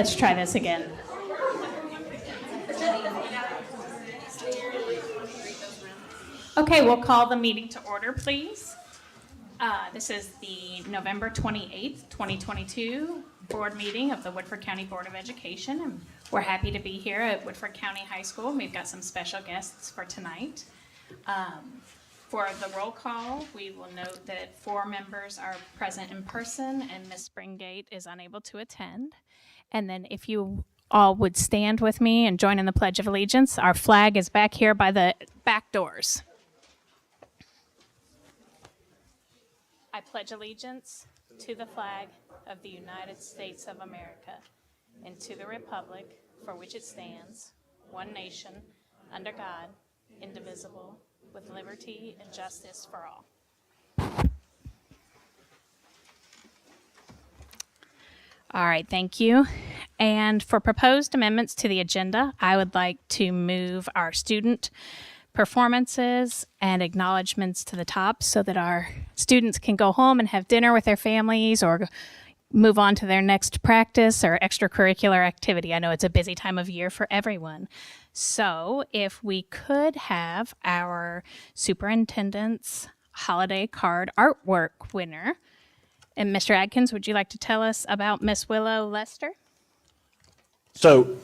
Let's try this again. Okay, we'll call the meeting to order, please. This is the November 28th, 2022 board meeting of the Woodford County Board of Education. And we're happy to be here at Woodford County High School. We've got some special guests for tonight. For the roll call, we will note that 4 members are present in person and Ms. Springate is unable to attend. And then if you all would stand with me and join in the Pledge of Allegiance, our flag is back here by the back doors. I pledge allegiance to the flag of the United States of America and to the republic for which it stands, one nation, under God, indivisible, with liberty and justice for all. All right, thank you. And for proposed amendments to the agenda, I would like to move our student performances and acknowledgments to the top so that our students can go home and have dinner with their families or move on to their next practice or extracurricular activity. I know it's a busy time of year for everyone. So if we could have our superintendent's holiday card artwork winner. And Mr. Adkins, would you like to tell us about Miss Willow Lester? So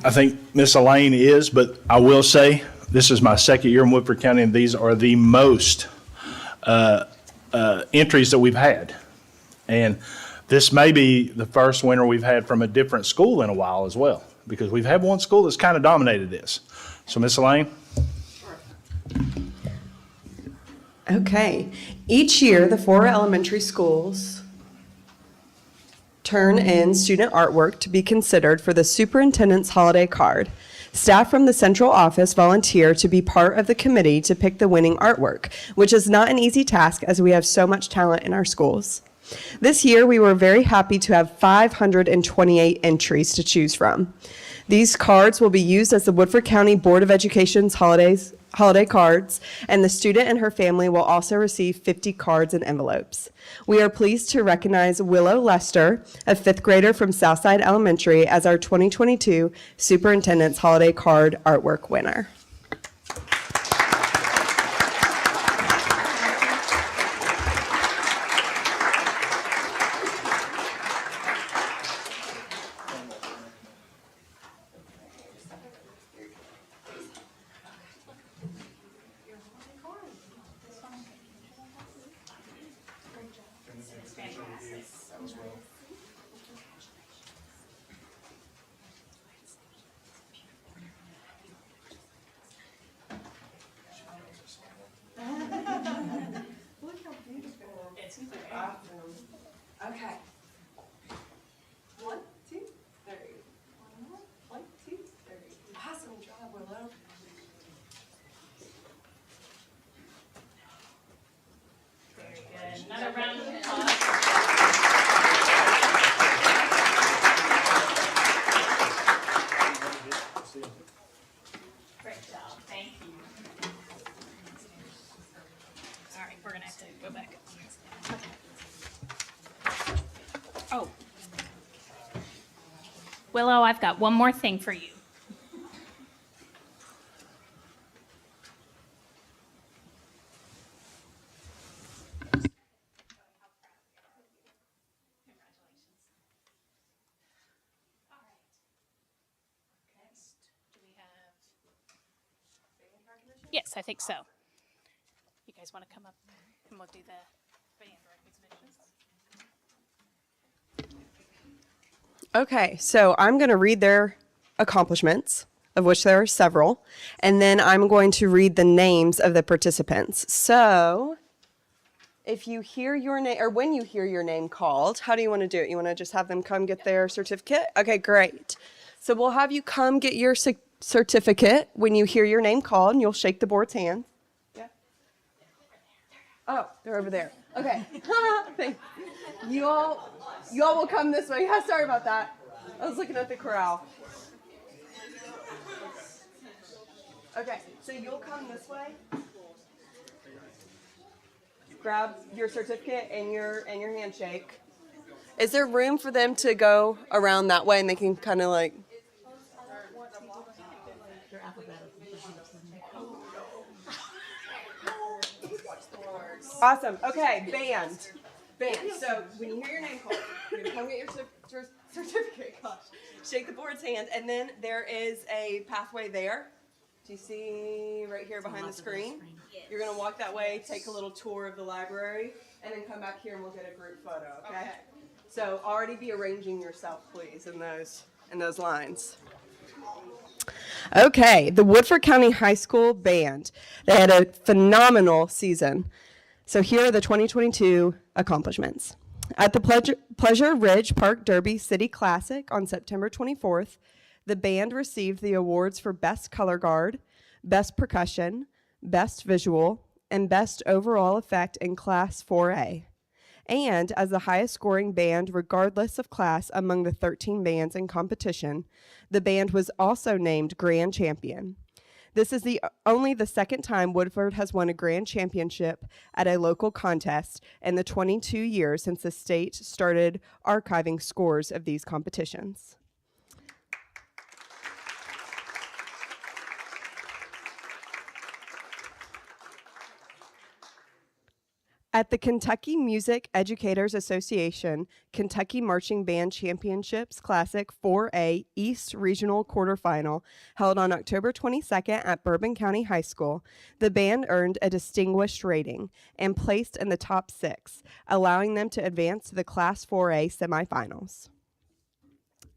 I think Miss Elaine is, but I will say this is my second year in Woodford County, and these are the most entries that we've had. And this may be the first winner we've had from a different school in a while as well, because we've had one school that's kind of dominated this. So Miss Elaine. Okay. Each year, the 4 elementary schools turn in student artwork to be considered for the superintendent's holiday card. Staff from the central office volunteer to be part of the committee to pick the winning artwork, which is not an easy task as we have so much talent in our schools. This year, we were very happy to have 528 entries to choose from. These cards will be used as the Woodford County Board of Education's holiday cards, and the student and her family will also receive 50 cards and envelopes. We are pleased to recognize Willow Lester, a 5th grader from Southside Elementary, as our 2022 Superintendent's Holiday Card Artwork winner. Okay. 1, 2, 3. 1, 2, 3. Awesome job, Willow. Very good. Another round of applause. Great job. Thank you. All right, we're going to have to go back. Okay. Oh. Willow, I've got one more thing for you. Yes, I think so. You guys want to come up and we'll do the band recognitions? Okay, so I'm going to read their accomplishments, of which there are several, and then I'm going to read the names of the participants. So if you hear your name, or when you hear your name called, how do you want to do it? You want to just have them come get their certificate? Okay, great. So we'll have you come get your certificate when you hear your name called, and you'll shake the board's hand. Yeah. Oh, they're over there. Okay. Thanks. You all will come this way. Yeah, sorry about that. I was looking at the corral. Okay, so you'll come this way. Grab your certificate and your handshake. Is there room for them to go around that way and they can kind of like? Awesome. Okay, band. Band. So when you hear your name called, you're gonna come get your certificate. Gosh. Shake the board's hand, and then there is a pathway there. Do you see right here behind the screen? You're gonna walk that way, take a little tour of the library, and then come back here and we'll get a group photo. Okay. So already be arranging yourself, please, in those lines. Okay, the Woodford County High School Band. They had a phenomenal season. So here are the 2022 accomplishments. At the Pleasure Ridge Park Derby City Classic on September 24th, the band received the awards for Best Color Guard, Best Percussion, Best Visual, and Best Overall Effect in Class 4A. And as the highest scoring band, regardless of class, among the 13 bands in competition, the band was also named Grand Champion. This is only the second time Woodford has won a grand championship at a local contest in the 22 years since the state started archiving scores of these competitions. At the Kentucky Music Educators Association Kentucky Marching Band Championships Classic 4A East Regional Quarterfinal, held on October 22nd at Bourbon County High School, the band earned a distinguished rating and placed in the top 6, allowing them to advance to the Class 4A semifinals.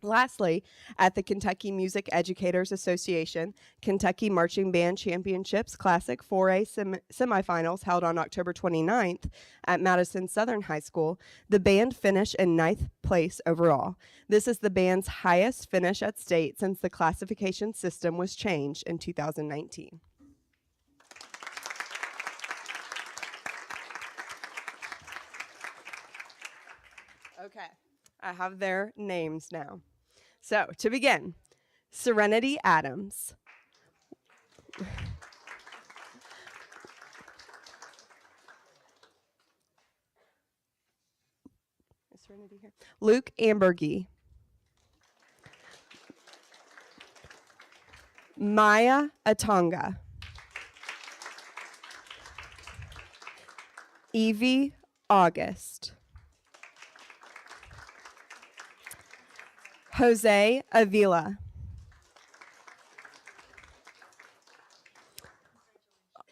Lastly, at the Kentucky Music Educators Association Kentucky Marching Band Championships Classic 4A semifinals, held on October 29th at Madison Southern High School, the band finished in 9th place overall. This is the band's highest finish at state since the classification system was changed in 2019. Okay, I have their names now. So, to begin, Serenity Adams. Is Serenity here? Luke Ambergy. Maya Atonga. Evie August. Jose Avila.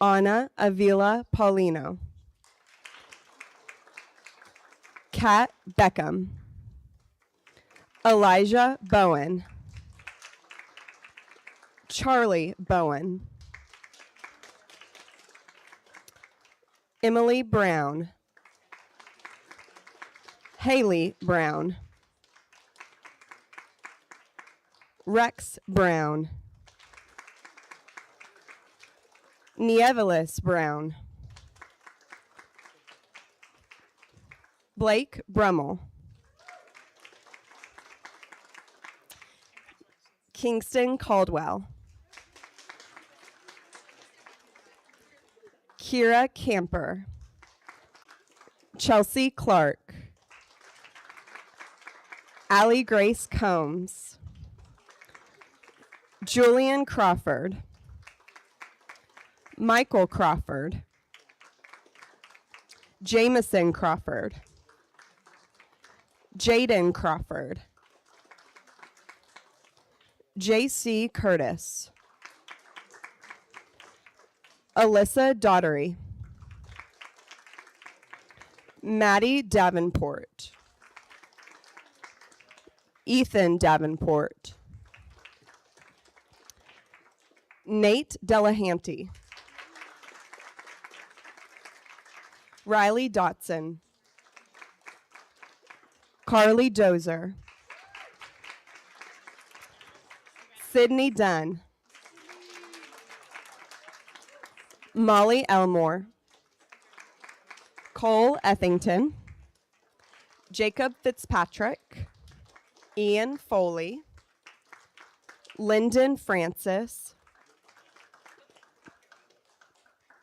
Ana Avila Paulino. Kat Beckham. Elijah Bowen. Charlie Bowen. Emily Brown. Haley Brown. Rex Brown. Nievelis Brown. Blake Brummel. Kingston Caldwell. Kira Camper. Chelsea Clark. Allie Grace Combs. Julian Crawford. Michael Crawford. Jameson Crawford. Jaden Crawford. J.C. Curtis. Alyssa Daughtery. Maddie Davenport. Ethan Davenport. Nate Delahanty. Riley Dotson. Carly Dozer. Sydney Dunn. Molly Elmore. Cole Ethington. Jacob Fitzpatrick. Ian Foley. Lyndon Francis.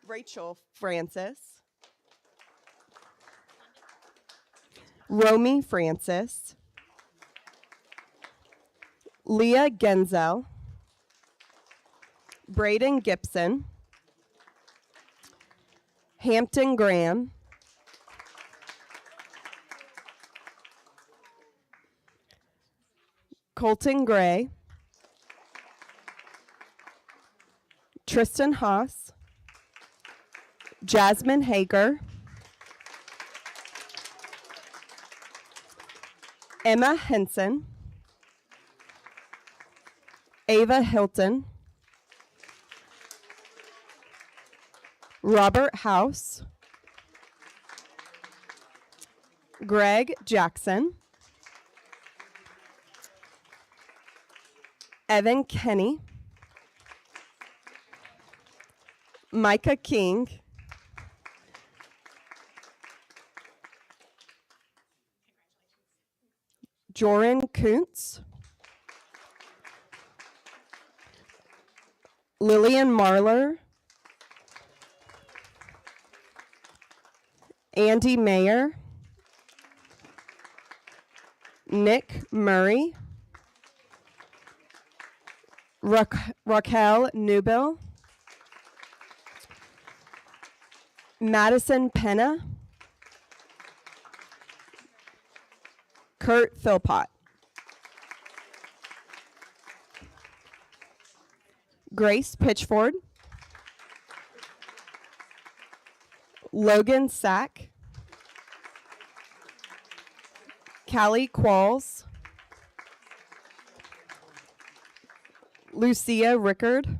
Rachel Francis. Romy Francis, Leah Genzel, Braden Gibson, Hampton Graham, Colton Gray, Tristan Haas, Jasmine Hager, Emma Henson, Ava Hilton, Robert House, Greg Jackson, Evan Kenny, Micah King, Joran Kuntz, Lillian Marler, Andy Mayer, Nick Murray, Raquel Newbill, Madison Penna, Kurt Philpott, Grace Pitchford, Logan Sack, Callie Qualls, Lucia Rickard,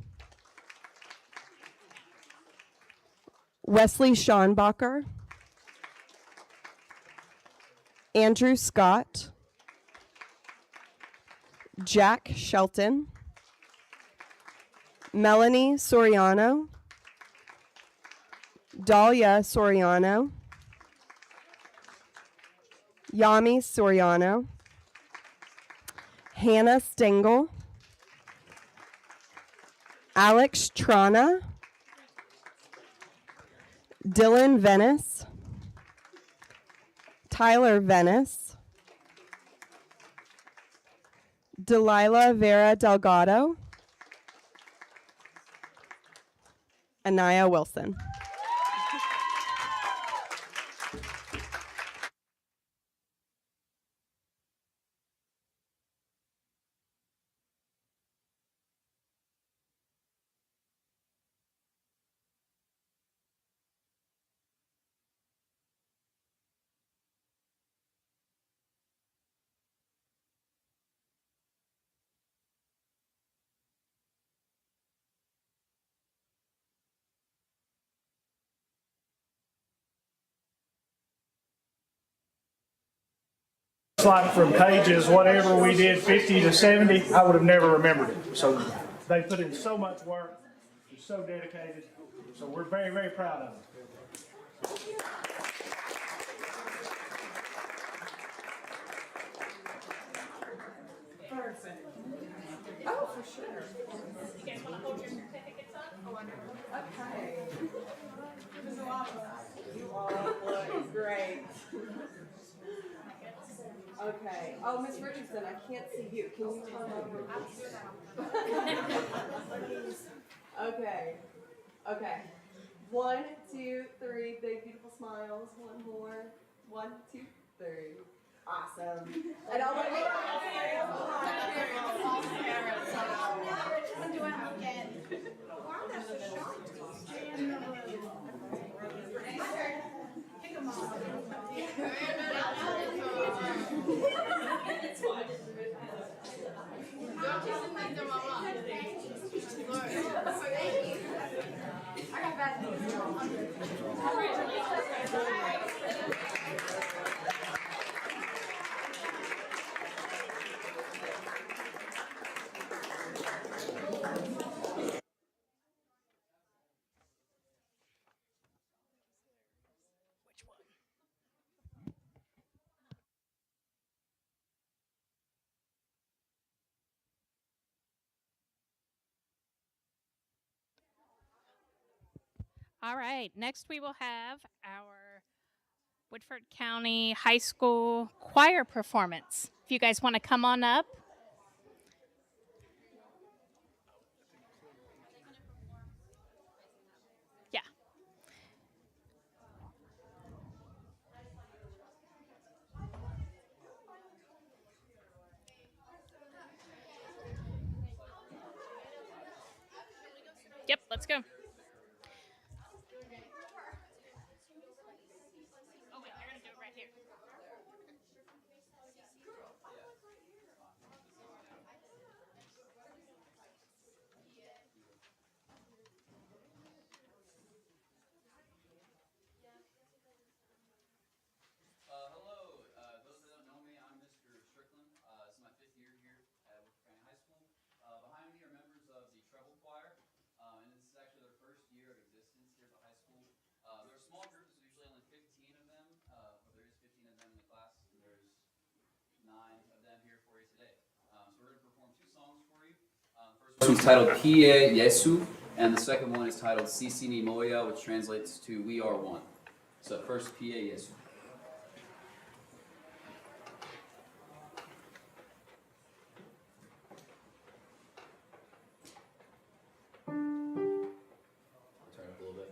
Wesley Schonbacher, Andrew Scott, Jack Shelton, Melanie Soriano, Dahlia Soriano, Yami Soriano, Hannah Stengel, Alex Trana, Dylan Venice, Tyler Venice, Delilah Vera Delgado, Anaya Wilson. It's like from pages, whatever we did, 50 to 70, I would have never remembered it. So they put in so much work, they're so dedicated. So we're very, very proud of them. Oh, for sure. You guys want to hold your certificates up? Oh, wonderful. Okay. There's a lot of us. You all look great. Okay. Oh, Miss Richardson, I can't see you. Can you turn over? Okay. Okay. 1, 2, 3. Big, beautiful smiles. One more. 1, 2, 3. Awesome. And all the way. All right, next we will have our Woodford County High School choir performance. If you guys want to come on up. Yeah. Yep, let's go. Oh, wait, they're going to do it right here. Hello, those that don't know me, I'm Mr. Strickland. This is my 5th year here at Woodford County High School. Behind me are members of the treble choir, and this is actually their first year of existence here at the high school. They're a small group, there's usually only 15 of them, but there is 15 of them in the class, and there's 9 of them here for you today. So we're going to perform 2 songs for you. The first one's titled Pie Yesu, and the second one is titled Sisi ni Moya, which translates to We Are One. So first, Pie Yesu. Turn up a little bit.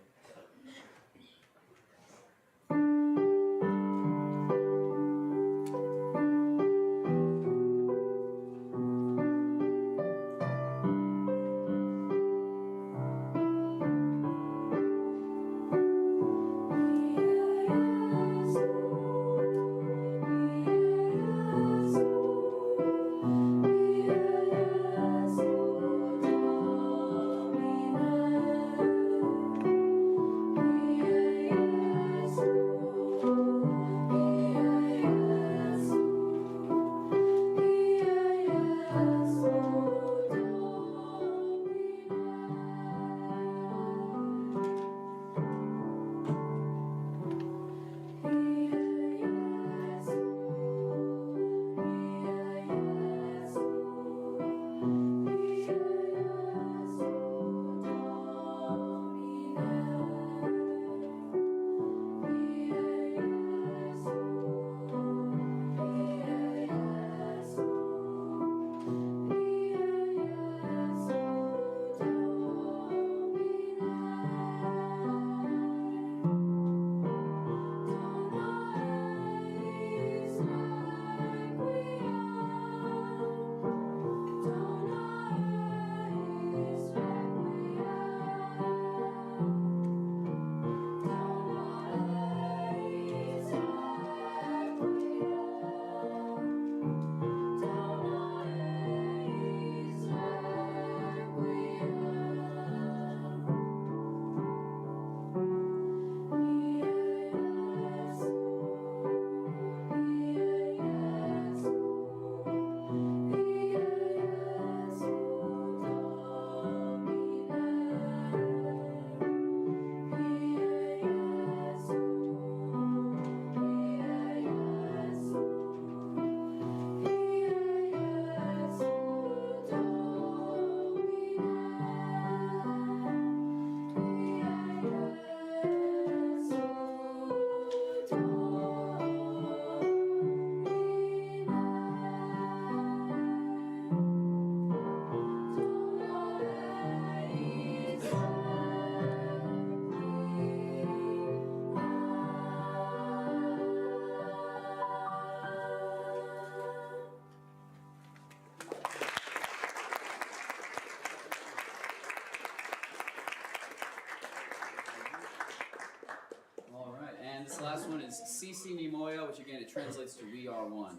All right, and this last one is Sisi ni Moya, which again, it translates to We Are One,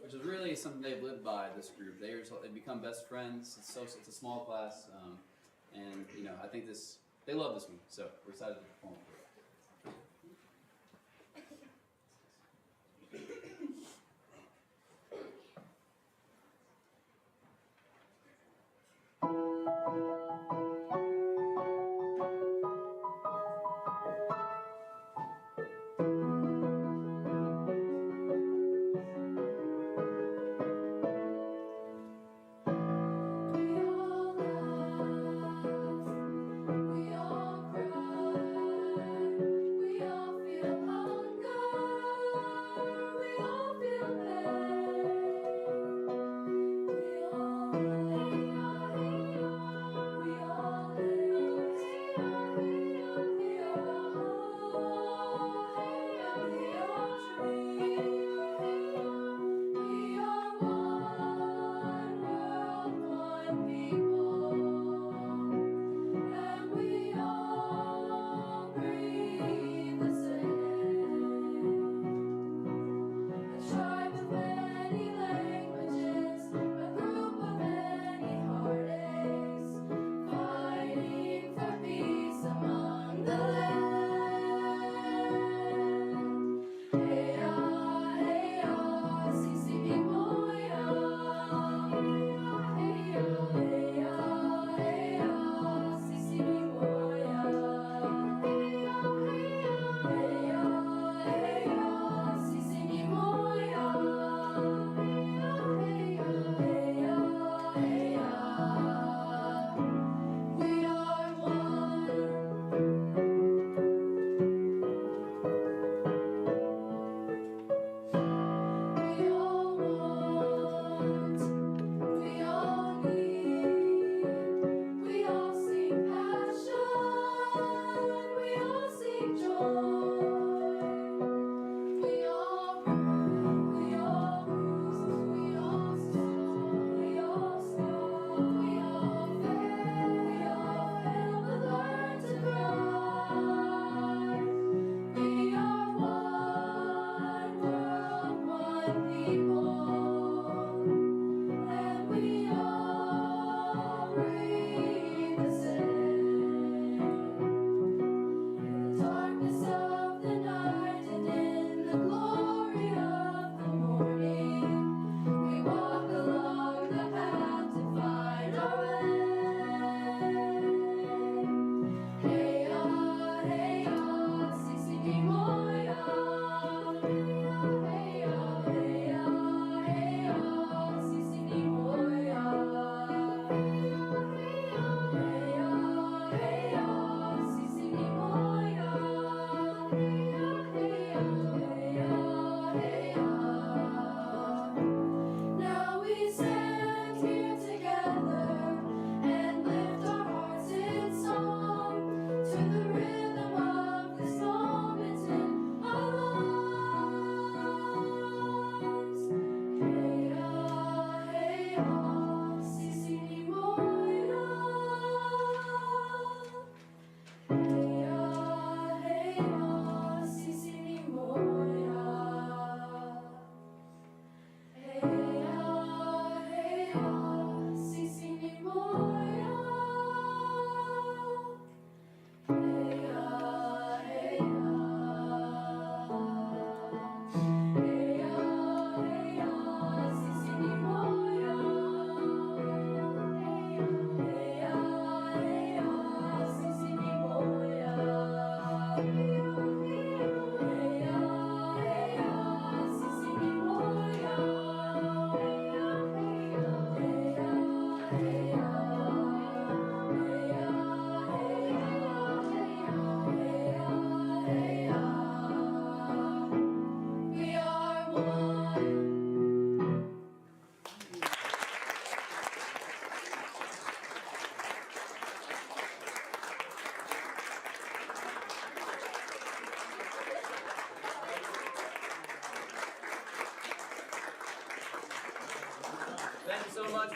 which is really something they've lived by, this group. They've become best friends. It's a small class, and I think they love this one, so we're excited to perform it. We all cry.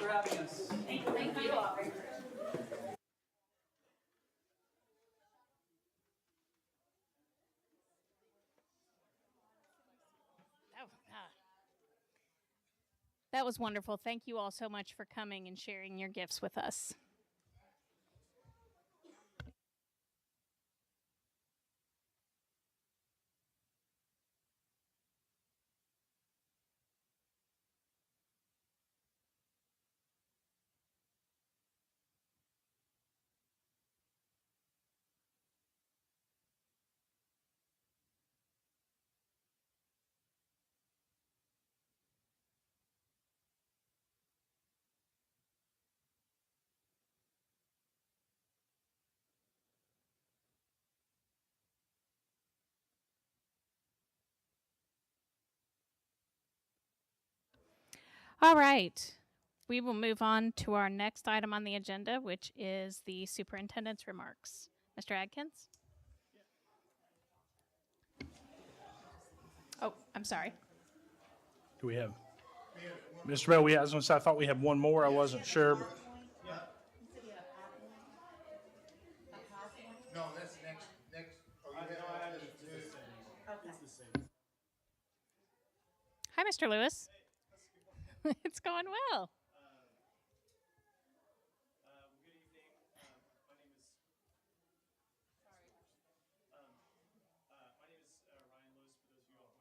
for having us. That was wonderful. Thank you all so much for coming and sharing your gifts with us. All right. We will move on to our next item on the agenda, which is the superintendent's remarks. Mr. Adkins? Oh, I'm sorry. Do we have? Mr. Bell, I was going to say, I thought we had one more. I wasn't sure. But No, that's next. Oh, you have this too. Hi, Mr. Lewis. It's going well. Good evening. My name is. My name is Ryan Lewis. For those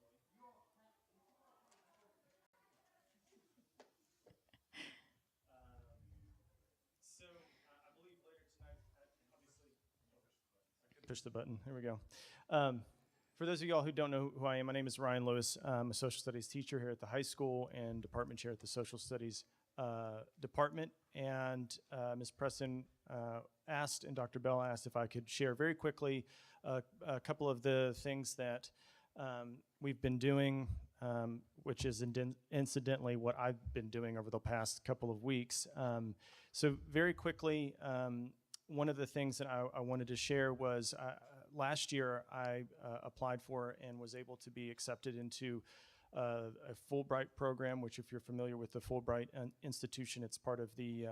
of you all who I haven't met personally. So I believe later tonight, obviously. Push the button. There we go. For those of you all who don't know who I am, my name is Ryan Lewis. I'm a social studies teacher here at the high school and department chair at the social studies department. And Ms. Preston asked, and Dr. Bell asked if I could share very quickly a couple of the things that we've been doing, which is incidentally what I've been doing over the past couple of weeks. So very quickly, one of the things that I wanted to share was last year I applied for and was able to be accepted into a Fulbright program, which if you're familiar with the Fulbright institution, it's part of the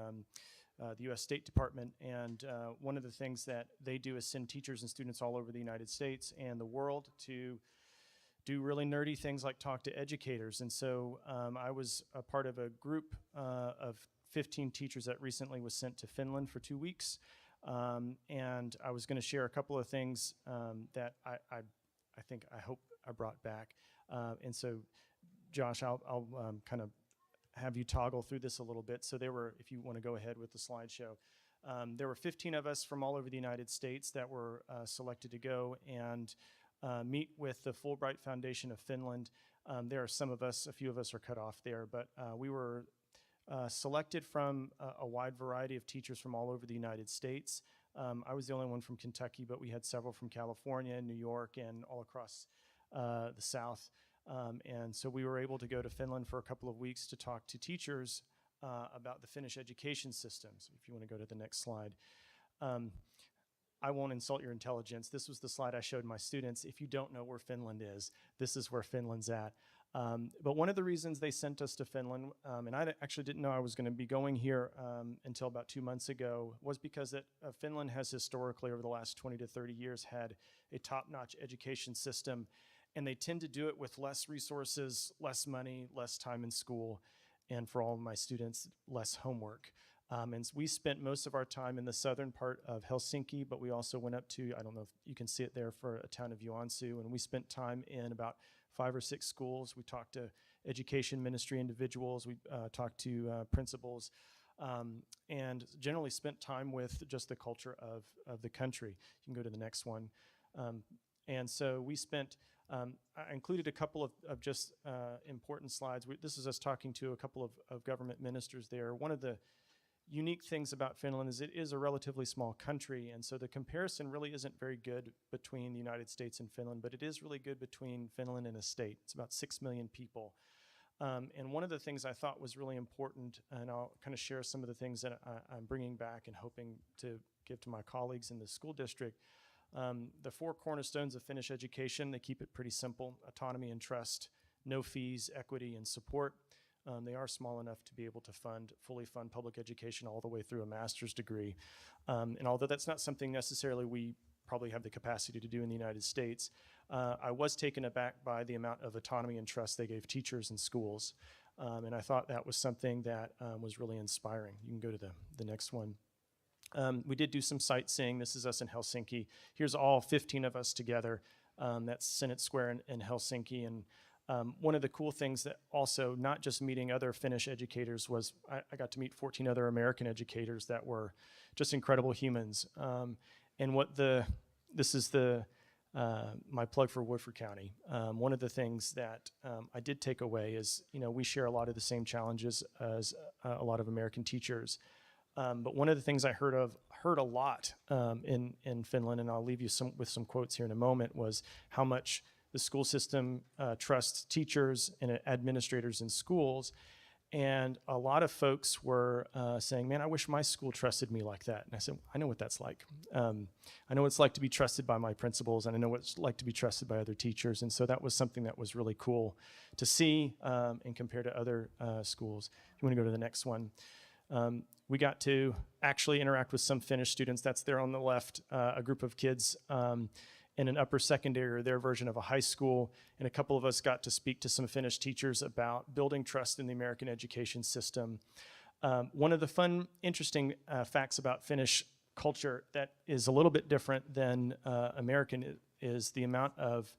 U.S. State Department. And one of the things that they do is send teachers and students all over the United States and the world to do really nerdy things like talk to educators. And so I was a part of a group of 15 teachers that recently was sent to Finland for 2 weeks. And I was going to share a couple of things that I hope I brought back. And so, Josh, I'll kind of have you toggle through this a little bit. So there were, if you want to go ahead with the slideshow, there were 15 of us from all over the United States that were selected to go and meet with the Fulbright Foundation of Finland. There are some of us, a few of us are cut off there, but we were selected from a wide variety of teachers from all over the United States. I was the only one from Kentucky, but we had several from California, New York, and all across the South. And so we were able to go to Finland for a couple of weeks to talk to teachers about the Finnish education systems. If you want to go to the next slide. I won't insult your intelligence. This was the slide I showed my students. If you don't know where Finland is, this is where Finland's at. But one of the reasons they sent us to Finland, and I actually didn't know I was going to be going here until about 2 months ago, was because Finland has historically, over the last 20 to 30 years, had a top-notch education system, and they tend to do it with less resources, less money, less time in school, and for all of my students, less homework. And we spent most of our time in the southern part of Helsinki, but we also went up to, I don't know if you can see it there, for a town of Joensuu, and we spent time in about 5 or 6 schools. We talked to education ministry individuals, we talked to principals, and generally spent time with just the culture of the country. You can go to the next one. And so we spent, I included a couple of just important slides. This is us talking to a couple of government ministers there. One of the unique things about Finland is it is a relatively small country, and so the comparison really isn't very good between the United States and Finland, but it is really good between Finland and a state. It's about 6 million people. And one of the things I thought was really important, and I'll kind of share some of the things that I'm bringing back and hoping to give to my colleagues in the school district. The 4 cornerstones of Finnish education, they keep it pretty simple: autonomy and trust, no fees, equity, and support. They are small enough to be able to fully fund public education all the way through a master's degree. And although that's not something necessarily we probably have the capacity to do in the United States, I was taken aback by the amount of autonomy and trust they gave teachers and schools. And I thought that was something that was really inspiring. You can go to the next one. We did do some sightseeing. This is us in Helsinki. Here's all 15 of us together. That's Senate Square in Helsinki. And one of the cool things that also, not just meeting other Finnish educators, was I got to meet 14 other American educators that were just incredible humans. And this is my plug for Woodford County. One of the things that I did take away is, we share a lot of the same challenges as a lot of American teachers. But one of the things I heard a lot in Finland, and I'll leave you with some quotes here in a moment, was how much the school system trusts teachers and administrators in schools. And a lot of folks were saying, man, I wish my school trusted me like that. And I said, I know what that's like. I know what it's like to be trusted by my principals, and I know what it's like to be trusted by other teachers. And so that was something that was really cool to see and compare to other schools. If you want to go to the next one. We got to actually interact with some Finnish students. That's there on the left, a group of kids in an upper secondary, or their version of a high school. And a couple of us got to speak to some Finnish teachers about building trust in the American education system. One of the fun, interesting facts about Finnish culture that is a little bit different than American is the amount of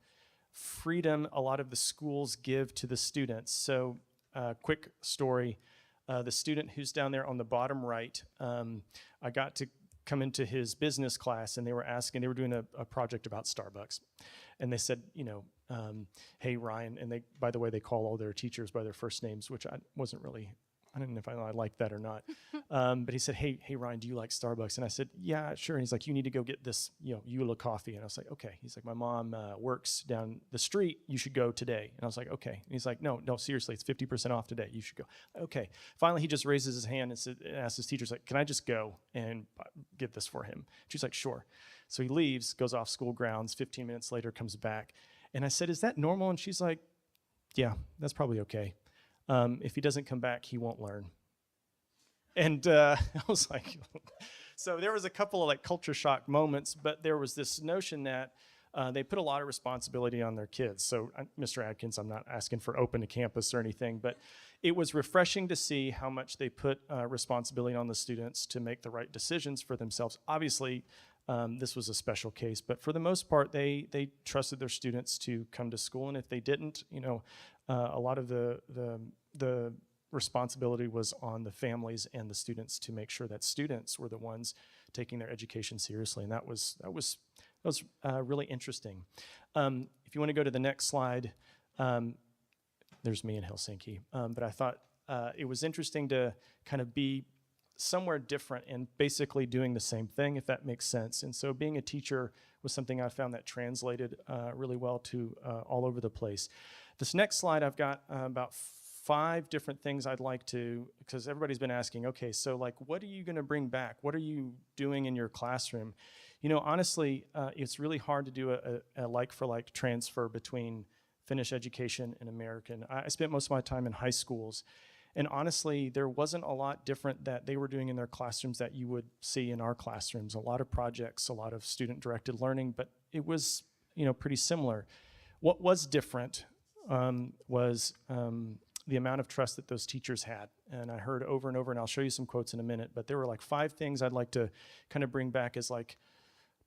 freedom a lot of the schools give to the students. So, quick story. The student who's down there on the bottom right, I got to come into his business class, and they were doing a project about Starbucks. And they said, hey, Ryan, and by the way, they call all their teachers by their first names, which I don't know if I liked that or not. But he said, hey, Ryan, do you like Starbucks? And I said, yeah, sure. And he's like, you need to go get this, Eula coffee. And I was like, okay. He's like, my mom works down the street. You should go today. And I was like, okay. And he's like, no, seriously, it's 50% off today. You should go. Okay. Finally, he just raises his hand and asks his teacher, like, can I just go and get this for him? She's like, sure. So he leaves, goes off school grounds. 15 minutes later, comes back. And I said, is that normal? And she's like, yeah, that's probably okay. If he doesn't come back, he won't learn. And I was like, so there was a couple of culture shock moments, but there was this notion that they put a lot of responsibility on their kids. So Mr. Adkins, I'm not asking for open to campus or anything, but it was refreshing to see how much they put responsibility on the students to make the right decisions for themselves. Obviously, this was a special case, but for the most part, they trusted their students to come to school, and if they didn't, a lot of the responsibility was on the families and the students to make sure that students were the ones taking their education seriously, and that was really interesting. If you want to go to the next slide, there's me in Helsinki, but I thought it was interesting to kind of be somewhere different and basically doing the same thing, if that makes sense. And so being a teacher was something I found that translated really well to all over the place. This next slide, I've got about 5 different things I'd like to, because everybody's been asking, okay, so what are you going to bring back? What are you doing in your classroom? Honestly, it's really hard to do a like-for-like transfer between Finnish education and American. I spent most of my time in high schools, and honestly, there wasn't a lot different that they were doing in their classrooms that you would see in our classrooms. A lot of projects, a lot of student-directed learning, but it was, pretty similar. What was different was the amount of trust that those teachers had. And I heard over and over, and I'll show you some quotes in a minute, but there were 5 things I'd like to kind of bring back as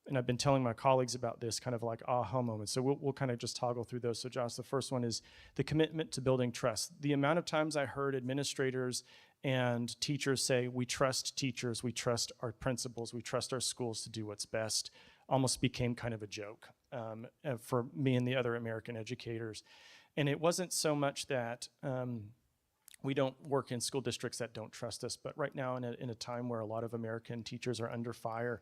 and I've been telling my colleagues about this, kind of aha moments. So we'll kind of just toggle through those. So Josh, the first one is the commitment to building trust. The amount of times I heard administrators and teachers say, we trust teachers, we trust our principals, we trust our schools to do what's best, almost became kind of a joke for me and the other American educators. And it wasn't so much that we don't work in school districts that don't trust us, but right now in a time where a lot of American teachers are under fire,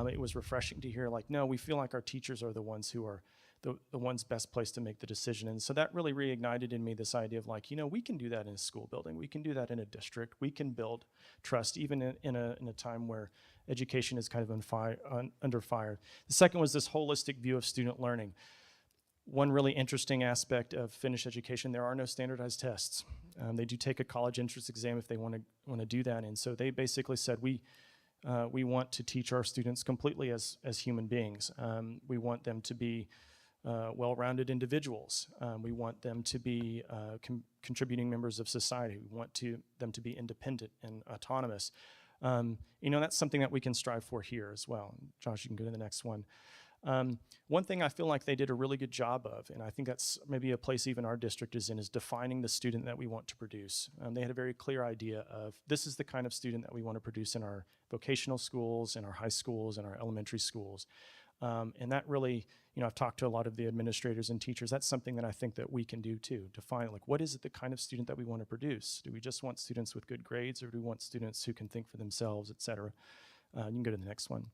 it was refreshing to hear no, we feel like our teachers are the ones who are the ones best placed to make the decision. And so that really reignited in me this idea of we can do that in a school building, we can do that in a district, we can build trust even in a time where education is kind of under fire. The second was this holistic view of student learning. One really interesting aspect of Finnish education, there are no standardized tests. They do take a college entrance exam if they want to do that, and so they basically said we want to teach our students completely as human beings. We want them to be well-rounded individuals. We want them to be contributing members of society. We want them to be independent and autonomous. That's something that we can strive for here as well. Josh, you can go to the next one. One thing I feel like they did a really good job of, and I think that's maybe a place even our district is in, is defining the student that we want to produce. They had a very clear idea of this is the kind of student that we want to produce in our vocational schools, in our high schools, in our elementary schools. And that really, I've talked to a lot of the administrators and teachers. That's something that I think that we can do too, define like what is it the kind of student that we want to produce? Do we just want students with good grades, or do we want students who can think for themselves, et cetera? You can go to the next one,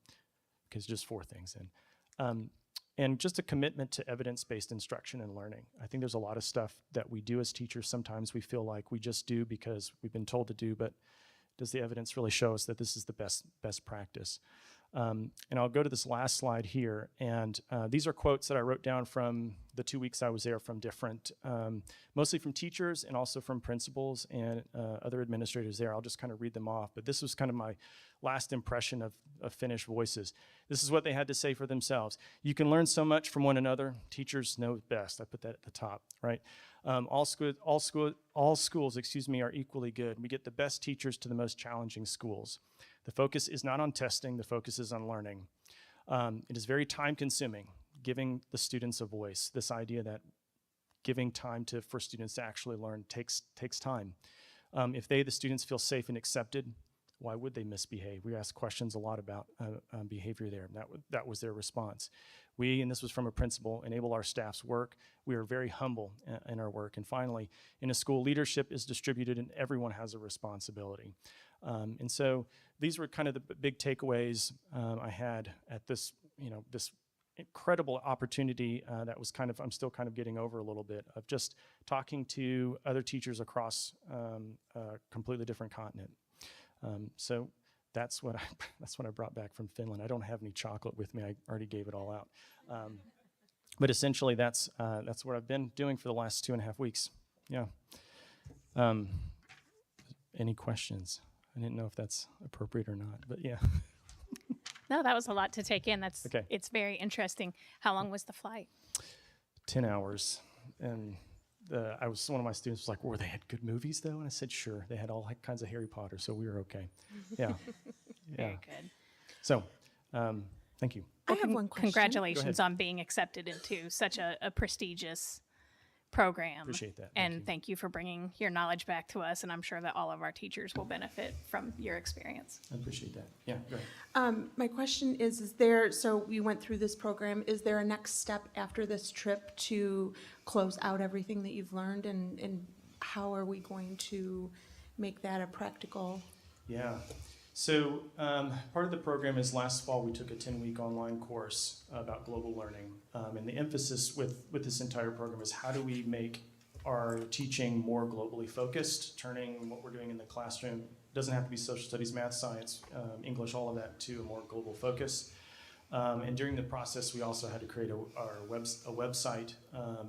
because just 4 things in. And just a commitment to evidence-based instruction and learning. I think there's a lot of stuff that we do as teachers. Sometimes we feel like we just do because we've been told to do, but does the evidence really show us that this is the best practice? And I'll go to this last slide here. And these are quotes that I wrote down from the 2 weeks I was there from different, mostly from teachers and also from principals and other administrators there. I'll just kind of read them off. But this was kind of my last impression of Finnish Voices. This is what they had to say for themselves. You can learn so much from one another. Teachers know best. I put that at the top, right? All schools, are equally good. We get the best teachers to the most challenging schools. The focus is not on testing, the focus is on learning. It is very time-consuming, giving the students a voice. This idea that giving time for students to actually learn takes time. If the students feel safe and accepted, why would they misbehave? We asked questions a lot about behavior there, and that was their response. We, and this was from a principal, enable our staff's work. We are very humble in our work. And finally, in a school, leadership is distributed and everyone has a responsibility. And so these were kind of the big takeaways I had at this, this incredible opportunity that was I'm still kind of getting over a little bit of just talking to other teachers across a completely different continent. So that's what I brought back from Finland. I don't have any chocolate with me. I already gave it all out. But essentially, that's what I've been doing for the last 2.5 weeks. Yeah. Any questions? I didn't know if that's appropriate or not, but yeah. No, that was a lot to take in. Okay. It's very interesting. How long was the flight? 10 hours. And one of my students was like, "Well, they had good movies though?" And I said, "Sure, they had all kinds of Harry Potter, so we were okay." Yeah. Very good. So, thank you. I have one question. Congratulations on being accepted into such a prestigious program. Appreciate that. Thank And you. thank you for bringing your knowledge back to us. And I'm sure that all of our teachers will benefit from your experience. I appreciate that. Yeah, go ahead. My question is there, so we went through this program, is there a next step after this trip to close out everything that you've learned, and how are we going to make that a practical? Yeah. So part of the program is last fall we took a 10-week online course about global learning. And the emphasis with this entire program is how do we make our teaching more globally focused, turning what we're doing in the classroom, doesn't have to be social studies, math, science, English, all of that, to a more global focus. And during the process, we also had to create a website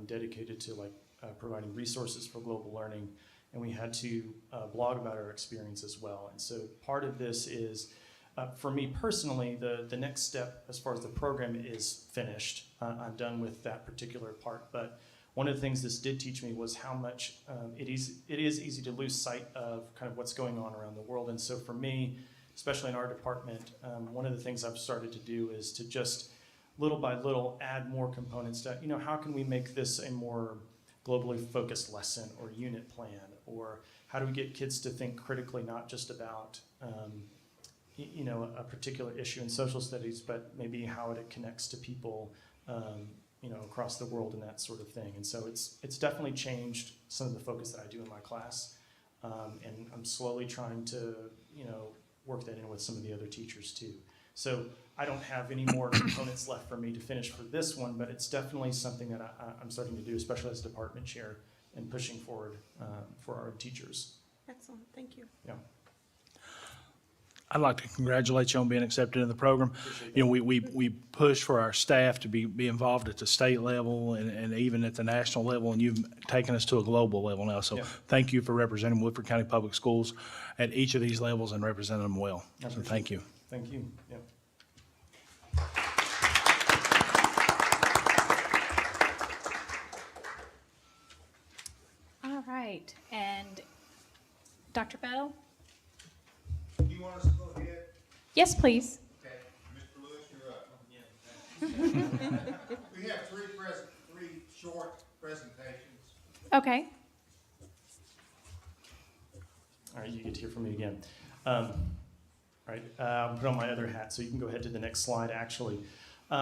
dedicated to providing resources for global learning. And we had to blog about our experience as well. And so part of this is, for me personally, the next step as far as the program is finished. I'm done with that particular part. But one of the things this did teach me was how much it is easy to lose sight of kind of what's going on around the world. And so for me, especially in our department, one of the things I've started to do is to just little by little add more components to, how can we make this a more globally focused lesson or unit plan, or how do we get kids to think critically, not just about a particular issue in social studies, but maybe how it connects to people across the world and that sort of thing. And so it's definitely changed some of the focus that I do in my class, and I'm slowly trying to work that in with some of the other teachers too. So I don't have any more components left for me to finish for this one, but it's definitely something that I'm starting to do, especially as department chair, and pushing forward for our teachers. Excellent, thank you. Yeah. I'd like to congratulate you on being accepted in the program. You know, we push for our staff to be involved at the state level and even at the national level, and you've taken us to a global level now. So thank you for representing Woodford County Public Schools at each of these levels and representing them well. So thank you. Thank you. Yeah. All right, and Dr. Bell? You want us to go ahead? Yes, please. Okay, Mr. Lewis, you're up. We have three short presentations. Okay. All right, you get to hear from me again. All right, I'll put on my other hat so you can go ahead to the next slide, actually.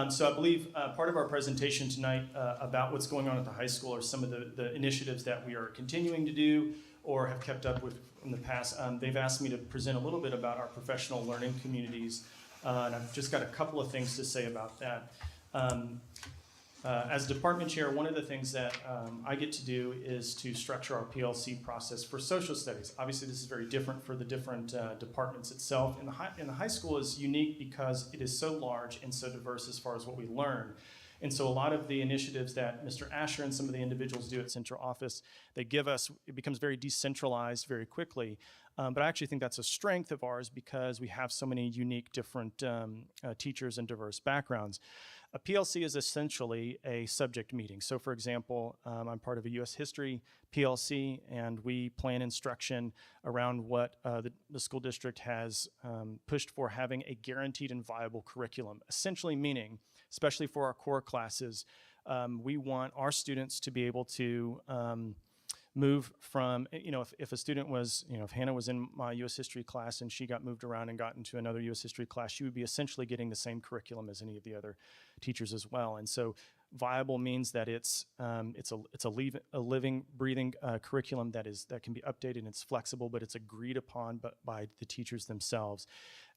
So I believe part of our presentation tonight about what's going on at the high school are some of the initiatives that we are continuing to do or have kept up with in the past. They've asked me to present a little bit about our professional learning communities, and I've just got a couple of things to say about that. As department chair, one of the things that I get to do is to structure our PLC process for social studies. Obviously, this is very different for the different departments itself. And the high school is unique because it is so large and so diverse as far as what we learn. And so a lot of the initiatives that Mr. Asher and some of the individuals do at central office, they give us, it becomes very decentralized very quickly. But I actually think that's a strength of ours because we have so many unique different teachers and diverse backgrounds. A PLC is essentially a subject meeting. So for example, I'm part of a U.S. history PLC, and we plan instruction around what the school district has pushed for, having a guaranteed and viable curriculum, essentially meaning, especially for our core classes, we want our students to be able to move from, if a student was, if Hannah was in my U.S. history class and she got moved around and got into another U.S. history class, she would be essentially getting the same curriculum as any of the other teachers as well. And so viable means that it's a living, breathing curriculum that can be updated and it's flexible, but it's agreed upon by the teachers themselves.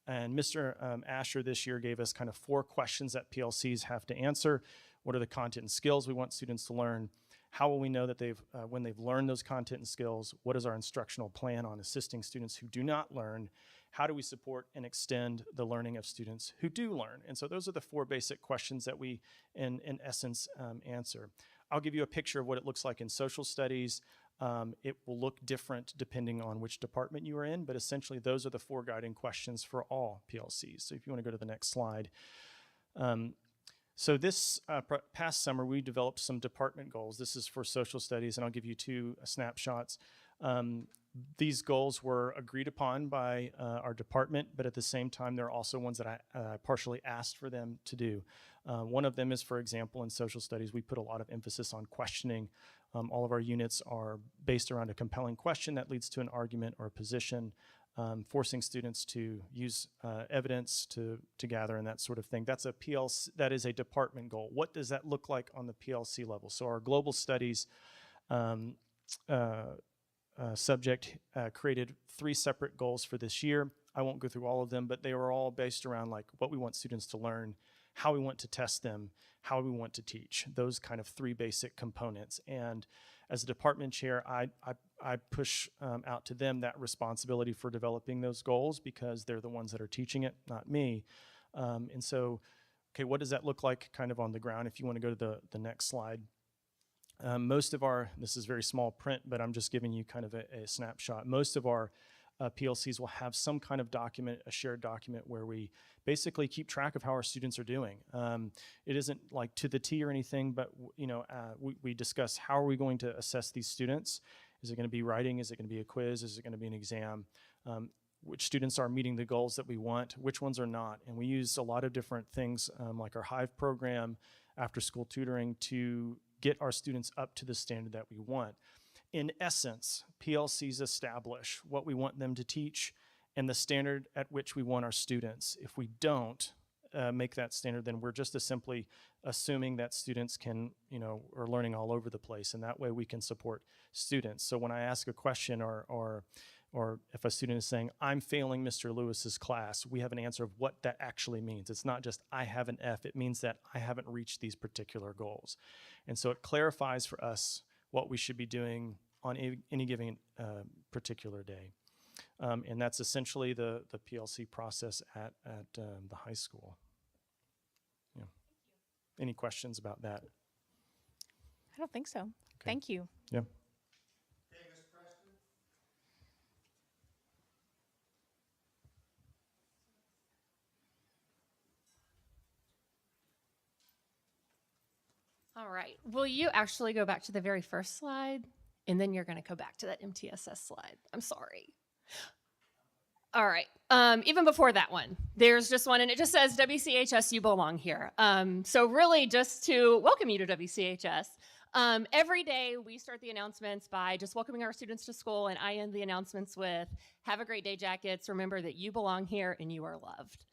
And Mr. Asher this year gave us kind of 4 questions that PLCs have to answer. What are the content and skills we want students to learn? How will we know that when they've learned those content and skills? What is our instructional plan on assisting students who do not learn? How do we support and extend the learning of students who do learn? And so those are the 4 basic questions that we, in essence, answer. I'll give you a picture of what it looks like in social studies. It will look different depending on which department you are in, but essentially those are the 4 guiding questions for all PLCs. So if you want to go to the next slide. So this past summer, we developed some department goals. This is for social studies, and I'll give you 2 snapshots. These goals were agreed upon by our department, but at the same time, there are also ones that I partially asked for them to do. One of them is, for example, in social studies, we put a lot of emphasis on questioning. All of our units are based around a compelling question that leads to an argument or a position, forcing students to use evidence to gather and that sort of thing. That's a PLC, that is a department goal. What does that look like on the PLC level? So our global studies subject created 3 separate goals for this year. I won't go through all of them, but they were all based around like what we want students to learn, how we want to test them, how we want to teach, those kind of 3 basic components. And as a department chair, I push out to them that responsibility for developing those goals because they're the ones that are teaching it, not me. And so, okay, what does that look like kind of on the ground? If you want to go to the next slide. Most of our, this is very small print, but I'm just giving you kind of a snapshot. Most of our PLCs will have some kind of document, a shared document, where we basically keep track of how our students are doing. It isn't like to the T or anything, but we discuss how are we going to assess these students. Is it going to be writing? Is it going to be a quiz? Is it going to be an exam? Which students are meeting the goals that we want? Which ones are not? And we use a lot of different things like our Hive program, after school tutoring, to get our students up to the standard that we want. In essence, PLCs establish what we want them to teach and the standard at which we want our students. If we don't make that standard, then we're just simply assuming that students are learning all over the place, and that way we can support students. So when I ask a question or if a student is saying, I'm failing Mr. Lewis's class, we have an answer of what that actually means. It's not just I have an F, it means that I haven't reached these particular goals. And so it clarifies for us what we should be doing on any given particular day. And that's essentially the PLC process at the high school. Yeah. Any questions about that? I don't think so. Thank you. Yeah. All right. Will you actually go back to the very first slide? And then you're going to go back to that MTSS slide. I'm sorry. All right. Even before that one, there's just one, and it just says, WCHS, you belong here. So really just to welcome you to WCHS. Every day we start the announcements by just welcoming our students to school, and I end the announcements with, have a great day, Jackets. Remember that you belong here and you are loved.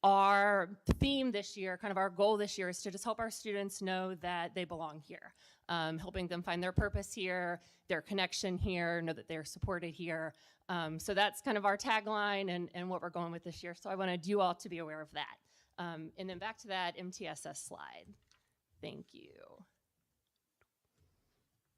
Our theme this year, kind of our goal this year, is to just help our students know that they belong here, helping them find their purpose here, their connection here, know that they're supported here. So that's kind of our tagline and what we're going with this year. So I wanted you all to be aware of that. And then back to that MTSS slide. Thank you.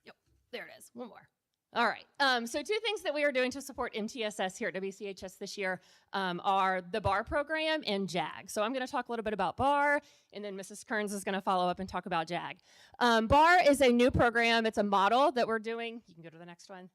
Yep, there it is, one more. All right, so two things that we are doing to support MTSS here at WCHS this year are the BAR program and JAG. So I'm gonna talk a little bit about BAR, and then Mrs. Kearns is gonna follow up and talk about JAG. BAR is a new program. It's a model that we're doing. You can go to the next one.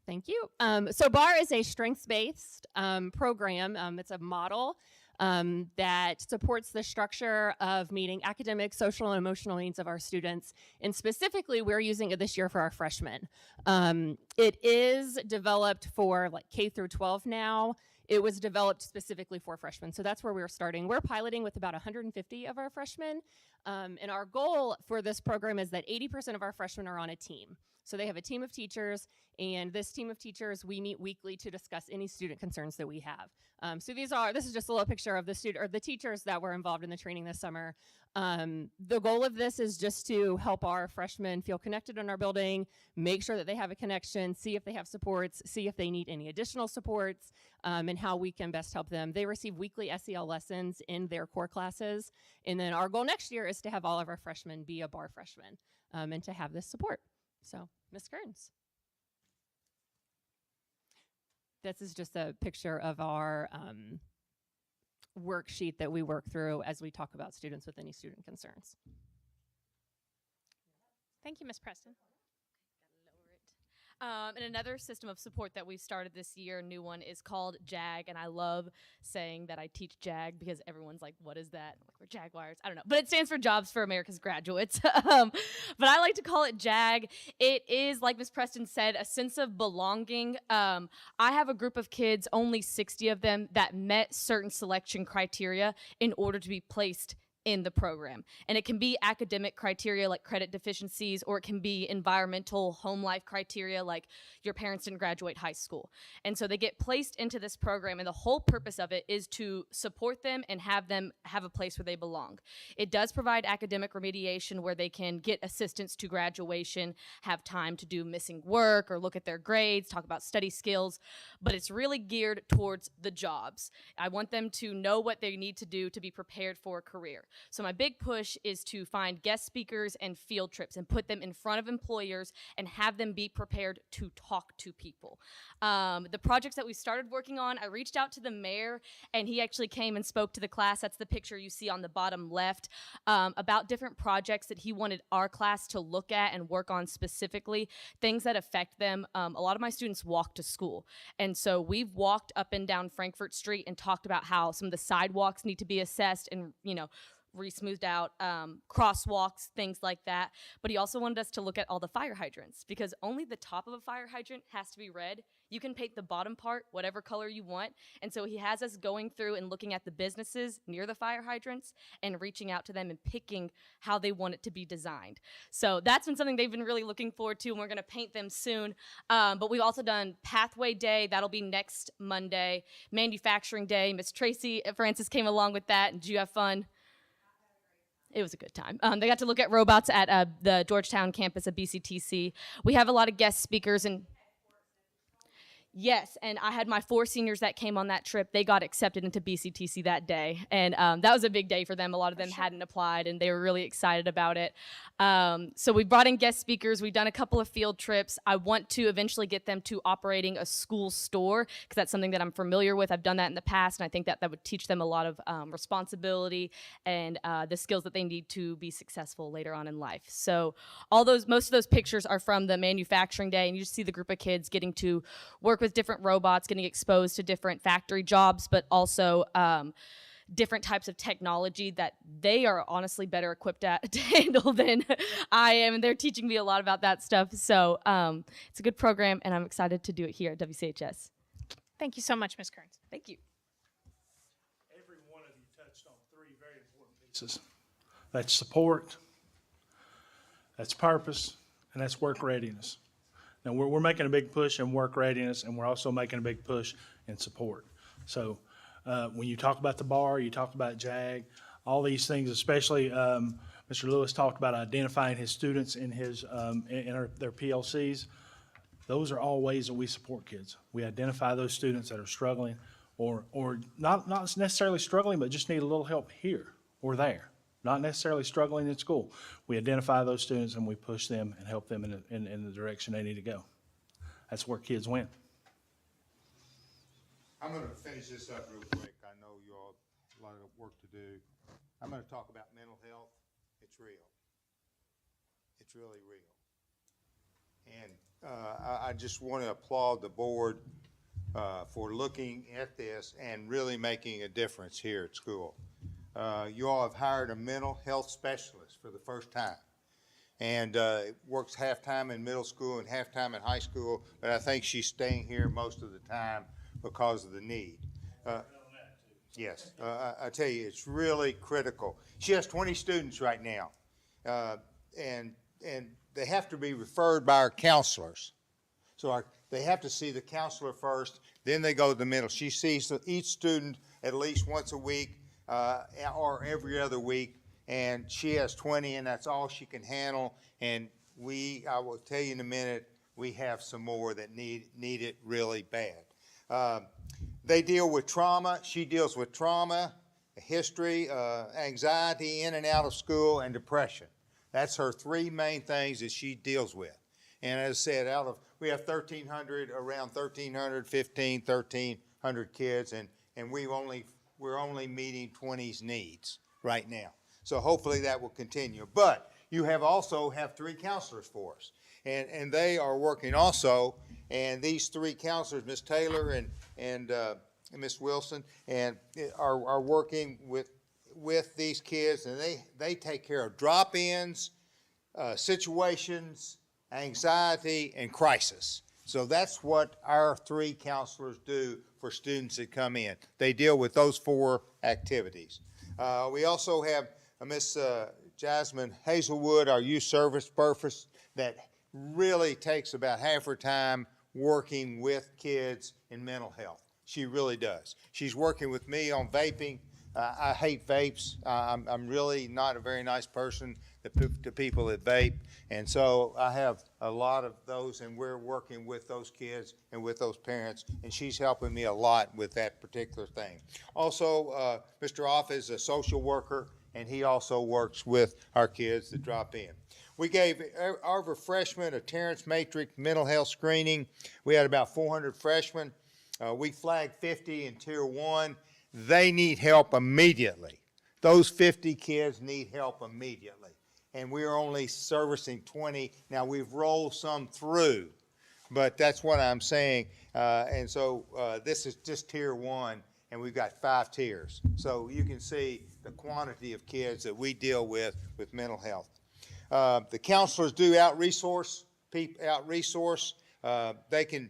Thank you. So BAR is a strengths-based program. It's a model that supports the structure of meeting academic, social, and emotional needs of our students. And specifically, we're using it this year for our freshmen. It is developed for like K through 12 now. It was developed specifically for freshmen. So that's where we're starting. We're piloting with about 150 of our freshmen. And our goal for this program is that 80% of our freshmen are on a team. So they have a team of teachers, and this team of teachers, we meet weekly to discuss any student concerns that we have. So this is just a little picture of the teachers that were involved in the training this summer. The goal of this is just to help our freshmen feel connected in our building, make sure that they have a connection, see if they have supports, see if they need any additional supports, and how we can best help them. They receive weekly SEL lessons in their core classes. And then our goal next year is to have all of our freshmen be a BAR freshman and to have this support. So, Ms. Kearns. This is just a picture of our worksheet that we work through as we talk about students with any student concerns. Thank you, Ms. Preston. And another system of support that we've started this year, a new one, is called JAG. And I love saying that I teach JAG because everyone's like, what is that? I'm like, we're Jaguars. I don't know. But it stands for Jobs for America's Graduates. But I like to call it JAG. It is, like Ms. Preston said, a sense of belonging. I have a group of kids, only 60 of them, that met certain selection criteria in order to be placed in the program. And it can be academic criteria like credit deficiencies, or it can be environmental home life criteria like your parents didn't graduate high school. And so they get placed into this program, and the whole purpose of it is to support them and have them have a place where they belong. It does provide academic remediation where they can get assistance to graduation, have time to do missing work or look at their grades, talk about study skills, but it's really geared towards the jobs. I want them to know what they need to do to be prepared for a career. So my big push is to find guest speakers and field trips and put them in front of employers and have them be prepared to talk to people. The projects that we started working on, I reached out to the mayor, and he actually came and spoke to the class. That's the picture you see on the bottom left, about different projects that he wanted our class to look at and work on specifically, things that affect them. A lot of my students walk to school, and so we've walked up and down Frankfurt Street and talked about how some of the sidewalks need to be assessed and, re-smoothed out, crosswalks, things like that. But he also wanted us to look at all the fire hydrants, because only the top of a fire hydrant has to be red. You can paint the bottom part whatever color you want. And so he has us going through and looking at the businesses near the fire hydrants and reaching out to them and picking how they want it to be designed. So that's been something they've been really looking forward to, and we're gonna paint them soon. But we've also done Pathway Day. That'll be next Monday. Manufacturing Day. Miss Tracy Francis came along with that. And did you have fun? It was a good time. They got to look at robots at the Georgetown campus of BCTC. We have a lot of guest speakers, and Yes, and I had my 4 seniors that came on that trip. They got accepted into BCTC that day, and that was a big day for them. A lot of them hadn't applied, and they were really excited about it. So we brought in guest speakers. We've done a couple of field trips. I want to eventually get them to operating a school store because that's something that I'm familiar with. I've done that in the past, and I think that that would teach them a lot of responsibility and the skills that they need to be successful later on in life. So most of those pictures are from the manufacturing day, and you just see the group of kids getting to work with different robots, getting exposed to different factory jobs, but also different types of technology that they are honestly better equipped to handle than I am. And they're teaching me a lot about that stuff. So it's a good program, and I'm excited to do it here at WCHS. Thank you so much, Ms. Kearns. Thank you. Every one of you touched on 3 very important pieces. That's support, that's purpose, and that's work readiness. Now, we're making a big push in work readiness, and we're also making a big push in support. So when you talk about the bar, you talk about JAG, all these things, especially Mr. Lewis talked about identifying his students in their PLCs. Those are all ways that we support kids. We identify those students that are struggling or not necessarily struggling, but just need a little help here or there. Not necessarily struggling in school. We identify those students and we push them and help them in the direction they need to go. That's where kids win. I'm gonna finish this up real quick. I know you all have a lot of work to do. I'm gonna talk about mental health. It's real. It's really real. And I just want to applaud the board for looking at this and really making a difference here at school. You all have hired a mental health specialist for the first time. And works half-time in middle school and half-time in high school, but I think she's staying here most of the time because of the need. Yes, I tell you, it's really critical. She has 20 students right now, and they have to be referred by our counselors. So they have to see the counselor first, then they go to the middle. She sees each student at least once a week or every other week, and she has 20, and that's all she can handle. And I will tell you in a minute, we have some more that need it really bad. They deal with trauma. She deals with trauma, history, anxiety in and out of school, and depression. That's her 3 main things that she deals with. And as I said, we have 1,300, around 1,300, 1,300 kids, and we're only meeting 20's needs right now. So hopefully that will continue. But you also have 3 counselors for us, and they are working also. And these 3 counselors, Ms. Taylor and Ms. Wilson, and are working with these kids, and they take care of drop-ins, situations, anxiety, and crisis. So that's what our 3 counselors do for students that come in. They deal with those 4 activities. We also have Miss Jasmine Hazelwood, our youth service person, that really takes about half her time working with kids in mental health. She really does. She's working with me on vaping. I hate vapes. I'm really not a very nice person to people that vape. And so I have a lot of those, and we're working with those kids and with those parents, and she's helping me a lot with that particular thing. Also, Mr. Off is a social worker, and he also works with our kids that drop in. We gave our freshmen a Terrence Matrix mental health screening. We had about 400 freshmen. We flagged 50 in Tier 1. They need help immediately. Those 50 kids need help immediately. And we're only servicing 20. Now, we've rolled some through, but that's what I'm saying. And so this is just Tier 1, and we've got 5 tiers. So you can see the quantity of kids that we deal with mental health. The counselors do out-resource. They can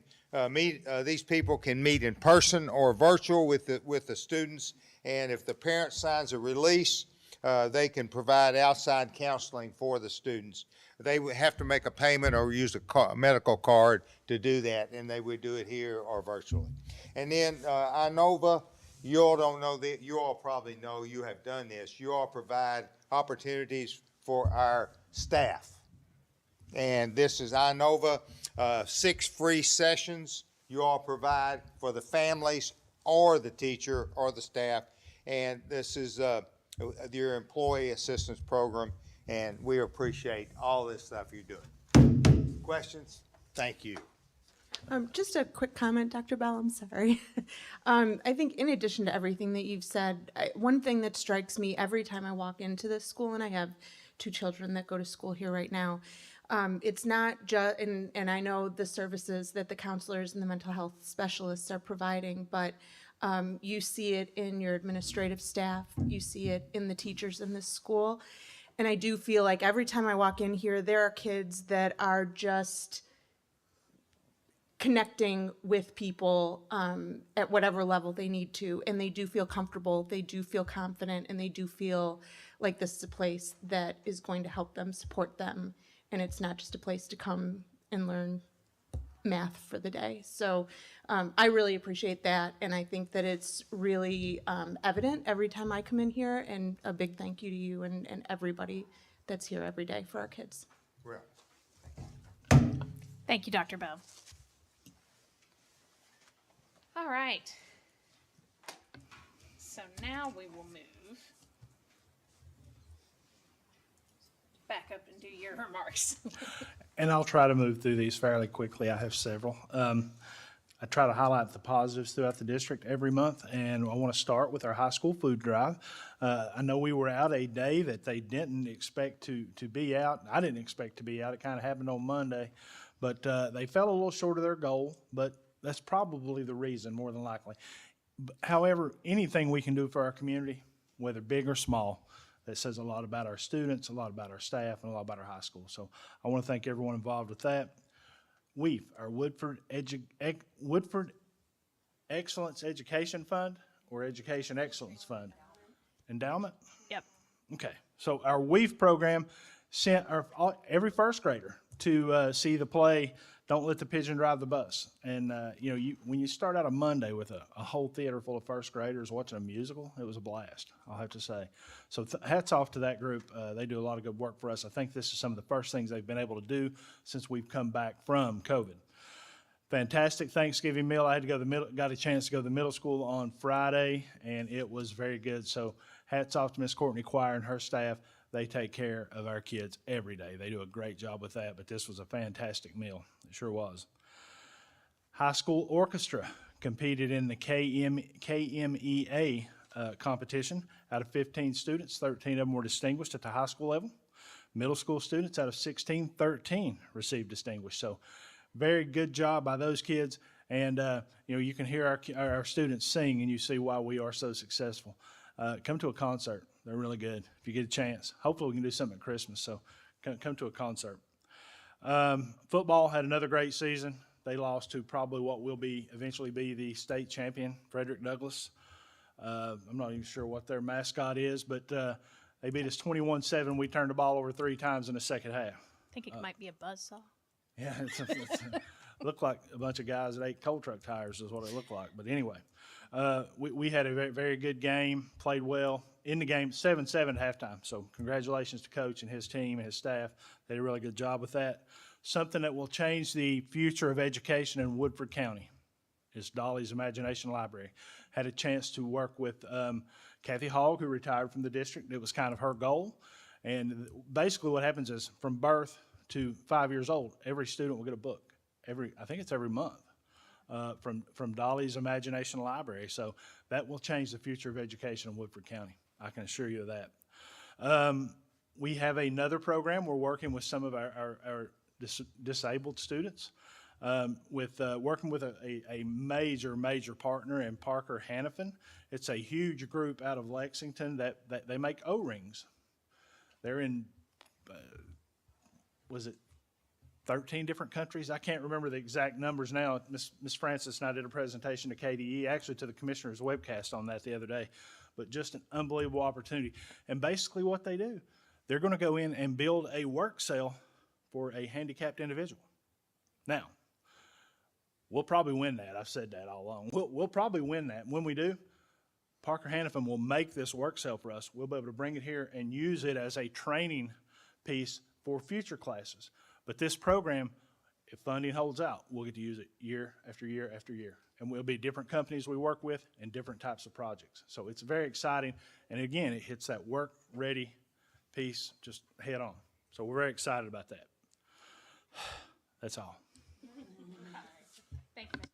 meet, these people can meet in person or virtual with the students, and if the parent signs a release, they can provide outside counseling for the students. They would have to make a payment or use a medical card to do that, and they would do it here or virtually. And then Inova, you all don't know that, you all probably know, you have done this. You all provide opportunities for our staff. And this is Inova, 6 free sessions you all provide for the families or the teacher or the staff. And this is your employee assistance program, and we appreciate all this stuff you're doing. Questions? Thank you. Just a quick comment, Dr. Bell, I'm sorry. I think in addition to everything that you've said, one thing that strikes me every time I walk into this school, and I have 2 children that go to school here right now, it's not just, and I know the services that the counselors and the mental health specialists are providing, but you see it in your administrative staff, you see it in the teachers in this school. And I do feel like every time I walk in here, there are kids that are just connecting with people at whatever level they need to, and they do feel comfortable, they do feel confident, and they do feel like this is a place that is going to help them, support them, and it's not just a place to come and learn math for the day. So I really appreciate that, and I think that it's really evident every time I come in here, and a big thank you to you and everybody that's here every day for our kids. Well, Thank you, Dr. Bell. All right. So now we will move back up and do your remarks. And I'll try to move through these fairly quickly. I have several. I try to highlight the positives throughout the district every month, and I want to start with our high school food drive. I know we were out a day that they didn't expect to be out. I didn't expect to be out. It kind of happened on Monday, but they fell a little short of their goal, but that's probably the reason, more than likely. However, anything we can do for our community, whether big or small, that says a lot about our students, a lot about our staff, and a lot about our high school. So I want to thank everyone involved with that. WEEF, our Woodford Excellence Education Fund, or Education Excellence Fund? Endowment? Yep. Okay, so our WEEF program sent every first grader to see the play Don't Let the Pigeon Drive the Bus. And when you start out a Monday with a whole theater full of first graders watching a musical, it was a blast, I'll have to say. So hats off to that group. They do a lot of good work for us. I think this is some of the first things they've been able to do since we've come back from COVID. Fantastic Thanksgiving meal. I had to go got a chance to go to the middle school on Friday, and it was very good. So hats off to Miss Courtney Quire and her staff. They take care of our kids every day. They do a great job with that, but this was a fantastic meal. It sure was. High school orchestra competed in the KMEA competition. Out of 15 students, 13 of them were distinguished at the high school level. Middle school students, out of 16, 13 received distinguished. So very good job by those kids. And you can hear our students sing, and you see why we are so successful. Come to a concert. They're really good if you get a chance. Hopefully we can do something at Christmas, so come to a concert. Football had another great season. They lost to probably what will eventually be the state champion, Frederick Douglass. I'm not even sure what their mascot is, but they beat us 21-7. We turned the ball over 3 times in the second half. I think it might be a buzzsaw. Yeah, it looked like a bunch of guys that ate coal truck tires is what it looked like. But anyway, we had a very, very good game, played well. In the game, 7-7 at halftime. So congratulations to Coach and his team and his staff. They did a really good job with that. Something that will change the future of education in Woodford County is Dolly's Imagination Library. Had a chance to work with Kathy Hogg, who retired from the district. It was kind of her goal. And basically what happens is from birth to 5 years old, every student will get a book. I think it's every month. From Dolly's Imagination Library. So that will change the future of education in Woodford County. I can assure you of that. We have another program. We're working with some of our disabled students working with a major partner in Parker Hannafin. It's a huge group out of Lexington that they make O-rings. They're in, 13 different countries? I can't remember the exact numbers now. Miss Francis and I did a presentation to KDE, actually to the commissioner's webcast on that the other day, but just an unbelievable opportunity. And basically what they do, they're going to go in and build a work cell for a handicapped individual. Now, we'll probably win that. I've said that all along. We'll probably win that. When we do, Parker Hannafin will make this work cell for us. We'll be able to bring it here and use it as a training piece for future classes. But this program If funding holds out, we'll get to use it year after year after year. And we'll be different companies we work with and different types of projects. So it's very exciting. And again, it hits that work ready piece just head on. So we're very excited about that. That's all. Thank you, Mr.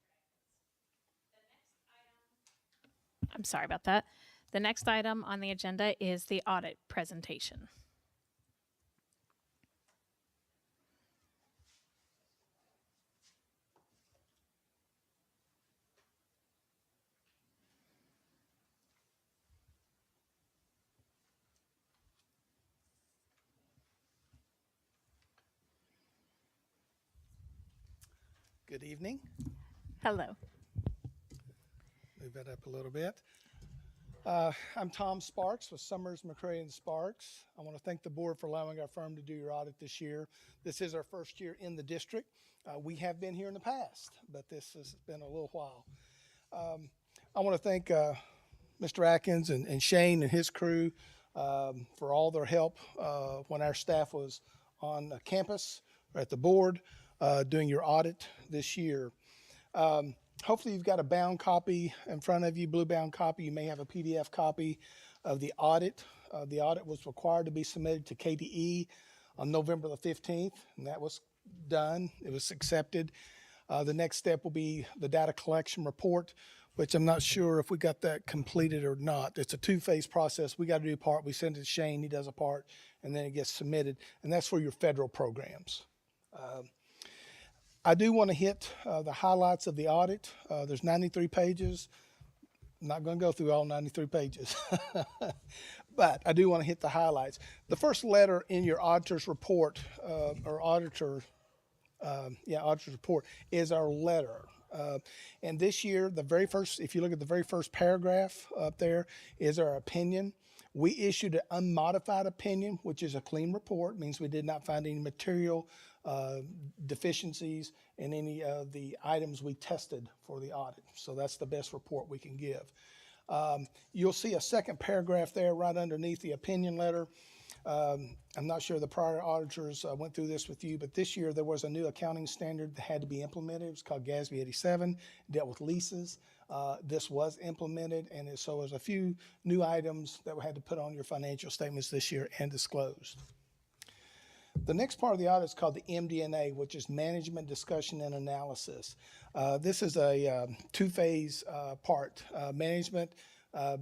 I'm sorry about that. The next item on the agenda is the audit presentation. Good evening. Hello. Move that up a little bit. I'm Tom Sparks with Summers, McCray and Sparks. I want to thank the board for allowing our firm to do your audit this year. This is our first year in the district. We have been here in the past, but this has been a little while. I want to thank Mr. Atkins and Shane and his crew for all their help when our staff was on campus or at the board doing your audit this year. Hopefully you've got a bound copy in front of you, blue bound copy. You may have a PDF copy of the audit. The audit was required to be submitted to KDE on November the 15th, and that was done. It was accepted. The next step will be the data collection report, which I'm not sure if we got that completed or not. It's a two-phase process. We got to do a part. We send it to Shane. He does a part, and then it gets submitted, and that's for your federal programs. I do want to hit the highlights of the audit. There's 93 pages. I'm not going to go through all 93 pages, but I do want to hit the highlights. The first letter in your auditor's report, auditor's report, is our letter. And this year, the very first, if you look at the very first paragraph up there, is our opinion. We issued an unmodified opinion, which is a clean report, means we did not find any material deficiencies in any of the items we tested for the audit. So that's the best report we can give. You'll see a second paragraph there right underneath the opinion letter. I'm not sure the prior auditors went through this with you, but this year there was a new accounting standard that had to be implemented. It was called GASB 87, dealt with leases. This was implemented, and so there's a few new items that we had to put on your financial statements this year and disclosed. The next part of the audit is called the MD&A, which is Management Discussion and Analysis. This is a two-phase part. Management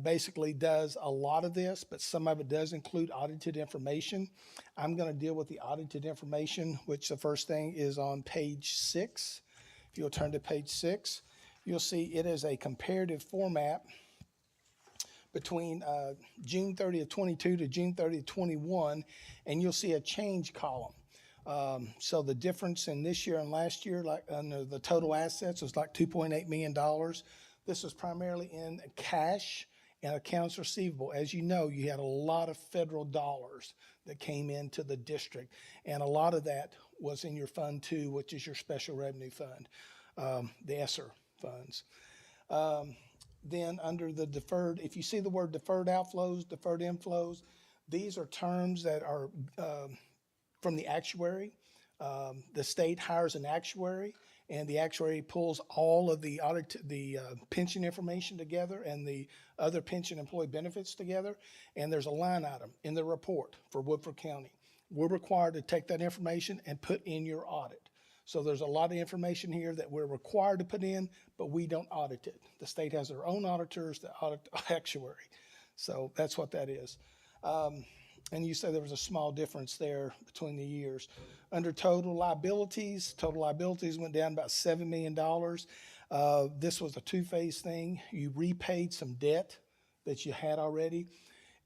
basically does a lot of this, but some of it does include audited information. I'm going to deal with the audited information, which the first thing is on page 6. If you'll turn to page 6, you'll see it is a comparative format between June 30th, 22 to June 30th, 21, and you'll see a change column. So the difference in this year and last year, like under the total assets, was like $2.8 million. This was primarily in cash and accounts receivable. As you know, you had a lot of federal dollars that came into the district, and a lot of that was in your Fund 2, which is your Special Revenue Fund, the ESSER funds. Then under the deferred, if you see the word deferred outflows, deferred inflows, these are terms that are from the actuary. The state hires an actuary, and the actuary pulls all of the pension information together and the other pension employee benefits together, and there's a line item in the report for Woodford County. We're required to take that information and put in your audit. So there's a lot of information here that we're required to put in, but we don't audit it. The state has their own auditors that audit the actuary. So that's what that is. And you say there was a small difference there between the years. Under total liabilities went down about $7 million. This was a two-phase thing. You repaid some debt that you had already.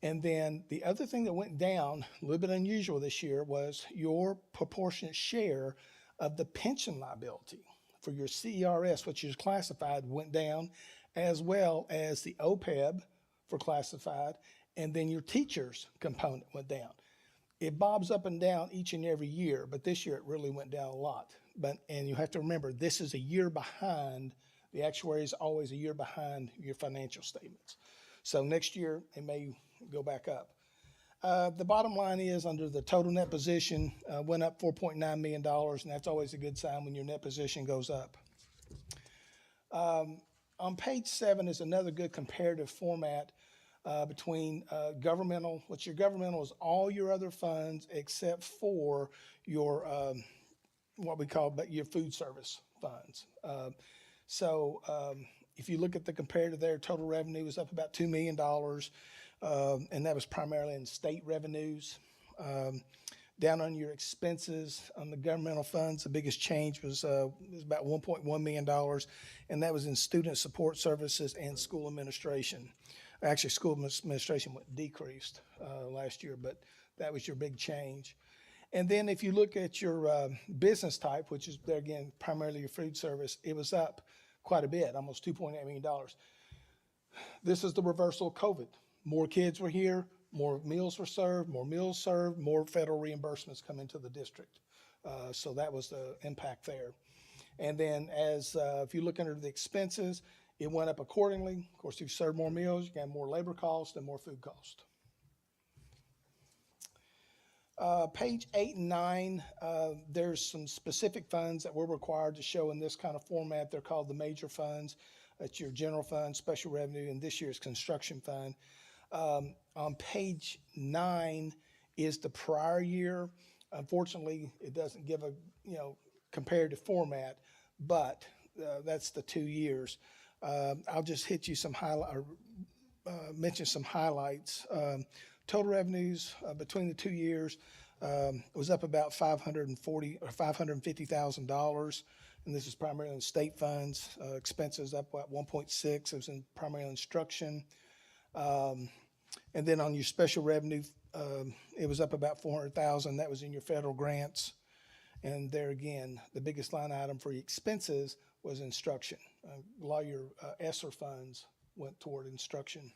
And then the other thing that went down, a little bit unusual this year, was your proportionate share of the pension liability for your CERS, which is classified, went down, as well as the OPEB for classified, and then your teachers component went down. It bobs up and down each and every year, but this year it really went down a lot. And you have to remember, this is a year behind. The actuary is always a year behind your financial statements. So next year it may go back up. The bottom line is, under the total net position, went up $4.9 million, and that's always a good sign when your net position goes up. On page 7 is another good comparative format between governmental, which your governmental is all your other funds except for your, what we call your food service funds. If you look at the comparative there, total revenue was up about $2 million. And that was primarily in state revenues. Down on your expenses on the governmental funds, the biggest change was about $1.1 million, and that was in student support services and school administration. Actually, school administration decreased last year, but that was your big change. And then if you look at your business type, which is, there again, primarily your food service, it was up quite a bit, almost $2.8 million. This is the reversal of COVID. More kids were here, more meals were served, more federal reimbursements come into the district. So that was the impact there. And then if you look under the expenses, it went up accordingly. Of course, if you serve more meals, you got more labor cost and more food cost. Page 8 and 9, there's some specific funds that we're required to show in this kind of format. They're called the major funds. That's your general fund, special revenue, and this year's construction fund. On page 9 is the prior year. Unfortunately, it doesn't give a comparative format, but that's the 2 years. I'll just hit you some mention some highlights. Total revenues between the 2 years was up about $540,000 or $550,000, and this is primarily in state funds. Expenses up about 1.6. It was primarily instruction. And then on your special revenue, it was up about $400,000. That was in your federal grants. And there again, the biggest line item for your expenses was instruction. A lot of your ESSER funds went toward instruction.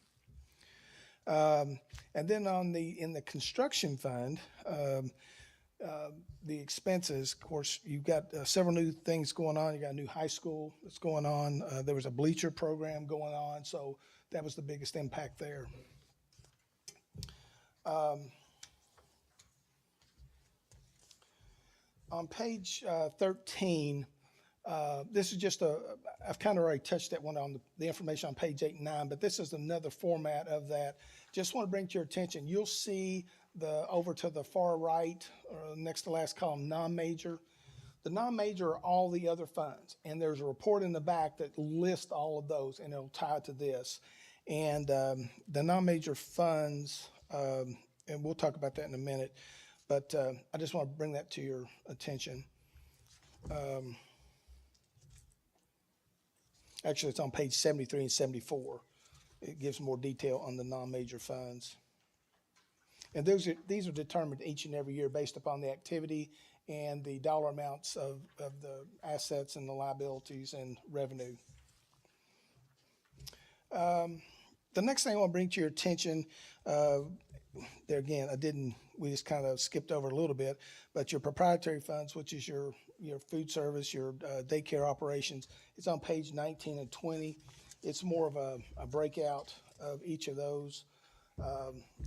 And then in the construction fund, the expenses, of course, you've got several new things going on. You got a new high school that's going on. There was a bleacher program going on, so that was the biggest impact there. On page 13, this is just I've kind of already touched that one on the information on page 8 and 9, but this is another format of that. Just want to bring to your attention, you'll see over to the far right, or next to last column, non-major. The non-major are all the other funds, and there's a report in the back that lists all of those, and it'll tie to this. And the non-major funds, and we'll talk about that in a minute, but I just want to bring that to your attention. Actually, it's on page 73 and 74. It gives more detail on the non-major funds. And these are determined each and every year based upon the activity and the dollar amounts of the assets and the liabilities and revenue. The next thing I want to bring to your attention, there again, we just kind of skipped over a little bit, but your proprietary funds, which is your food service, your daycare operations, it's on page 19 and 20. It's more of a breakout of each of those.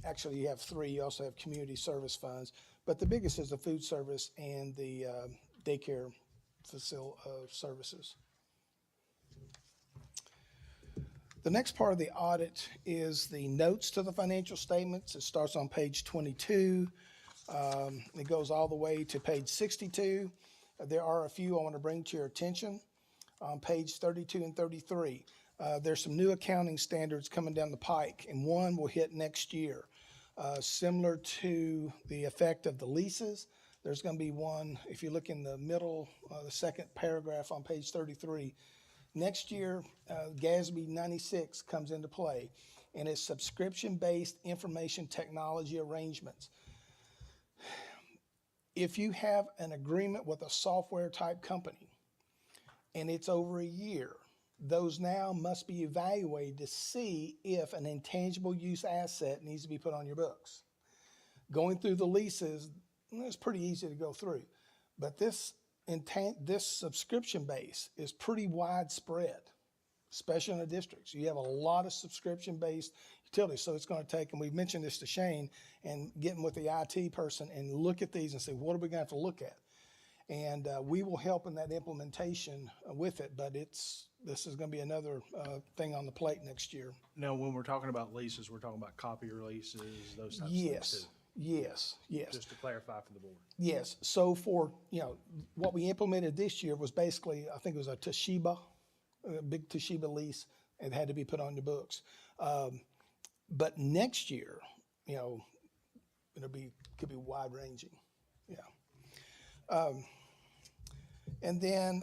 Actually, you have 3. You also have community service funds, but the biggest is the food service and the daycare services. The next part of the audit is the notes to the financial statements. It starts on page 22. It goes all the way to page 62. There are a few I want to bring to your attention. On page 32 and 33, there's some new accounting standards coming down the pike, and one will hit next year. Similar to the effect of the leases, there's going to be one, if you look in the middle, the second paragraph on page 33, next year, GASB 96 comes into play, and it's subscription-based information technology arrangements. If you have an agreement with a software-type company, and it's over a year, those now must be evaluated to see if an intangible use asset needs to be put on your books. Going through the leases, it's pretty easy to go through, but this subscription base is pretty widespread. especially in the districts. You have a lot of subscription-based utilities, so it's going to take, and we've mentioned this to Shane, and getting with the IT person and look at these and say, what are we going to have to look at? And we will help in that implementation with it, but this is going to be another thing on the plate next year. Now, when we're talking about leases, we're talking about copy releases, those types of things too. Yes. Just to clarify for the board. Yes, so for, what we implemented this year was basically, I think it was a Toshiba, a big Toshiba lease, and had to be put on the books. But next year, could be wide ranging, yeah. And then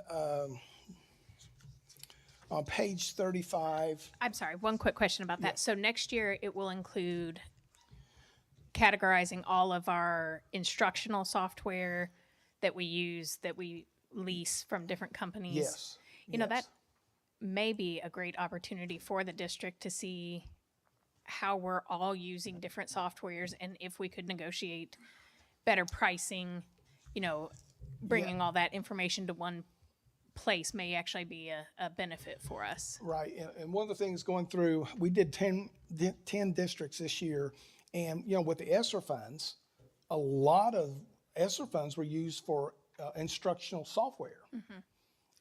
on page 35, I'm sorry, one quick question about that. So next year, it will include categorizing all of our instructional software that we use, that we lease from different companies. yes. That may be a great opportunity for the district to see how we're all using different softwares, and if we could negotiate better pricing, bringing all that information to one place may actually be a benefit for us. Right, and one of the things going through, we did 10 districts this year, and, with the ESSER funds, a lot of ESSER funds were used for instructional software.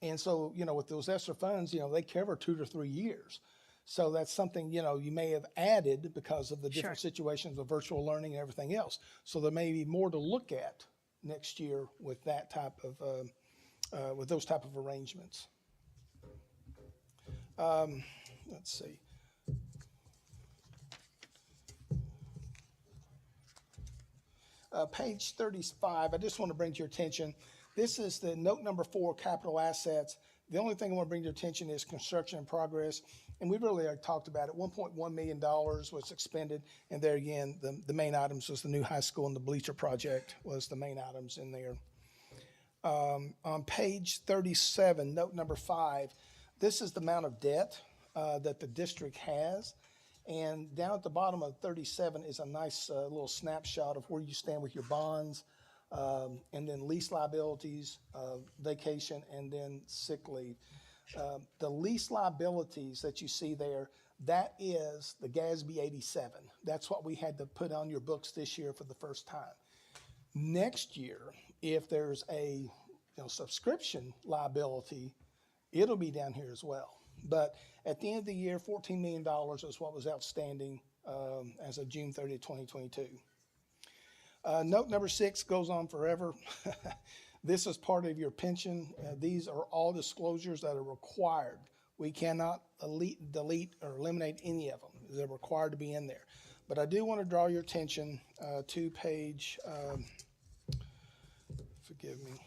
And so, with those ESSER funds, they cover 2 to 3 years. So that's something, you may have added because of the different situations of virtual learning and everything else. So there may be more to look at next year with that type of, with those type of arrangements. Let's see. Page 35, I just want to bring to your attention, this is the note number 4, capital assets. The only thing I want to bring to your attention is construction in progress. And we really already talked about it. $1.1 million was expended. And there again, the main items was the new high school and the bleacher project was the main items in there. On page 37, note number 5, this is the amount of debt that the district has. And down at the bottom of 37 is a nice little snapshot of where you stand with your bonds, and then lease liabilities, vacation, and then sick leave. The lease liabilities that you see there, that is the GASB 87. That's what we had to put on your books this year for the first time. Next year, if there's a subscription liability, it'll be down here as well. But at the end of the year, $14 million is what was outstanding as of June 30, 2022. Note number 6 goes on forever. This is part of your pension. These are all disclosures that are required. We cannot delete or eliminate any of them. They're required to be in there. But I do want to draw your attention to page, forgive me,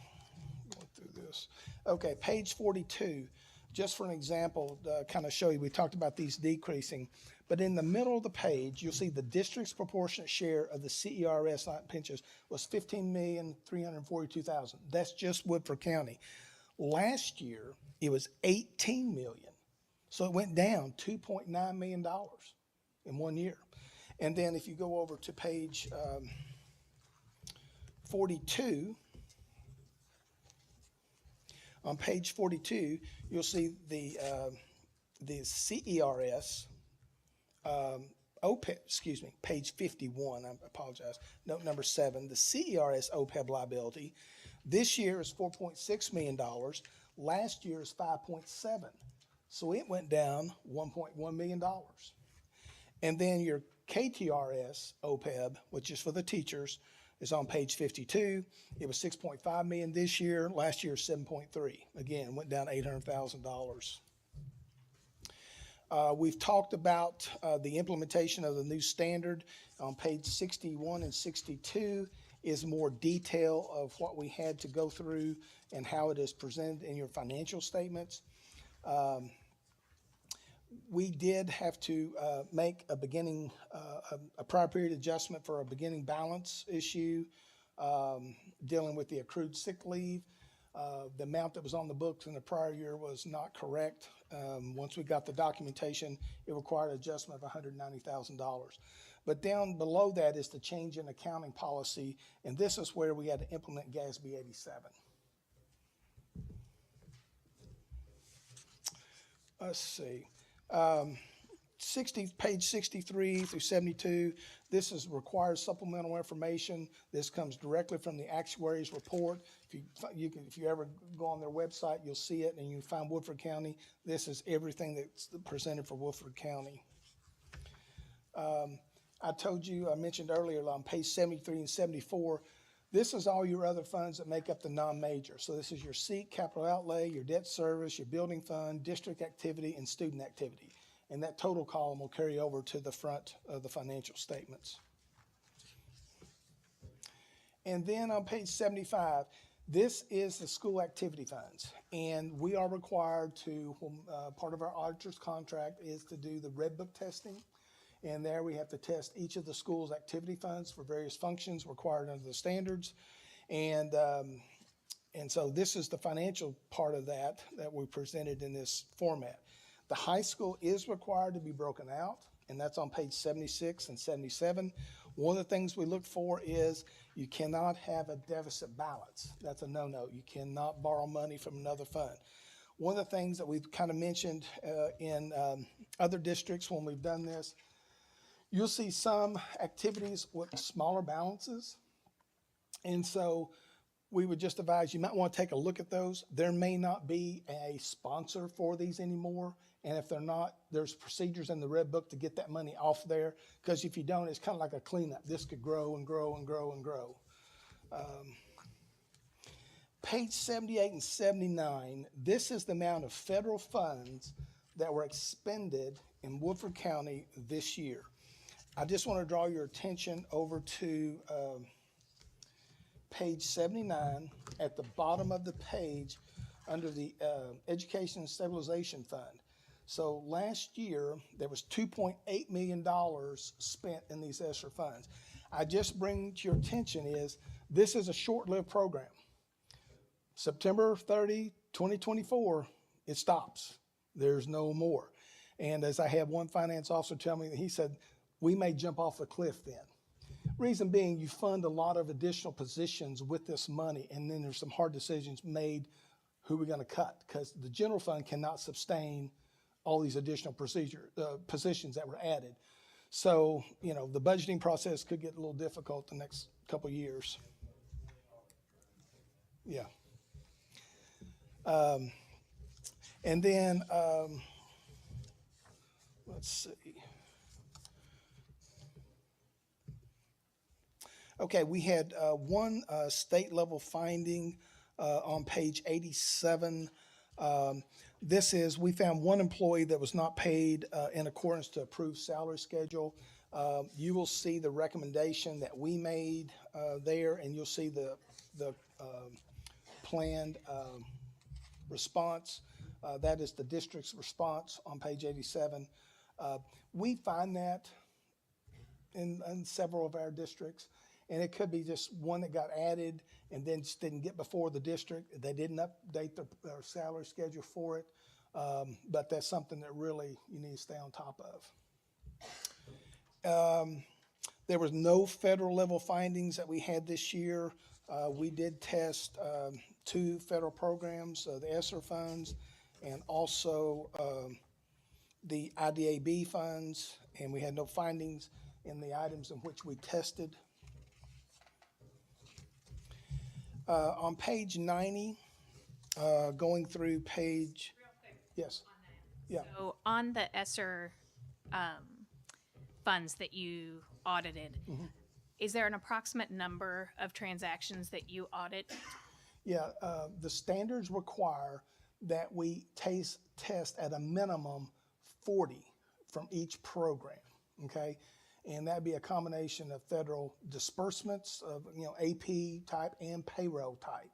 going through this. Okay, page 42. Just for an example, kind of show you, we talked about these decreasing, but in the middle of the page, you'll see the district's proportionate share of the CERS pensions was $15,342,000. That's just Woodford County. Last year, it was $18 million. So it went down $2.9 million in 1 year. And then if you go over to page 42, on page 42, you'll see the CERS, OPEB, excuse me, page 51, I apologize, note number 7, the CERS OPEB liability this year is $4.6 million, last year is $5.7. So it went down $1.1 million. And then your KTRS OPEB, which is for the teachers, is on page 52. It was $6.5 million this year. Last year, $7.3. Again, went down $800,000. We've talked about the implementation of the new standard. On page 61 and 62 is more detail of what we had to go through and how it is presented in your financial statements. We did have to make a beginning, a prior period adjustment for a beginning balance issue, dealing with the accrued sick leave. The amount that was on the books in the prior year was not correct. Once we got the documentation, it required an adjustment of $190,000. But down below that is the change in accounting policy, and this is where we had to implement GASB 87. let's see, page 63 through 72, this is required supplemental information. This comes directly from the actuary's report. If you ever go on their website, you'll see it, and you find Woodford County. This is everything that's presented for Woodford County. I mentioned earlier on page 73 and 74, this is all your other funds that make up the non-major. So this is your SEEK, capital outlay, your debt service, your building fund, district activity, and student activity. And that total column will carry over to the front of the financial statements. And then on page 75, this is the school activity funds. And we are required to, part of our auditor's contract is to do the Red Book testing. And there we have to test each of the school's activity funds for various functions required under the standards. And so this is the financial part of that we presented in this format. The high school is required to be broken out, and that's on page 76 and 77. One of the things we look for is you cannot have a deficit balance. That's a no-no. You cannot borrow money from another fund. One of the things that we've kind of mentioned in other districts when we've done this, you'll see some activities with smaller balances. And so we would just advise you might want to take a look at those. There may not be a sponsor for these anymore. And if they're not, there's procedures in the Red Book to get that money off there. Because if you don't, it's kind of like a cleanup. This could grow and grow and grow and grow. Page 78 and 79, this is the amount of federal funds that were expended in Woodford County this year. I just want to draw your attention over to page 79. At the bottom of the page, under the Education and Stabilization Fund. So last year, there was $2.8 million spent in these ESSER funds. I just bring to your attention is, this is a short-lived program. September 30, 2024, it stops. There's no more. And as I had one finance officer tell me, he said, we may jump off a cliff then. Reason being, you fund a lot of additional positions with this money, and then there's some hard decisions made who we're going to cut, because the general fund cannot sustain all these additional positions that were added. So, the budgeting process could get a little difficult the next couple of years. Yeah. And then, let's see. Okay, we had one state level finding on page 87. We found one employee that was not paid in accordance to approved salary schedule. You will see the recommendation that we made there, and you'll see the planned response. That is the district's response on page 87. We find that in several of our districts, and it could be just one that got added and then just didn't get before the district. They didn't update their salary schedule for it, but that's something that really you need to stay on top of. There was no federal level findings that we had this year. We did test 2 federal programs, the ESSER funds and also the IDAB funds, and we had no findings in the items in which we tested. On page 90, going through page, yes, yeah. So on the ESSER funds that you audited, is there an approximate number of transactions that you audit? Yeah, the standards require that we test at a minimum 40 from each program, okay? And that'd be a combination of federal disbursements of, AP type and payroll type.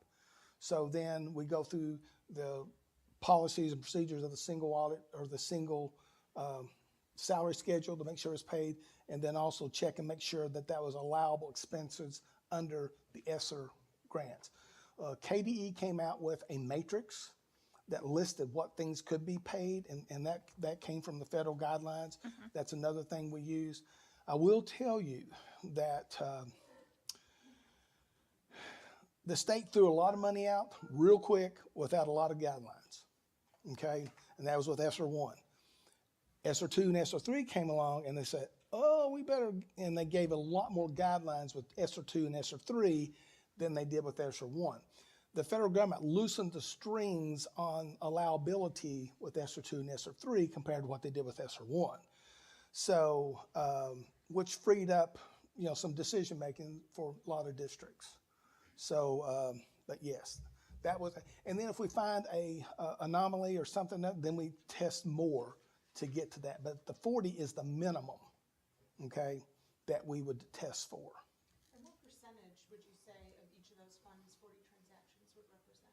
So then we go through the policies and procedures of the single audit or the single salary schedule to make sure it's paid, and then also check and make sure that that was allowable expenses under the ESSER grants. KDE came out with a matrix that listed what things could be paid, and that came from the federal guidelines. That's another thing we use. I will tell you that the state threw a lot of money out real quick without a lot of guidelines. okay? And that was with ESSER 1. ESSER 2 and ESSER 3 came along and they said, oh, we better, and they gave a lot more guidelines with ESSER 2 and ESSER 3 than they did with ESSER 1. The federal government loosened the strings on allowability with ESSER 2 and ESSER 3 compared to what they did with ESSER 1. So, which freed up, some decision-making for a lot of districts. So, but yes, that was, and then if we find a anomaly or something, then we test more to get to that. But the 40 is the minimum, okay, that we would test for. And what percentage would you say of each of those funds 40 transactions would represent?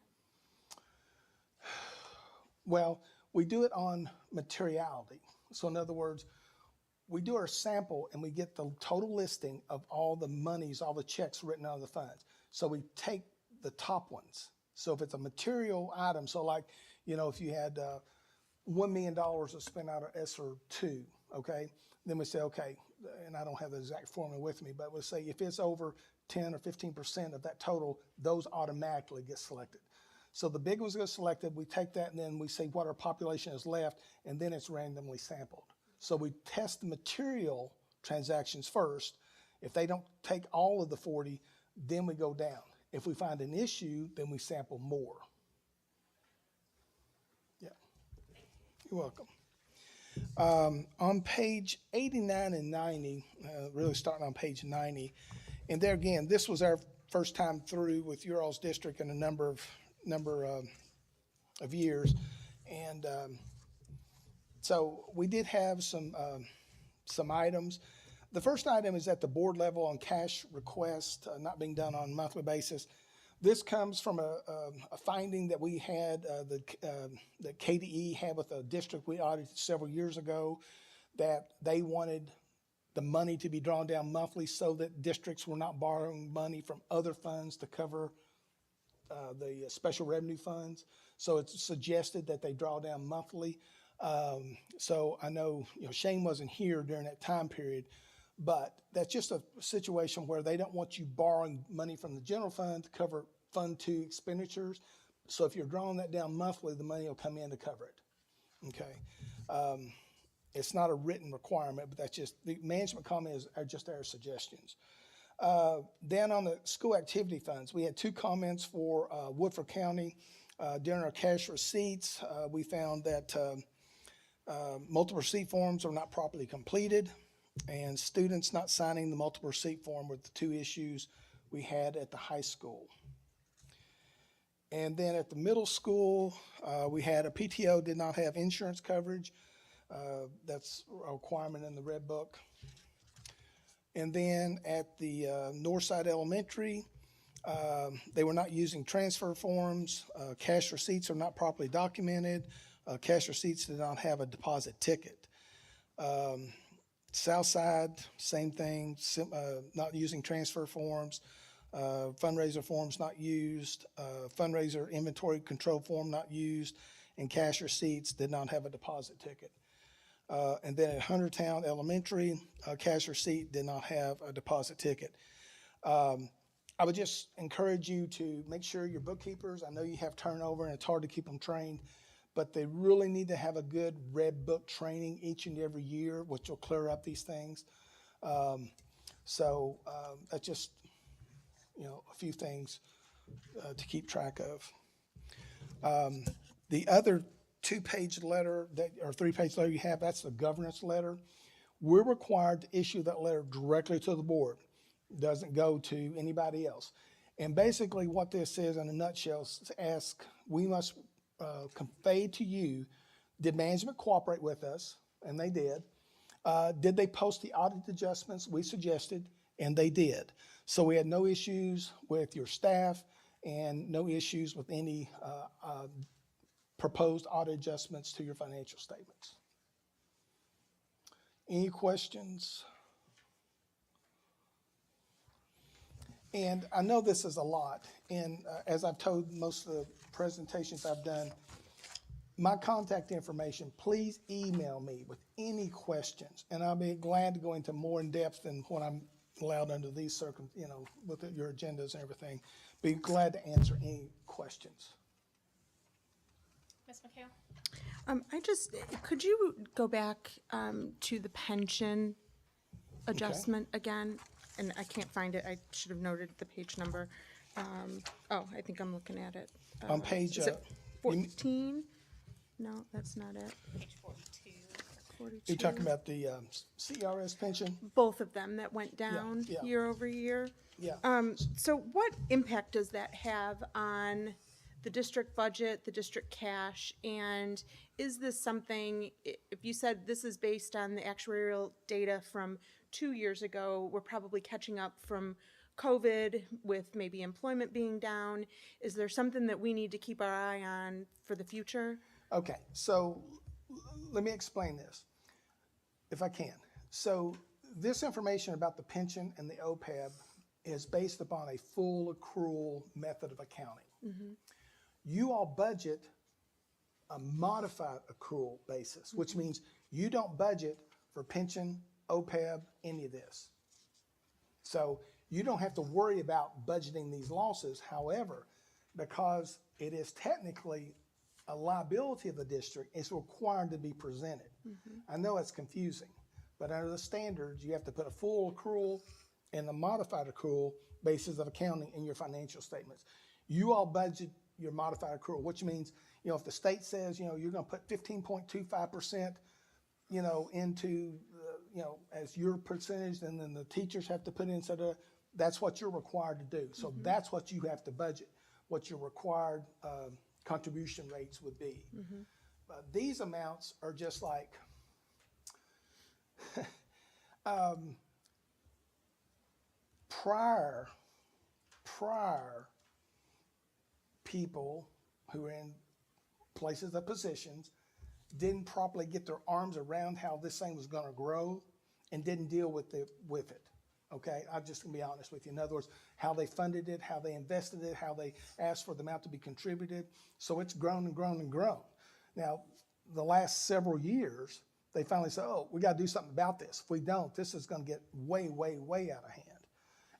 Well, we do it on materiality. So in other words, we do our sample and we get the total listing of all the monies, all the checks written out of the funds. So we take the top ones. So if it's a material item, so like, if you had $1 million to spend out of ESSER 2, okay, then we say, okay, and I don't have the exact formula with me, but we'll say if it's over 10 or 15% of that total, those automatically get selected. So the big ones get selected, we take that and then we say what our population is left, and then it's randomly sampled. So we test the material transactions first. If they don't take all of the 40, then we go down. If we find an issue, then we sample more. Yeah, you're welcome. On page 89 and 90, really starting on page 90, and there again, this was our first time through with your all's district in a number of years, and so we did have some items. The first item is at the board level on cash request not being done on a monthly basis. This comes from a finding that we had, that KDE had with a district we audited several years ago, that they wanted the money to be drawn down monthly so that districts were not borrowing money from other funds to cover the special revenue funds. So it's suggested that they draw down monthly. So I know, Shane wasn't here during that time period, but that's just a situation where they don't want you borrowing money from the general fund to cover Fund 2 expenditures. So if you're drawing that down monthly, the money will come in to cover it. Okay. It's not a written requirement, but that's just, the management comments are just our suggestions. Then on the school activity funds, we had 2 comments for Woodford County. During our cash receipts, we found that multiple receipt forms are not properly completed, and students not signing the multiple receipt form were the 2 issues we had at the high school. And then at the middle school, we had a PTO did not have insurance coverage. That's a requirement in the Red Book. And then at the Northside Elementary, they were not using transfer forms. Cash receipts are not properly documented. Cash receipts did not have a deposit ticket. Southside, same thing, not using transfer forms. Fundraiser forms not used. Fundraiser inventory control form not used. And cash receipts did not have a deposit ticket. And then at Huntertown Elementary, cash receipt did not have a deposit ticket. I would just encourage you to make sure your bookkeepers, I know you have turnover and it's hard to keep them trained, but they really need to have a good Red Book training each and every year, which will clear up these things. So that's just, a few things to keep track of. The other 2-page letter or 3-page letter you have, that's the governance letter. We're required to issue that letter directly to the board. It doesn't go to anybody else. And basically what this is in a nutshell is to ask, we must convey to you, did management cooperate with us? And they did. Did they post the audit adjustments we suggested? And they did. So we had no issues with your staff and no issues with any proposed audit adjustments to your financial statements. Any questions? And I know this is a lot, and as I've told most of the presentations I've done, my contact information, please email me with any questions, and I'll be glad to go into more in depth than what I'm allowed under these circumstances, with your agendas and everything. Be glad to answer any questions. Ms. McHale? Could you go back to the pension adjustment again? And I can't find it. I should have noted the page number. I think I'm looking at it. On page, Is it 14? No, that's not it. Page 42. 42. you're talking about the CRS pension? Both of them that went down yeah. year over year. Yeah. So what impact does that have on the district budget, the district cash? And is this something, if you said this is based on the actuarial data from 2 years ago, we're probably catching up from COVID with maybe employment being down. Is there something that we need to keep our eye on for the future? Okay, so let me explain this, if I can. So this information about the pension and the OPEB is based upon a full accrual method of accounting. You all budget a modified accrual basis, which means you don't budget for pension, OPEB, any of this. So you don't have to worry about budgeting these losses. However, because it is technically a liability of the district, it's required to be presented. I know it's confusing, but under the standards, you have to put a full accrual and a modified accrual basis of accounting in your financial statements. You all budget your modified accrual, which means, if the state says, you're gonna put 15.25%, into, as your percentage, and then the teachers have to put in, that's what you're required to do. So that's what you have to budget, what your required contribution rates would be. These amounts are just like, prior people who are in places of positions didn't properly get their arms around how this thing was going to grow and didn't deal with it. Okay, I'm just gonna be honest with you. In other words, how they funded it, how they invested it, how they asked for the amount to be contributed. So it's grown and grown and grown. Now, the last several years, they finally said, oh, we gotta do something about this. If we don't, this is gonna get way, way, way out of hand.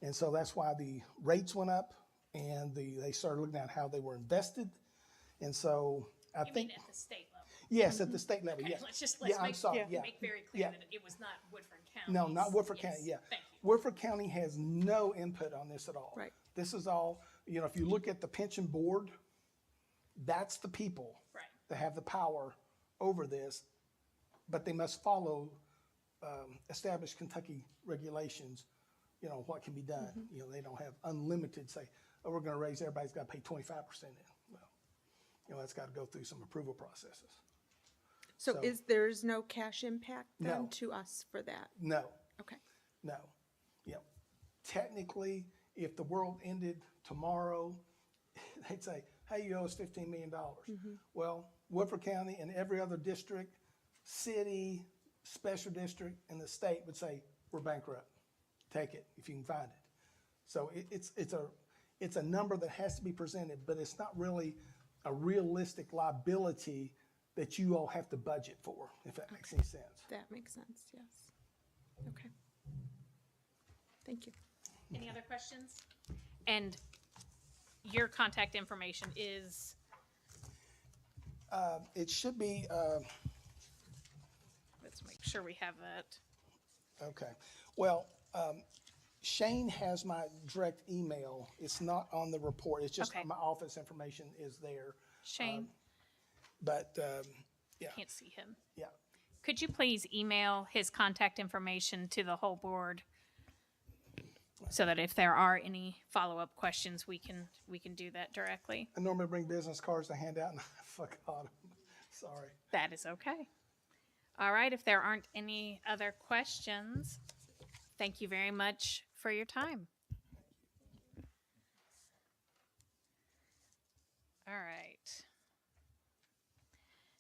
And so that's why the rates went up and they started looking at how they were invested. And so I You think. mean at the state level? Yes, at the state level, Okay, yes. let's Yeah, I'm sorry, yeah. make very Yeah. clear that it was not Woodford County. No, not Woodford County, yeah. Thank you. Woodford County has no input on this at all. Right. This is all, if you look at the pension board, that's the people Right. that have the power over this, but they must follow established Kentucky regulations, what can be done. They don't have unlimited, say, oh, we're gonna raise, everybody's gotta pay 25% in. Well, that's gotta go through some approval processes. So there's no cash impact then No. to us for that? No. Okay. No. Technically, if the world ended tomorrow, they'd say, hey, you owe us $15 million. Well, Woodford County and every other district, city, special district in the state would say, we're bankrupt. Take it if you can find it. So it's a number that has to be presented, but it's not really a realistic liability that you all have to budget for, if that makes any sense. That makes sense, yes. Okay. Thank you. Any other questions? And your contact information is, It should be, let's make sure we have that. okay. Well, Shane has my direct email. It's not on the report. It's just Okay. my office information is there. Shane, But, yeah, can't see him. yeah. Could you please email his contact information to the whole board? So that if there are any follow-up questions, we can do that directly. I normally bring business cards to hand out and I forgot them. Sorry. That is okay. All right, if there aren't any other questions, thank you very much for your time. All right.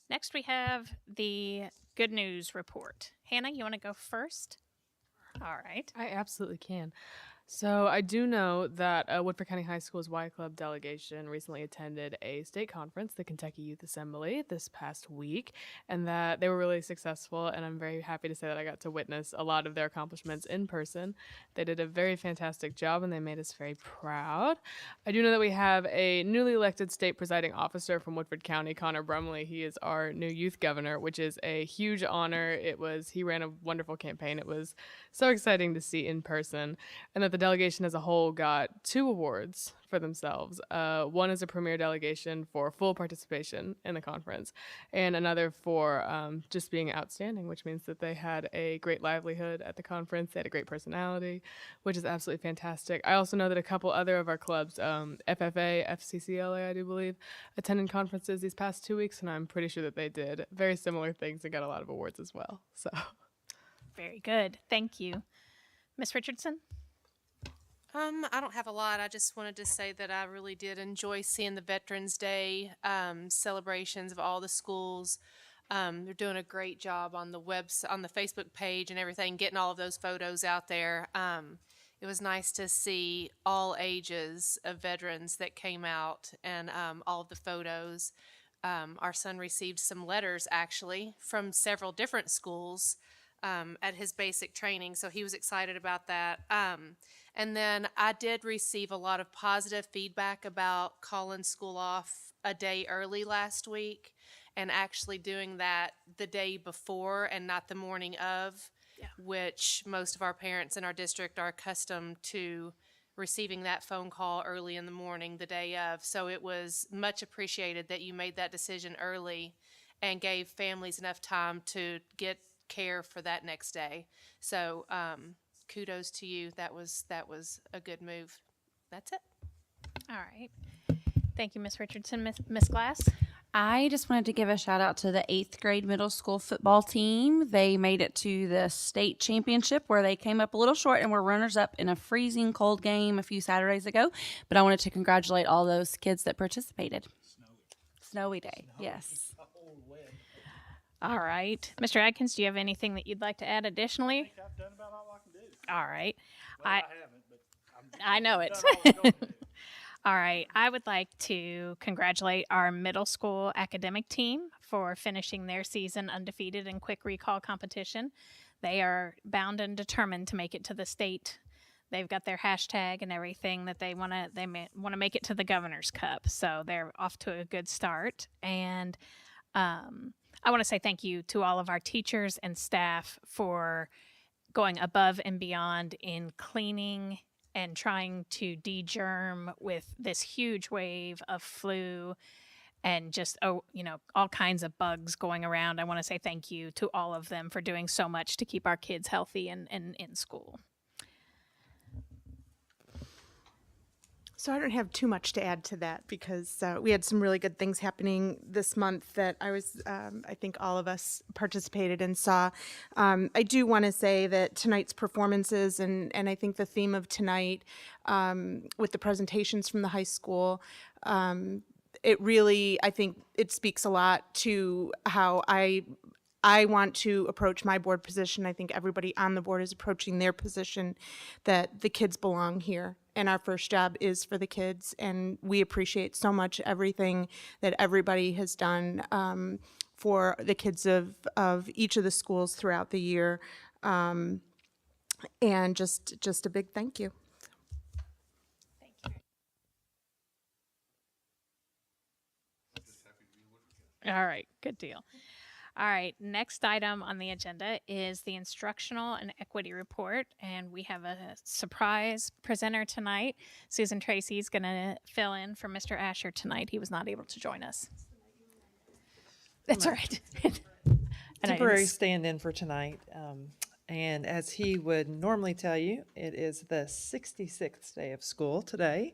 Next, we have the good news report. Hannah, you want to go first? All right. I absolutely can. So I do know that Woodford County High School's Y Club delegation recently attended a state conference, the Kentucky Youth Assembly, this past week, and that they were really successful. And I'm very happy to say that I got to witness a lot of their accomplishments in person. They did a very fantastic job, and they made us very proud. I do know that we have a newly elected state presiding officer from Woodford County, Connor Brumley. He is our new youth governor, which is a huge honor. He ran a wonderful campaign. It was so exciting to see in person, and that the delegation as a whole got 2 awards for themselves. One is a premier delegation for full participation in the conference, and another for just being outstanding, which means that they had a great livelihood at the conference. They had a great personality, which is absolutely fantastic. I also know that a couple other of our clubs, FFA, FCCLA, I do believe, attended conferences these past 2 weeks, and I'm pretty sure that they did very similar things and got a lot of awards as well. So, Very good. Thank you. Ms. Richardson? I don't have a lot. I just wanted to say that I really did enjoy seeing the Veterans Day celebrations of all the schools. They're doing a great job on the on the Facebook page and everything, getting all of those photos out there. It was nice to see all ages of veterans that came out and all of the photos. Our son received some letters actually from several different schools at his basic training, so he was excited about that. And then I did receive a lot of positive feedback about calling school off a day early last week and actually doing that the day before and not the morning of, which most of our parents in our district are accustomed to receiving that phone call early in the morning the day of. So it was much appreciated that you made that decision early and gave families enough time to get care for that next day. So kudos to you. That was a good move. That's it. All right. Thank you, Ms. Richardson. Ms. Glass? I just wanted to give a shout out to the 8th grade middle school football team. They made it to the state championship where they came up a little short and were runners up in a freezing cold game a few Saturdays ago. But I wanted to congratulate all those kids that participated. Snowy day, yes. All right. Mr. Adkins, do you have anything that you'd like to add additionally? I think I've done about all I can do. All right. Well, I haven't, but I know it. done all I'm gonna do. All right. I would like to congratulate our middle school academic team for finishing their season undefeated in quick recall competition. They are bound and determined to make it to the state. They've got their hashtag and everything that they want to make it to the Governor's Cup. So they're off to a good start. And I want to say thank you to all of our teachers and staff for going above and beyond in cleaning and trying to de-germ with this huge wave of flu and just, all kinds of bugs going around. I want to say thank you to all of them for doing so much to keep our kids healthy and in school. So I don't have too much to add to that because we had some really good things happening this month that I think all of us participated and saw. I do want to say that tonight's performances and I think the theme of tonight with the presentations from the high school, it really, I think it speaks a lot to how I want to approach my board position. I think everybody on the board is approaching their position, that the kids belong here. And our first job is for the kids. And we appreciate so much everything that everybody has done for the kids of each of the schools throughout the year. And just a big thank you. All right, good deal. All right, next item on the agenda is the Instructional and Equity Report, and we have a surprise presenter tonight. Susan Tracy is going to fill in for Mr. Asher tonight. He was not able to join us. That's all right. Temporary stand-in for tonight. And as he would normally tell you, it is the 66th day of school today.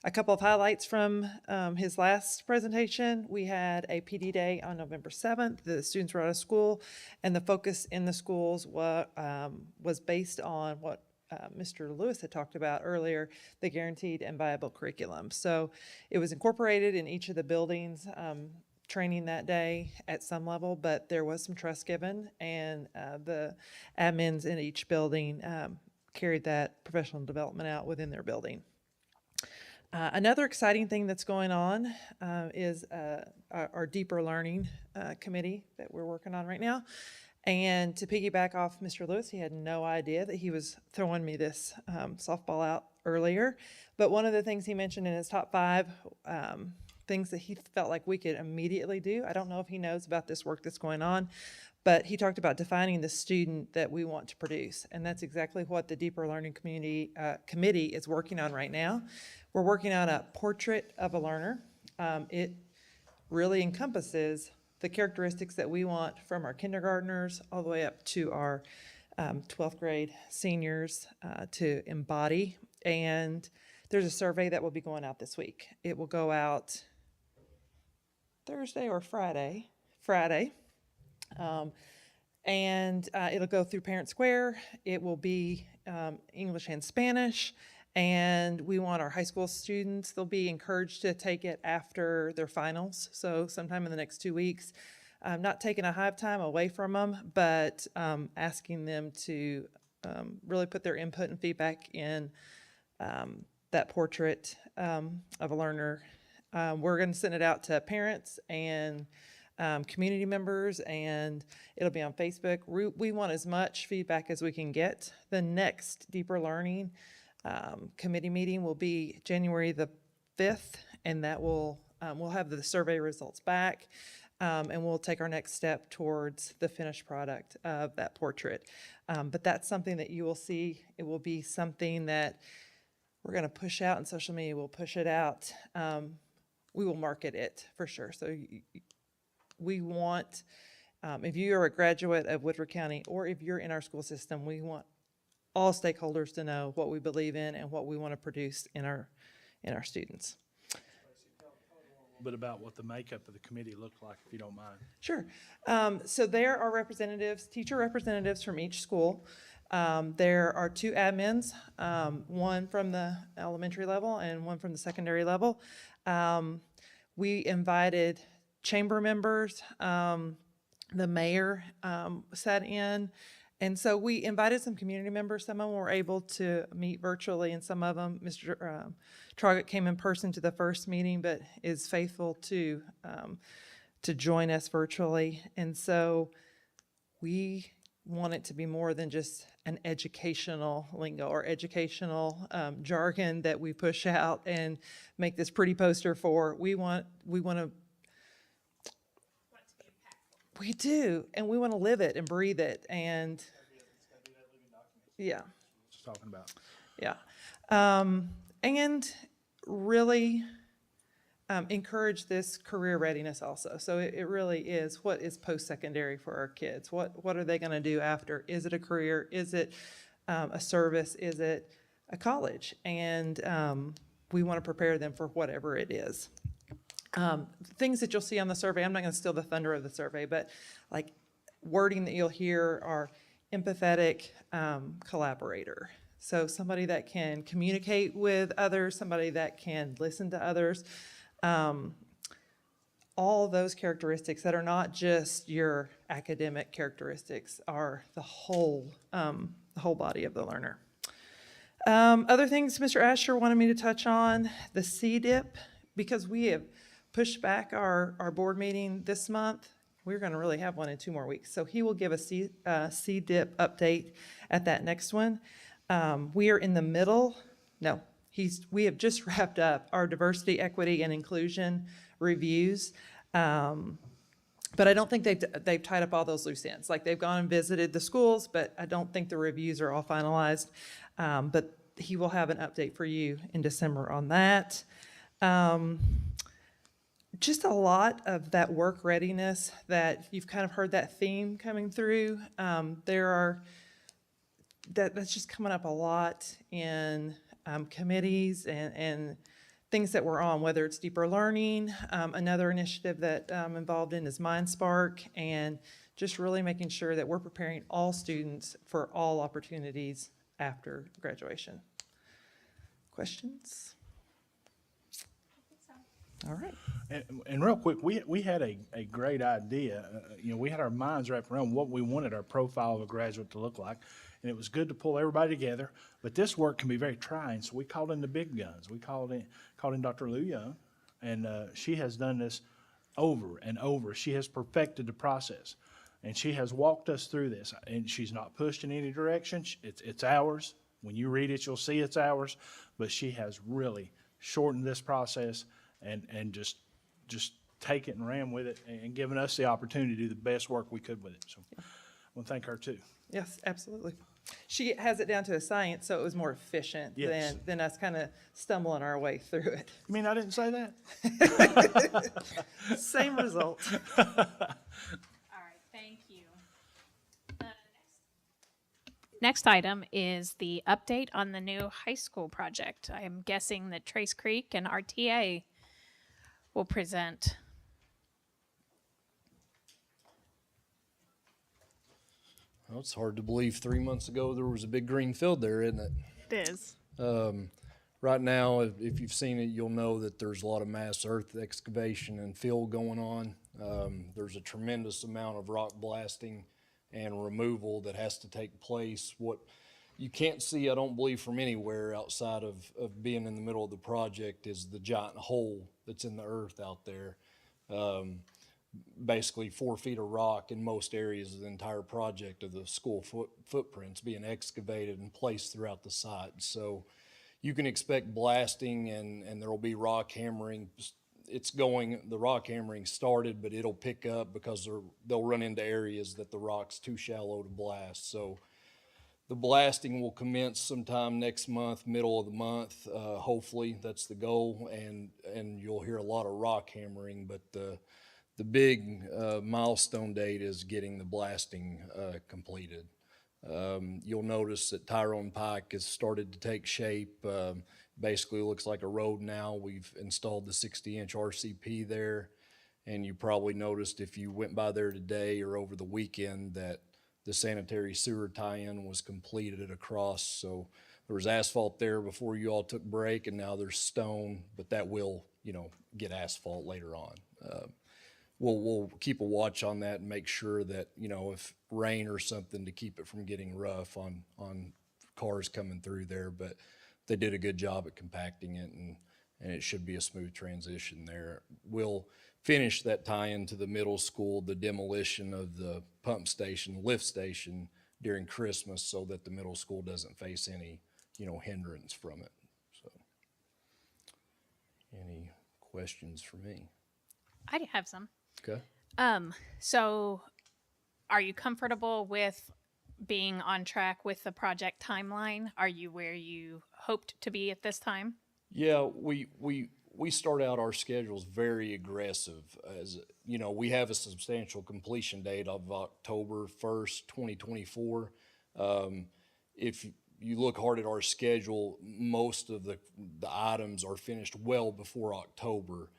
A couple of highlights from his last presentation. We had a PD day on November 7th. The students were out of school, and the focus in the schools was based on what Mr. Lewis had talked about earlier, the guaranteed and viable curriculum. So it was incorporated in each of the buildings, training that day at some level, but there was some trust given, and the admins in each building carried that professional development out within their building. Another exciting thing that's going on is our Deeper Learning Committee that we're working on right now. And to piggyback off Mr. Lewis, he had no idea that he was throwing me this softball out earlier. But one of the things he mentioned in his top 5 things that he felt like we could immediately do, I don't know if he knows about this work that's going on, but he talked about defining the student that we want to produce. And that's exactly what the Deeper Learning Committee is working on right now. We're working on a portrait of a learner. It really encompasses the characteristics that we want from our kindergartners all the way up to our 12th grade seniors to embody. And there's a survey that will be going out this week. It will go out Thursday or Friday. And it'll go through Parent Square. It will be English and Spanish. And we want our high school students, they'll be encouraged to take it after their finals. So sometime in the next 2 weeks, not taking a hive time away from them, but asking them to really put their input and feedback in that portrait of a learner. We're going to send it out to parents and community members, and it'll be on Facebook. We want as much feedback as we can get. The next Deeper Learning committee meeting will be January the 5th, and that will we'll have the survey results back, and we'll take our next step towards the finished product of that portrait. But that's something that you will see. It will be something that we're going to push out, and social media will push it out. We will market it for sure. So we want, if you are a graduate of Woodford County, or if you're in our school system, we want all stakeholders to know what we believe in and what we want to produce in our students. A bit about what the makeup of the committee looked like, if you don't mind. Sure. So there are representatives, teacher representatives from each school. There are 2 admins, one from the elementary level and one from the secondary level. We invited chamber members, the mayor sat in, and so we invited some community members. Some of them were able to meet virtually, and some of them, Mr. Trogett came in person to the first meeting, but is faithful to join us virtually. And so we want it to be more than just an educational lingo or educational jargon that we push out and make this pretty poster for. We want to. We do, and we want to live it and breathe it, and yeah. Just talking about. Yeah, and really encourage this career readiness also. So it really is, what is post-secondary for our kids? What are they going to do after? Is it a career? Is it a service? Is it a college? And we want to prepare them for whatever it is. Things that you'll see on the survey, I'm not going to steal the thunder of the survey, but like wording that you'll hear are empathetic collaborator. So somebody that can communicate with others, somebody that can listen to others. All those characteristics that are not just your academic characteristics are the whole body of the learner. Other things Mr. Asher wanted me to touch on, the CDIP, because we have pushed back our board meeting this month. We're going to really have one in 2 more weeks. So he will give a CDIP update at that next one. We are in the middle. No, we have just wrapped up our diversity, equity, and inclusion reviews. But I don't think they've tied up all those loose ends. Like, they've gone and visited the schools, but I don't think the reviews are all finalized. But he will have an update for you in December on that. Just a lot of that work readiness that you've kind of heard that theme coming through. That's just coming up a lot in committees and things that we're on, whether it's Deeper Learning. Another initiative that I'm involved in is MindSpark, and just really making sure that we're preparing all students for all opportunities after graduation. Questions? All right. And real quick, we had a great idea. We had our minds wrapped around what we wanted our profile of a graduate to look like. And it was good to pull everybody together. But this work can be very trying, so we called in the big guns. We called in Dr. Lou Young, and she has done this over and over. She has perfected the process, and she has walked us through this. And she's not pushed in any direction. It's ours. When you read it, you'll see it's ours. But she has really shortened this process and just take it and ran with it and given us the opportunity to do the best work we could with it. So I want to thank her too. Yes, absolutely. She has it down to a science, so it was more efficient Yes. than us kind of stumbling our way through it. You mean I didn't say that? Same result. All right, thank you. The next item is the update on the new high school project. I am guessing that Trace Creek and RTA will present. Well, it's hard to believe 3 months ago there was a big green field there, isn't it? It is. Right now, if you've seen it, you'll know that there's a lot of mass earth excavation and fill going on. There's a tremendous amount of rock blasting and removal that has to take place. What you can't see, I don't believe, from anywhere outside of being in the middle of the project is the giant hole that's in the earth out there. Basically 4 feet of rock in most areas of the entire project of the school footprints being excavated and placed throughout the site. So you can expect blasting and there will be rock hammering. The rock hammering started, but it'll pick up because they'll run into areas that the rock's too shallow to blast. So the blasting will commence sometime next month, middle of the month. Hopefully that's the goal, and you'll hear a lot of rock hammering, but the big milestone date is getting the blasting completed. You'll notice that Tyrone Pike has started to take shape. Basically looks like a road now. We've installed the 60-inch RCP there, and you probably noticed if you went by there today or over the weekend that the sanitary sewer tie-in was completed across. So there was asphalt there before you all took break, and now there's stone, but that will, get asphalt later on. We'll keep a watch on that and make sure that, if rain or something, to keep it from getting rough on cars coming through there. But they did a good job at compacting it, and it should be a smooth transition there. We'll finish that tie-in to the middle school, the demolition of the pump station, lift station during Christmas, so that the middle school doesn't face any, hindrance from it. So, any questions for me? I have some. Okay. So are you comfortable with being on track with the project timeline? Are you where you hoped to be at this time? Yeah, we start out our schedules very aggressive. As we have a substantial completion date of October 1st, 2024. If you look hard at our schedule, most of the items are finished well before October.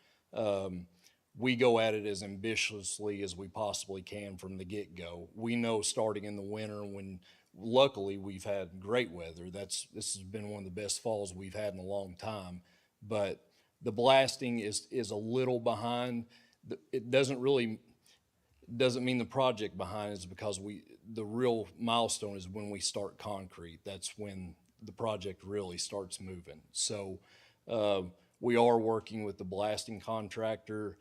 We go at it as ambitiously as we possibly can from the get-go. We know starting in the winter, when luckily we've had great weather, this has been one of the best falls we've had in a long time, but the blasting is a little behind. It doesn't mean the project behind is because the real milestone is when we start concrete. That's when the project really starts moving. So we are working with the blasting contractor.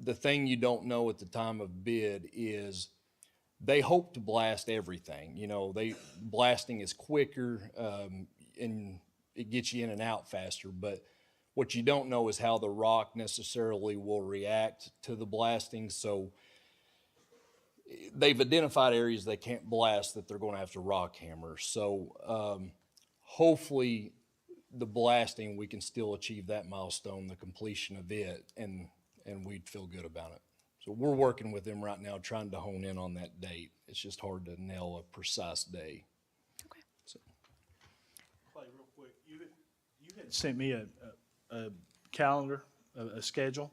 The thing you don't know at the time of bid is they hope to blast everything. Blasting is quicker and it gets you in and out faster, but what you don't know is how the rock necessarily will react to the blasting. So they've identified areas they can't blast that they're going to have to rock hammer. So hopefully the blasting, we can still achieve that milestone, the completion of it, and we'd feel good about it. So we're working with them right now, trying to hone in on that date. It's just hard to nail a precise day. Okay. So. Clay, real quick, you had sent me a calendar a schedule.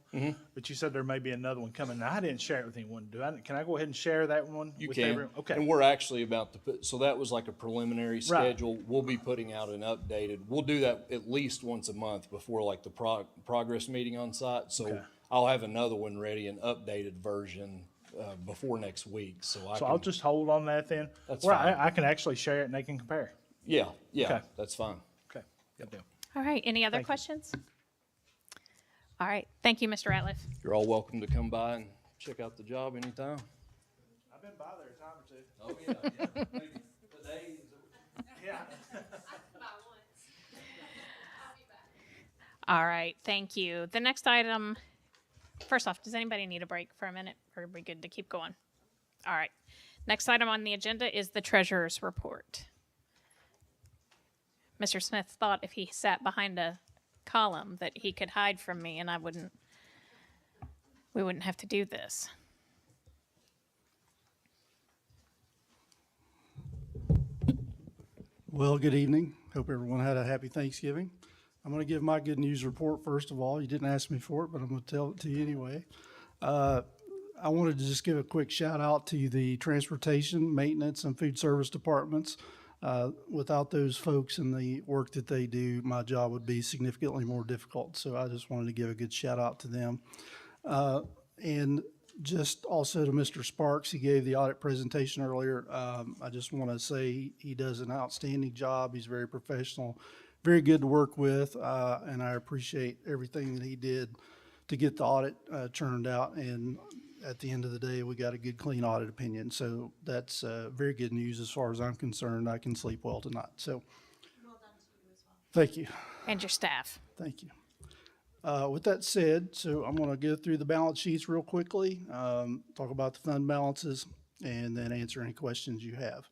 But you said there may be another one coming. Now, I didn't share it with anyone. Can I go ahead and share that one? You with can. everyone? Okay. And we're actually about to put, so that was like a preliminary schedule. We'll be putting out an updated, we'll do that at least once a month before like the progress meeting on site. So I'll have another one ready, an updated version before next week. So I'll just hold on that then. That's Where fine. I can actually share it and they can compare. Yeah, Okay. that's fine. Okay. Good deal. All right, any other Thank you. questions? All right, thank you, Mr. Ratliff. You're all welcome to come by and check out the job anytime. I've been by there a time or two. Oh, yeah. Maybe today. Yeah. All right, thank you. The next item, first off, does anybody need a break for a minute, or are we good to keep going? All right, next item on the agenda is the treasurer's report. Mr. Smith thought if he sat behind a column that he could hide from me and we wouldn't have to do this. Well, good evening. Hope everyone had a happy Thanksgiving. I'm going to give my good news report first of all. You didn't ask me for it, but I'm going to tell it to you anyway. I wanted to just give a quick shout out to the transportation, maintenance, and food service departments. Without those folks and the work that they do, my job would be significantly more difficult. So I just wanted to give a good shout out to them. And just also to Mr. Sparks, he gave the audit presentation earlier. I just want to say he does an outstanding job. He's very professional, very good to work with, and I appreciate everything that he did to get the audit churned out. And at the end of the day, we got a good, clean audit opinion. So that's very good news as far as I'm concerned. I can sleep well tonight. So well done to you as well. Thank you. And your staff. Thank you. With that said, so I'm going to go through the balance sheets real quickly, talk about the fund balances, and then answer any questions you have.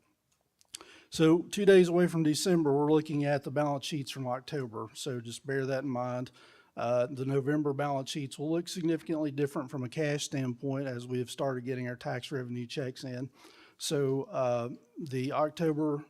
So 2 days away from December, we're looking at the balance sheets from October. So just bear that in mind. The November balance sheets will look significantly different from a cash standpoint as we have started getting our tax revenue checks in. So the October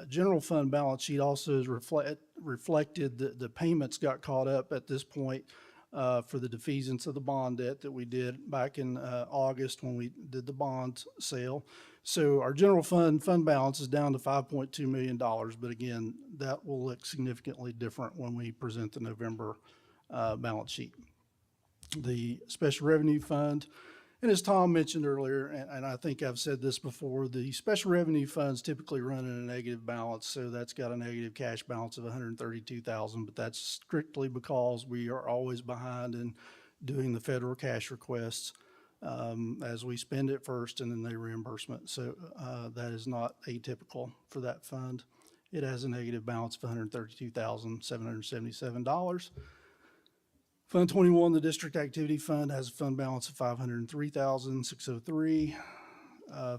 general fund balance sheet also is reflected that the payments got caught up at this point for the defeasance of the bond debt that we did back in August when we did the bond sale. So our general fund balance is down to $5.2 million, but again, that will look significantly different when we present the November balance sheet. The special revenue fund, and as Tom mentioned earlier, and I think I've said this before, the special revenue funds typically run in a negative balance, so that's got a negative cash balance of $132,000, but that's strictly because we are always behind in doing the federal cash requests as we spend it first and then they reimbursement. So that is not atypical for that fund. It has a negative balance of $132,777. Fund 21, the District Activity Fund, has a fund balance of $503,603.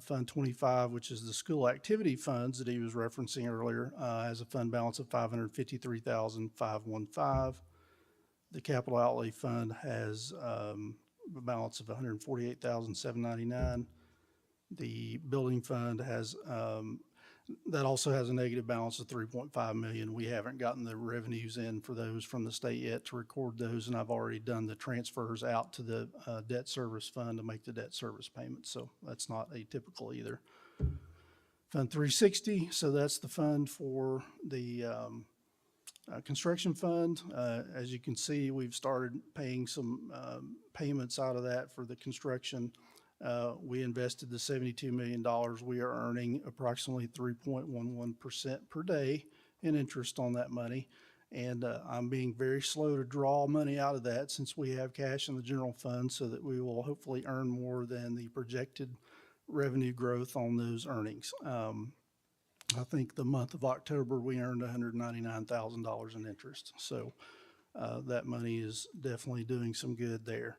Fund 25, which is the school activity funds that he was referencing earlier, has a fund balance of $553,515. The Capital Outlay Fund has a balance of $148,799. The Building Fund has that also has a negative balance of $3.5 million. We haven't gotten the revenues in for those from the state yet to record those, and I've already done the transfers out to the debt service fund to make the debt service payments, so that's not atypical either. Fund 360, so that's the fund for the construction fund. As you can see, we've started paying some payments out of that for the construction. We invested the $72 million. We are earning approximately 3.11% per day in interest on that money. And I'm being very slow to draw money out of that since we have cash in the general fund so that we will hopefully earn more than the projected revenue growth on those earnings. I think the month of October, we earned $199,000 in interest. So that money is definitely doing some good there.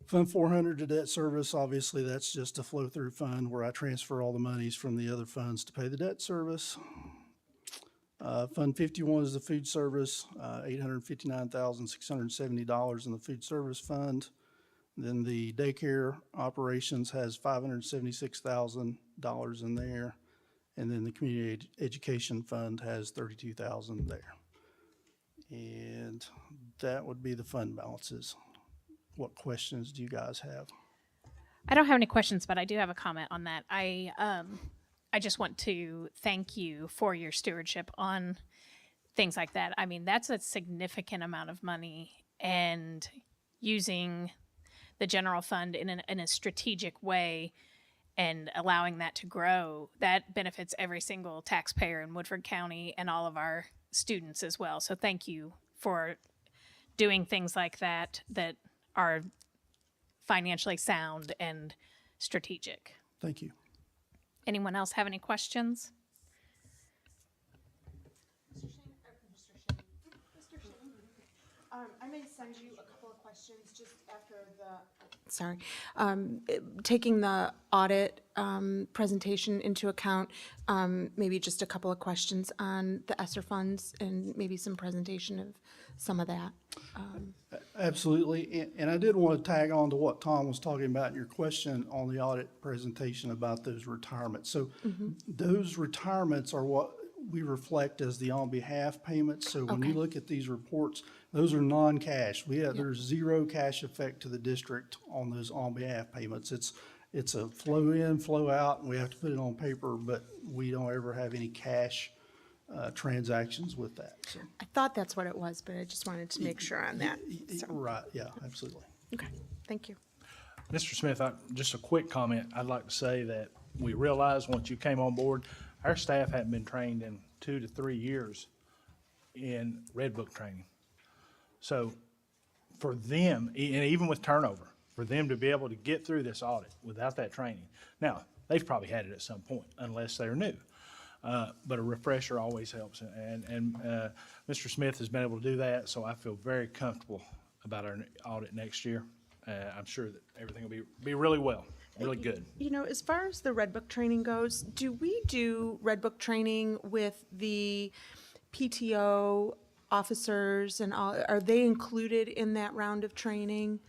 Fund 400 to debt service, obviously that's just a flow-through fund where I transfer all the monies from the other funds to pay the debt service. Fund 51 is the food service, $859,670 in the food service fund. Then the daycare operations has $576,000 in there. And then the community education fund has $32,000 there. And that would be the fund balances. What questions do you guys have? I don't have any questions, but I do have a comment on that. I just want to thank you for your stewardship on things like that. I mean, that's a significant amount of money, and using the general fund in a strategic way and allowing that to grow, that benefits every single taxpayer in Woodford County and all of our students as well. So thank you for doing things like that that are financially sound and strategic. Thank you. Anyone else have any questions? I may send you a couple of questions just after sorry, taking the audit presentation into account, maybe just a couple of questions on the ESSER funds and maybe some presentation of some of that. Absolutely. And I did want to tag on to what Tom was talking about in your question on the audit presentation about those retirements. So those retirements are what we reflect as the on behalf payments. So when you look at these reports, those are non-cash. There's zero cash effect to the district on those on behalf payments. It's a flow in, flow out, and we have to put it on paper, but we don't ever have any cash transactions with that. So. I thought that's what it was, but I just wanted to make sure on that. So. Right, yeah, absolutely. Okay, thank you. Mr. Smith, just a quick comment. I'd like to say that we realized once you came on board, our staff hadn't been trained in 2 to 3 years in Red Book training. So for them, and even with turnover, for them to be able to get through this audit without that training. Now, they've probably had it at some point, unless they're new. But a refresher always helps. And Mr. Smith has been able to do that, so I feel very comfortable about our audit next year. I'm sure that everything will be really well, really good. You know, as far as the Red Book training goes, do we do Red Book training with the PTO officers and all? Are they included in that round of training?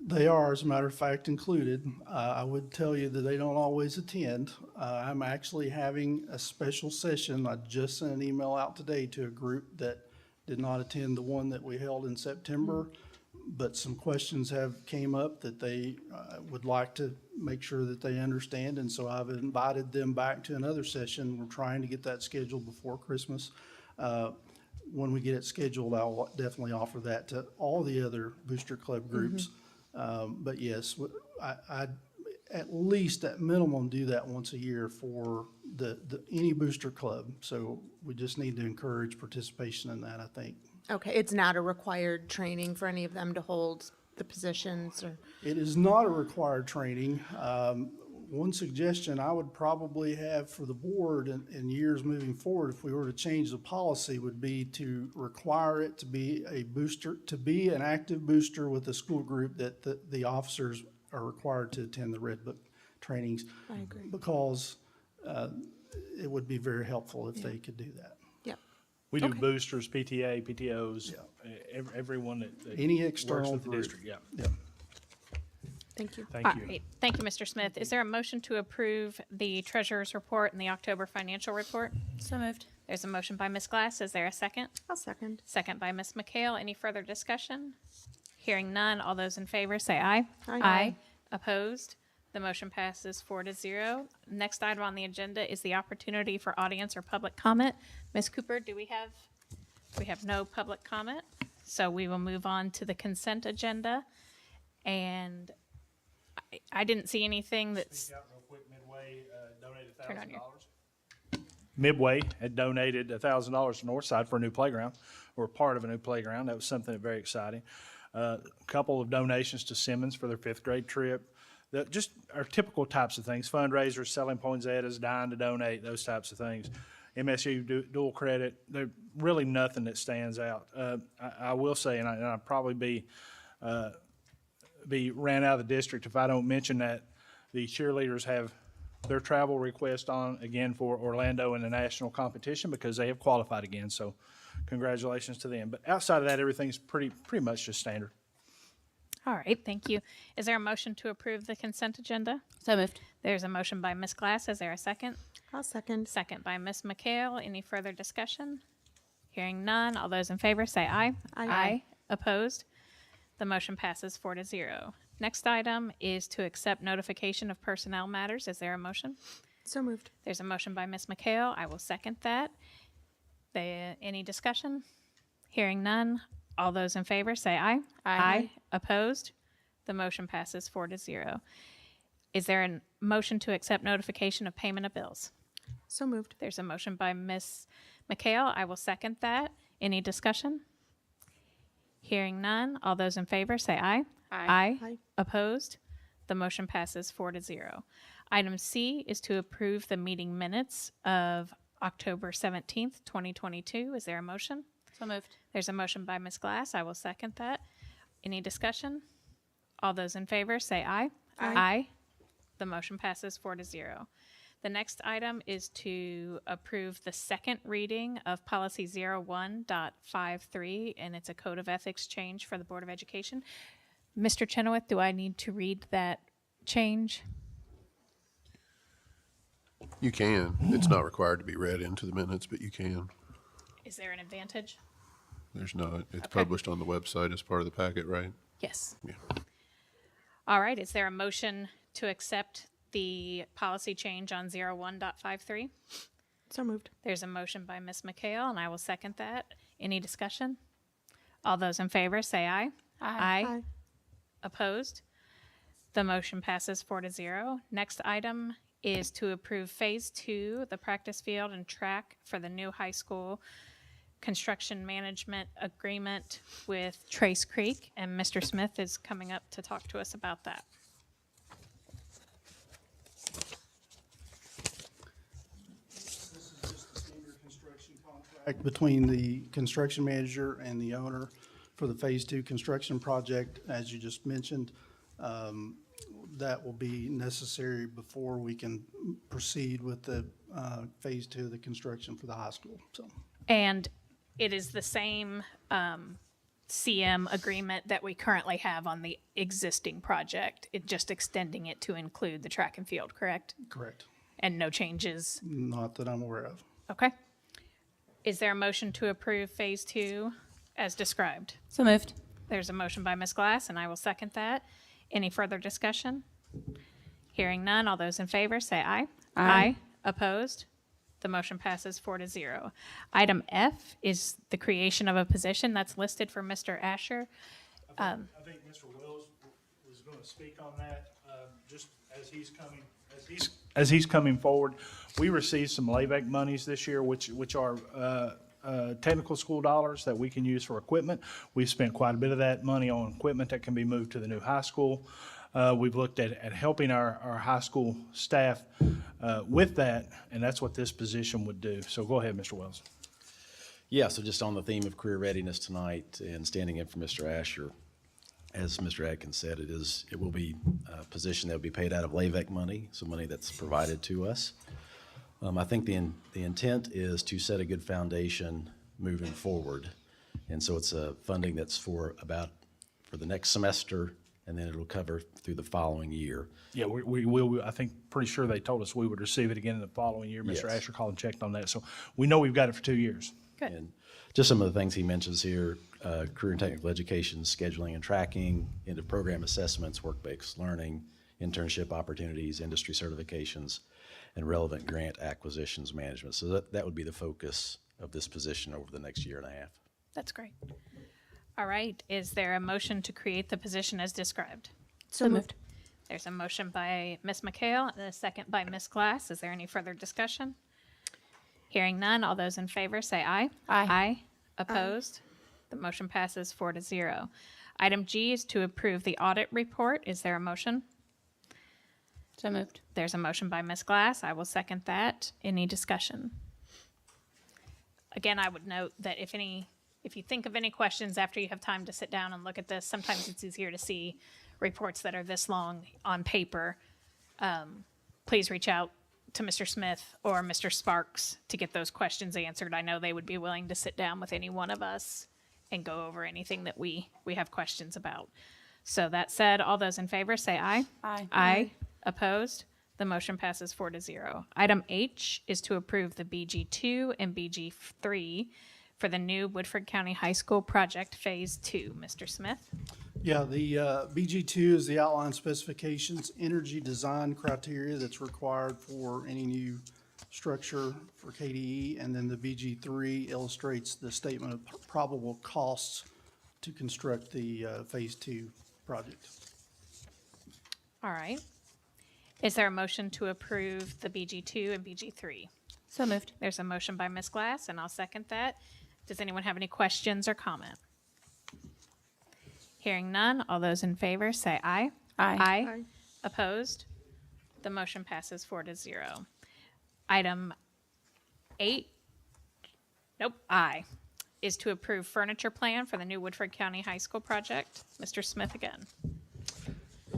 They are, as a matter of fact, included. I would tell you that they don't always attend. I'm actually having a special session. I just sent an email out today to a group that did not attend the one that we held in September, but some questions have came up that they would like to make sure that they understand, and so I've invited them back to another session. We're trying to get that scheduled before Christmas. When we get it scheduled, I'll definitely offer that to all the other Booster Club groups. But yes, I at least at minimum do that once a year for any booster club. So we just need to encourage participation in that, I think. Okay, it's not a required training for any of them to hold the positions or? It is not a required training. One suggestion I would probably have for the board in years moving forward, if we were to change the policy, would be to require it to be a booster, to be an active booster with a school group that the officers are required to attend the Red Book trainings. I agree. Because it would be very helpful if they could do that. Yep. We do boosters, PTA, PTOs, everyone that Any works external with the group. district. Yeah. Yep. Thank you. Thank All you. right. Thank you, Mr. Smith. Is there a motion to approve the treasurer's report and the October financial report? So moved. There's a motion by Ms. Glass. Is there a second? I'll second. Second by Ms. McHale. Any further discussion? Hearing none. All those in favor say aye. Aye. Opposed? The motion passes 4-0. Next item on the agenda is the opportunity for audience or public comment. Ms. Cooper, we have no public comment, so we will move on to the consent agenda. And I didn't see anything that's. Midway donated Turn on your- Midway had donated $1,000 to Northside for a new playground, or part of a new playground. That was something very exciting. A couple of donations to Simmons for their 5th grade trip. Just our typical types of things, fundraisers, selling poinsettias, dying to donate, those types of things. MSU dual credit, there's really nothing that stands out. I will say, and I'll probably be ran out of the district if I don't mention that the cheerleaders have their travel request on again for Orlando in the national competition because they have qualified again. So congratulations to them. But outside of that, everything's pretty much just standard. All right, thank you. Is there a motion to approve the consent agenda? So moved. There's a motion by Ms. Glass. Is there a second? I'll second. Second by Ms. McHale. Any further discussion? Hearing none. All those in favor say aye. Aye. Opposed? The motion passes 4-0. Next item is to accept notification of personnel matters. Is there a motion? So moved. There's a motion by Ms. McHale. I will second that. Any discussion? Hearing none. All those in favor say aye. Aye. Opposed? The motion passes 4-0. Is there a motion to accept notification of payment of bills? So moved. There's a motion by Ms. McHale. I will second that. Any discussion? Hearing none. All those in favor say aye. Aye. Aye. Opposed? The motion passes 4-0. Item C is to approve the meeting minutes of October 17th, 2022. Is there a motion? So moved. There's a motion by Ms. Glass. I will second that. Any discussion? All those in favor say aye. Aye. The motion passes 4-0. The next item is to approve the second reading of policy 01.53, and it's a code of ethics change for the Board of Education. Mr. Chenoweth, do I need to read that change? You can. It's not required to be read into the minutes, but you can. Is there an advantage? There's not. It's Okay. published on the website as part of the packet, right? Yes. Yeah. All right. Is there a motion to accept the policy change on 01.53? So moved. There's a motion by Ms. McHale, and I will second that. Any discussion? All those in favor say aye. Aye. Opposed? The motion passes 4-0. Next item is to approve Phase 2, the practice field and track for the new high school construction management agreement with Trace Creek, and Mr. Smith is coming up to talk to us about that. Between the construction manager and the owner for the Phase 2 construction project, as you just mentioned. That will be necessary before we can proceed with the Phase 2 of the construction for the high school, so. And it is the same CM agreement that we currently have on the existing project. It just extending it to include the track and field, correct? Correct. And no changes? Not that I'm aware of. Okay. Is there a motion to approve Phase 2 as described? So moved. There's a motion by Ms. Glass, and I will second that. Any further discussion? Hearing none, all those in favor say aye. Aye. Opposed? The motion passes 4-0. Item F is the creation of a position that's listed for Mr. Asher. I think Mr. Wills was going to speak on that, just as he's coming forward. We received some LAVEC monies this year, which are technical school dollars that we can use for equipment. We've spent quite a bit of that money on equipment that can be moved to the new high school. We've looked at helping our high school staff with that, and that's what this position would do. So go ahead, Mr. Wells. Yeah, so just on the theme of career readiness tonight and standing in for Mr. Asher, as Mr. Adkins said, it will be a position that will be paid out of LAVEC money, so money that's provided to us. I think the intent is to set a good foundation moving forward. And so it's a funding that's for the next semester, and then it'll cover through the following year. Yeah, we will. I think, pretty sure they told us we would receive it again in the following year. Mr. Yes. Asher called and checked on that. So we know we've got it for 2 years. Good. And just some of the things he mentions here, career and technical education, scheduling and tracking, end of program assessments, work-based learning, internship opportunities, industry certifications, and relevant grant acquisitions management. So that would be the focus of this position over the next year and a half. That's great. All right. Is there a motion to create the position as described? So moved. There's a motion by Ms. McHale and a second by Ms. Glass. Is there any further discussion? Hearing none, all those in favor say aye. Aye. Opposed? The motion passes 4-0. Item G is to approve the audit report. Is there a motion? So moved. There's a motion by Ms. Glass. I will second that. Any discussion? Again, I would note that if you think of any questions after you have time to sit down and look at this, sometimes it's easier to see reports that are this long on paper. Please reach out to Mr. Smith or Mr. Sparks to get those questions answered. I know they would be willing to sit down with any one of us and go over anything that we have questions about. So that said, all those in favor say aye. Aye. Aye. Opposed? The motion passes 4-0. Item H is to approve the BG2 and BG3 for the new Woodford County High School project Phase 2. Mr. Smith? Yeah, the BG2 is the outline specifications, energy design criteria that's required for any new structure for KDE. And then the BG3 illustrates the statement of probable costs to construct the Phase 2 project. All right. Is there a motion to approve the BG2 and BG3? So moved. There's a motion by Ms. Glass, and I'll second that. Does anyone have any questions or comment? Hearing none, all those in favor say aye. Aye. Opposed? The motion passes 4-0. Item 8, I, is to approve furniture plan for the new Woodford County High School project. Mr. Smith again.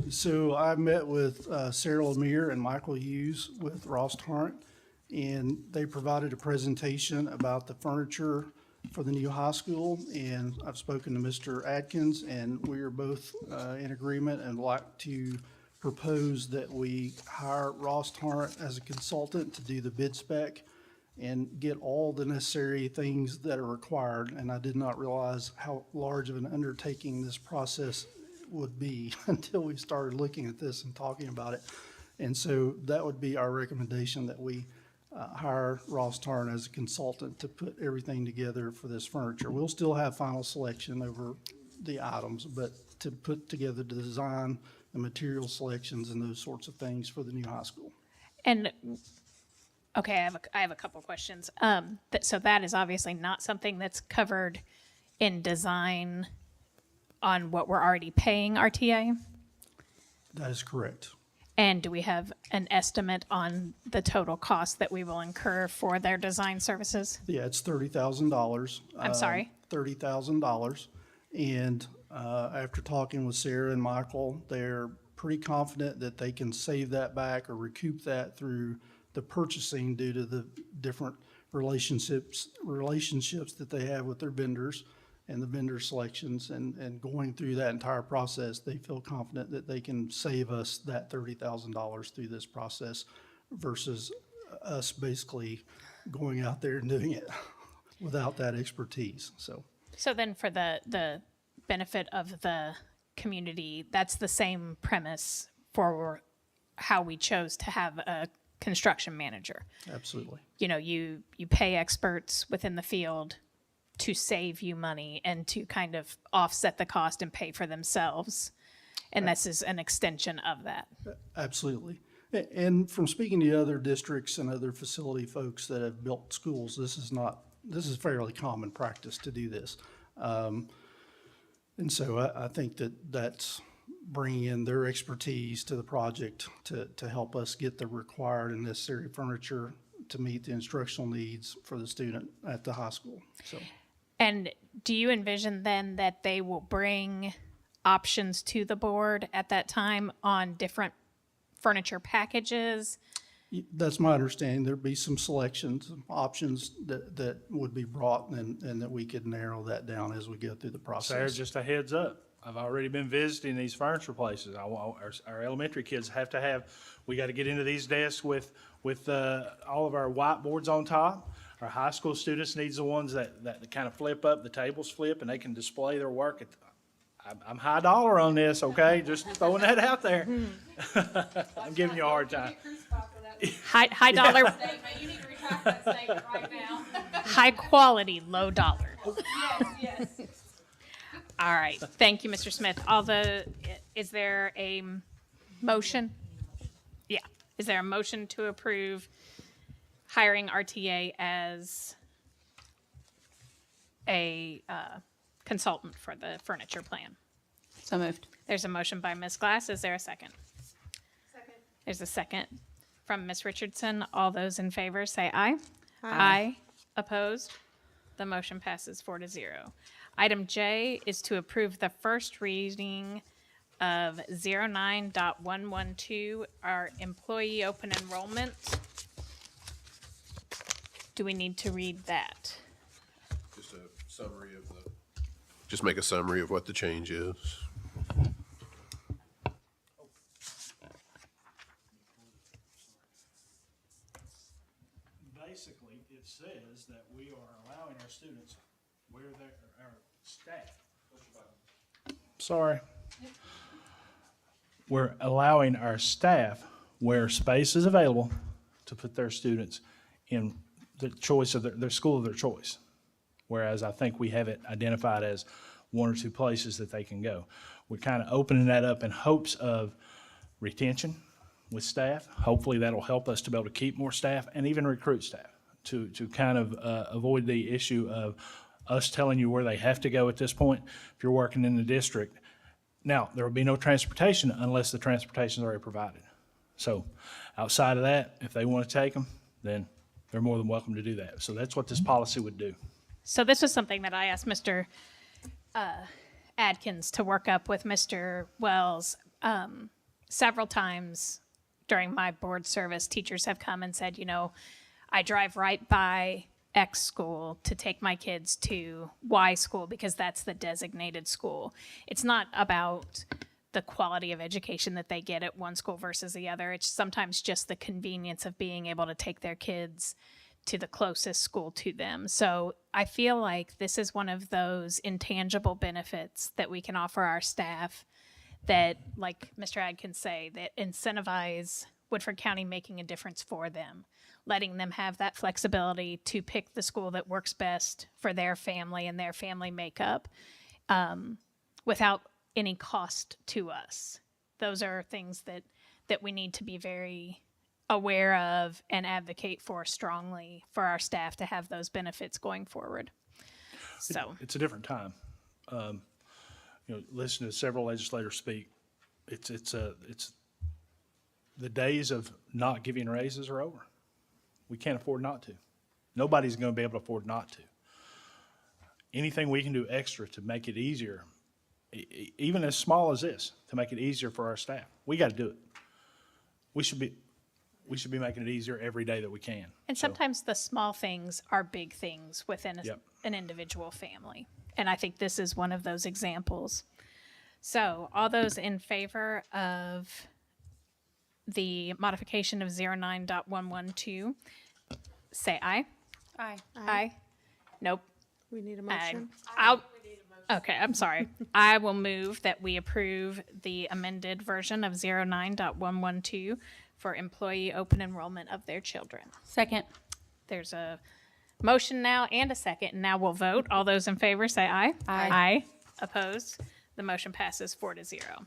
So I met with Sarah Lemire and Michael Hughes with Ross Torrent, and they provided a presentation about the furniture for the new high school. And I've spoken to Mr. Atkins, and we are both in agreement and like to propose that we hire Ross Torrent as a consultant to do the bid spec and get all the necessary things that are required. And I did not realize how large of an undertaking this process would be until we started looking at this and talking about it. And so that would be our recommendation, that we hire Ross Tarn as a consultant to put everything together for this furniture. We'll still have final selection over the items, but to put together the design, the material selections, and those sorts of things for the new high school. And, okay, I have a couple questions. So that is obviously not something that's covered in design on what we're already paying RTA? That is correct. And do we have an estimate on the total cost that we will incur for their design services? Yeah, it's $30,000. I'm sorry? $30,000. And after talking with Sarah and Michael, they're pretty confident that they can save that back or recoup that through the purchasing due to the different relationships that they have with their vendors and the vendor selections, and going through that entire process, they feel confident that they can save us that $30,000 through this process versus us basically going out there and doing it without that expertise. So then for the benefit of the community, that's the same premise for how we chose to have a construction manager. Absolutely. You know, you pay experts within the field to save you money and to kind of offset the cost and pay for themselves. And this is an extension of that. Absolutely. And from speaking to other districts and other facility folks that have built schools, this is fairly common practice to do this. And so I think that that's bringing in their expertise to the project to help us get the required and necessary furniture to meet the instructional needs for the student at the high school. So. And do you envision then that they will bring options to the board at that time on different furniture packages? That's my understanding. There'd be some selections, options that would be brought, and that we could narrow that down as we go through the process. Sarah, just a heads up. I've already been visiting these furniture places. Our elementary kids have to have, we got to get into these desks with all of our whiteboards on top. Our high school students needs the ones that kind of flip up, the tables flip, and they can display their work. I'm high dollar on this, okay? Just throwing that out there. I'm giving you a hard time. High dollar. You need to retract that statement right now. High quality, low dollar. Yes. All right. Thank you, Mr. Smith. Is there a motion? Yeah. Is there a motion to approve hiring RTA as a consultant for the furniture plan? So moved. There's a motion by Ms. Glass. Is there a second? Second. There's a second from Ms. Richardson. All those in favor say aye. Aye. Opposed? The motion passes 4-0. Item J is to approve the first reading of 09.112, our employee open enrollment. Do we need to read that? Just a summary of just make a summary of what the change is. Basically, it says that we are allowing our students where our staff. Sorry. We're allowing our staff, where space is available, to put their students in the choice of their school of their choice. Whereas I think we have it identified as one or two places that they can go. We're kind of opening that up in hopes of retention with staff. Hopefully that'll help us to be able to keep more staff and even recruit staff to kind of avoid the issue of us telling you where they have to go at this point if you're working in the district. Now, there will be no transportation unless the transportation is already provided. So outside of that, if they want to take them, then they're more than welcome to do that. So that's what this policy would do. So this was something that I asked Mr. Adkins to work up with Mr. Wells. Several times during my board service, teachers have come and said, you know, I drive right by X school to take my kids to Y school because that's the designated school. It's not about the quality of education that they get at one school versus the other. It's sometimes just the convenience of being able to take their kids to the closest school to them. So I feel like this is one of those intangible benefits that we can offer our staff that, like Mr. Adkins say, that incentivize Woodford County making a difference for them, letting them have that flexibility to pick the school that works best for their family and their family makeup without any cost to us. Those are things that we need to be very aware of and advocate for strongly for our staff to have those benefits going forward. So It's a different time. You know, listen to several legislators speak. It's the days of not giving raises are over. We can't afford not to. Nobody's going to be able to afford not to. Anything we can do extra to make it easier, even as small as this, to make it easier for our staff, we got to do it. We should be making it easier every day that we can. And sometimes the small things are big things within Yep. an individual family. And I think this is one of those examples. So all those in favor of the modification of 09.112, say aye. Aye. Aye. Nope. We need a motion. Okay, I'm sorry. I will move that we approve the amended version of 09.112 for employee open enrollment of their children. Second. There's a motion now and a second, and now we'll vote. All those in favor say aye. Aye. Opposed? The motion passes 4-0.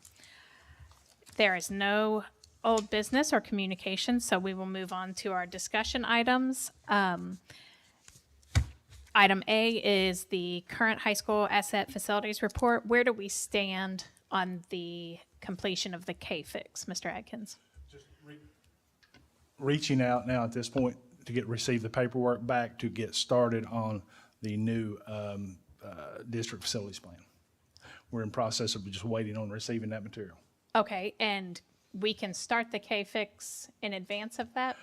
There is no old business or communication, so we will move on to our discussion items. Item A is the current high school asset facilities report. Where do we stand on the completion of the K-Fix, Mr. Adkins? Reaching out now at this point to receive the paperwork back to get started on the new district facilities plan. We're in process of just waiting on receiving that material. Okay, and we can start the K-Fix in advance of that?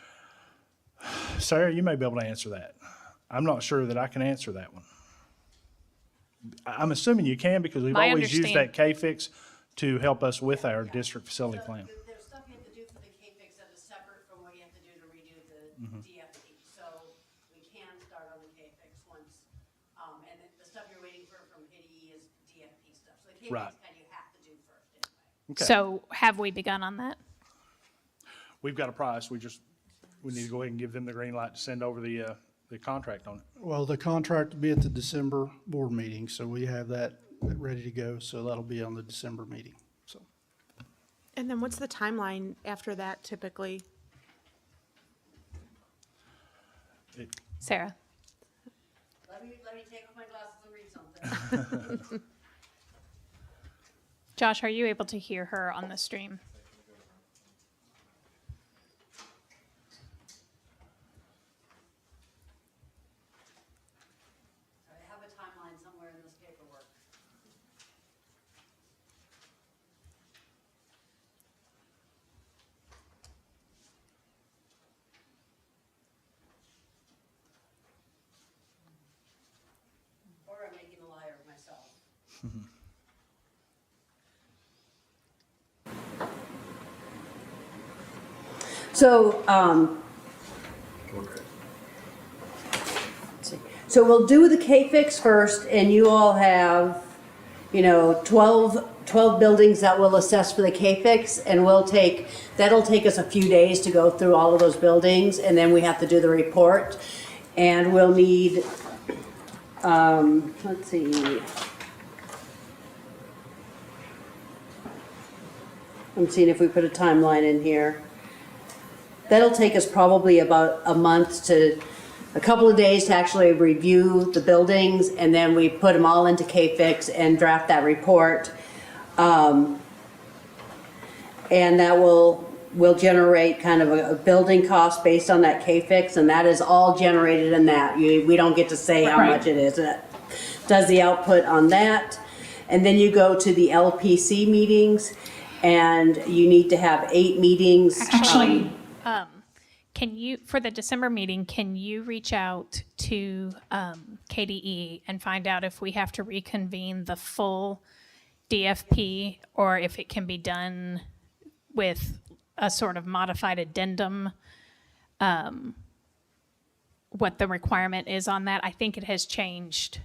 Sarah, you may be able to answer that. I'm not sure that I can answer that one. I'm assuming you can because we've My always used understand- that K-Fix to help us with our district facility plan. There's stuff you have to do for the K-Fix that is separate from what you have to do to redo the DFP. So we can start on the K-Fix once, and the stuff you're waiting for from HIDE is DFP stuff. So the K-Fix Right. kind of you have to do first anyway. Okay. So have we begun on that? We've got a price. We need to go ahead and give them the green light to send over the contract on it. Well, the contract will be at the December board meeting, so we have that ready to go, so that'll be on the December meeting, so. And then what's the timeline after that typically? Sarah? Let me take off my glasses and read something. Josh, are you able to hear her on the stream? I have a timeline somewhere in this paperwork. Or I'm making a liar of myself. So, let's see. So we'll do the K-Fix first, and you all have, 12 buildings that we'll assess for the K-Fix, and that'll take us a few days to go through all of those buildings, and then we have to do the report. And we'll need, let's see. I'm seeing if we put a timeline in here. That'll take us probably about a couple of days to actually review the buildings, and then we put them all into K-Fix and draft that report. And that will generate kind of a building cost based on that K-Fix, and that is all generated in that. We don't get to say how much it is. It does the output on that. And then you go to the LPC meetings, and you need to have 8 meetings. Actually, can you, for the December meeting, can you reach out to KDE and find out if we have to reconvene the full DFP, or if it can be done with a sort of modified addendum, what the requirement is on that? I think it has changed.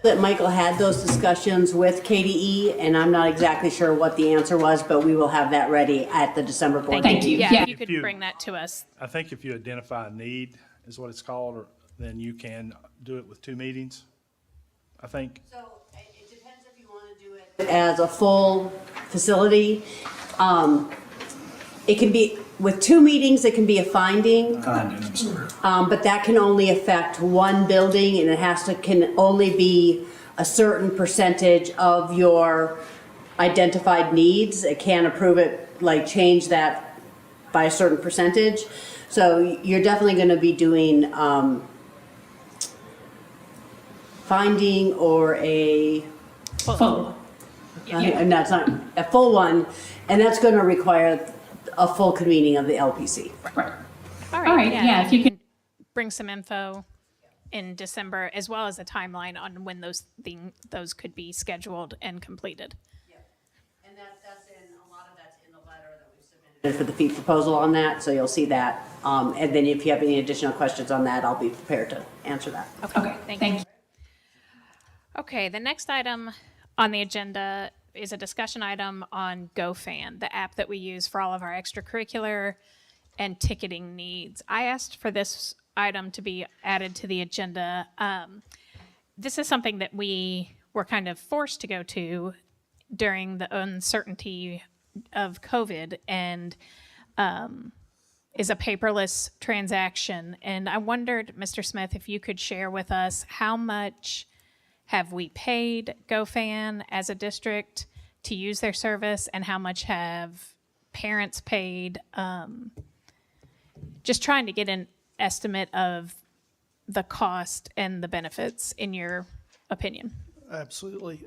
That Michael had those discussions with KDE, and I'm not exactly sure what the answer was, but we will have that ready at the December board meeting. Thank you. Yeah, if you could bring that to us. I think if you identify a need, is what it's called, then you can do it with 2 meetings, I think. So it depends if you want to do it as a full facility. It can be, with 2 meetings, it can be a finding. But that can only affect 1 building, and it can only be a certain percentage of your identified needs. It can't approve it, change that by a certain percentage. So you're definitely going to be doing finding or a full. And that's not a full one, and that's going to require a full convening of the LPC. Right. All right. Yeah, if you can bring some info in December, as well as a timeline on when those could be scheduled and completed. And that's in, a lot of that's in the letter that we submitted for the fee proposal on that, so you'll see that. And then if you have any additional questions on that, I'll be prepared to answer that. Okay, thank you. Okay, the next item on the agenda is a discussion item on GoFan, the app that we use for all of our extracurricular and ticketing needs. I asked for this item to be added to the agenda. This is something that we were kind of forced to go to during the uncertainty of COVID, and is a paperless transaction. And I wondered, Mr. Smith, if you could share with us how much have we paid GoFan as a district to use their service, and how much have parents paid? Just trying to get an estimate of the cost and the benefits, in your opinion. Absolutely.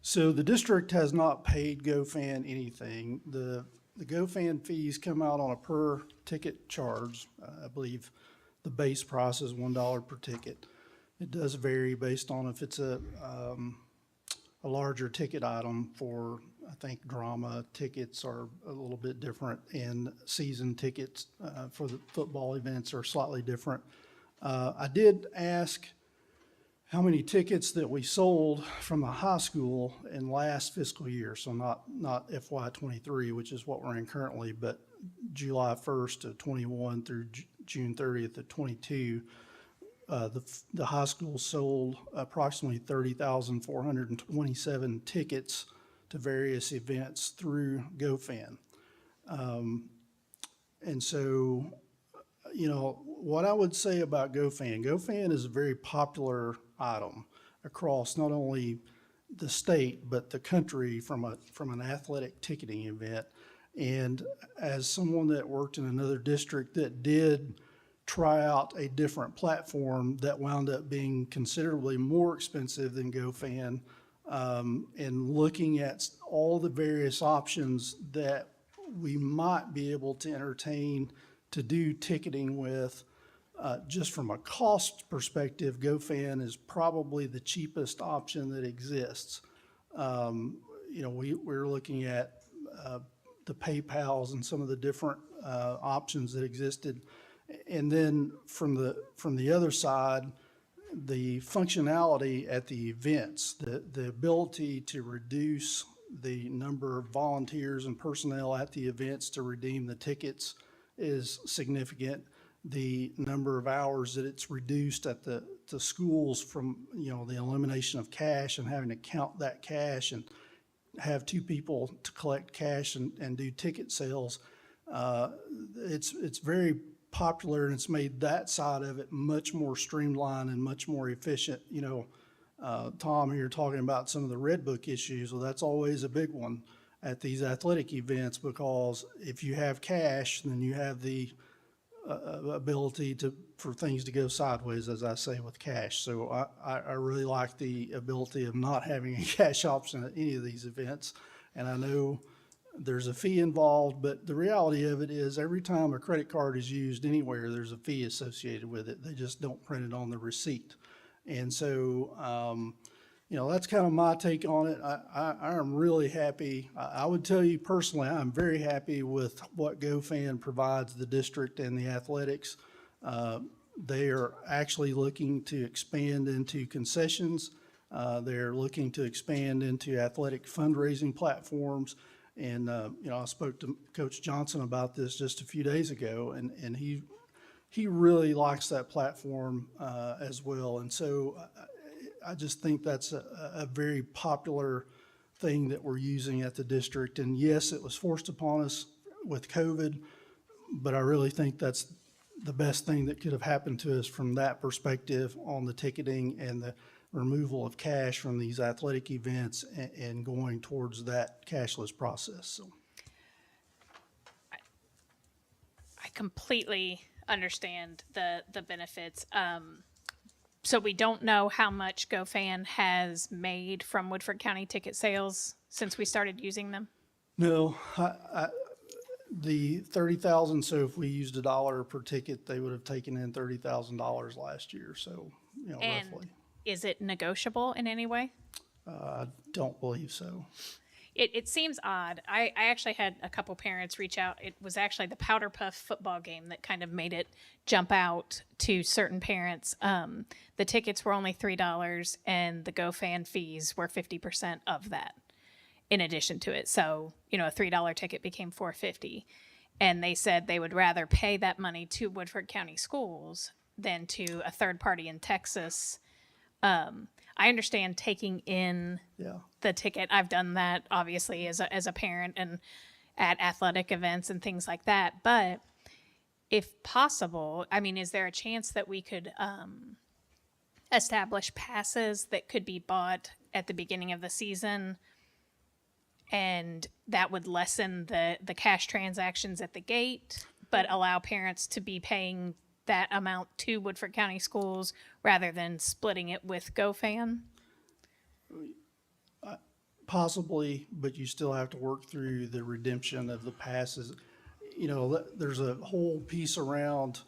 So the district has not paid GoFan anything. The GoFan fees come out on a per ticket charge. I believe the base price is $1 per ticket. It does vary based on if it's a larger ticket item. For, I think, drama tickets are a little bit different, and season tickets for the football events are slightly different. I did ask how many tickets that we sold from the high school in last fiscal year, so not FY23, which is what we're in currently, but July 1st of 21 through June 30th of 22. The high school sold approximately 30,427 tickets to various events through GoFan. And so, what I would say about GoFan is a very popular item across not only the state, but the country from an athletic ticketing event. And as someone that worked in another district that did try out a different platform that wound up being considerably more expensive than GoFan, and looking at all the various options that we might be able to entertain to do ticketing with, just from a cost perspective, GoFan is probably the cheapest option that exists. We're looking at the PayPals and some of the different options that existed. And then from the other side, the functionality at the events, the ability to reduce the number of volunteers and personnel at the events to redeem the tickets is significant. The number of hours that it's reduced at the schools from, the elimination of cash and having to count that cash and have two people to collect cash and do ticket sales. It's very popular, and it's made that side of it much more streamlined and much more efficient. Tom here talking about some of the Red Book issues. Well, that's always a big one at these athletic events, because if you have cash, then you have the ability for things to go sideways, as I say, with cash. So I really like the ability of not having a cash option at any of these events. And I know there's a fee involved, but the reality of it is every time a credit card is used anywhere, there's a fee associated with it. They just don't print it on the receipt. And so, that's kind of my take on it. I am really happy. I would tell you personally, I'm very happy with what GoFan provides the district and the athletics. They are actually looking to expand into concessions. They're looking to expand into athletic fundraising platforms. And, I spoke to Coach Johnson about this just a few days ago, and he really likes that platform as well. And so I just think that's a very popular thing that we're using at the district. And yes, it was forced upon us with COVID, but I really think that's the best thing that could have happened to us from that perspective on the ticketing and the removal of cash from these athletic events and going towards that cashless process. So I completely understand the benefits. So we don't know how much GoFan has made from Woodford County ticket sales since we started using them. no, the 30,000. So if we used $1 per ticket, they would have taken in $30,000 last year. So, And roughly. is it negotiable in any way? I don't believe so. It seems odd. I actually had a couple parents reach out. It was actually the Powder Puff football game that kind of made it jump out to certain parents. The tickets were only $3 and the GoFan fees were 50% of that in addition to it. So, a $3 ticket became $4.50. And they said they would rather pay that money to Woodford County Schools than to a third party in Texas. I understand taking in the ticket. I've done that obviously as a parent and at athletic events and things like that. But if possible, is there a chance that we could establish passes that could be bought at the beginning of the season, and that would lessen the cash transactions at the gate, but allow parents to be paying that amount to Woodford County Schools rather than splitting it with GoFan? Possibly, but you still have to work through the redemption of the passes. There's a whole piece around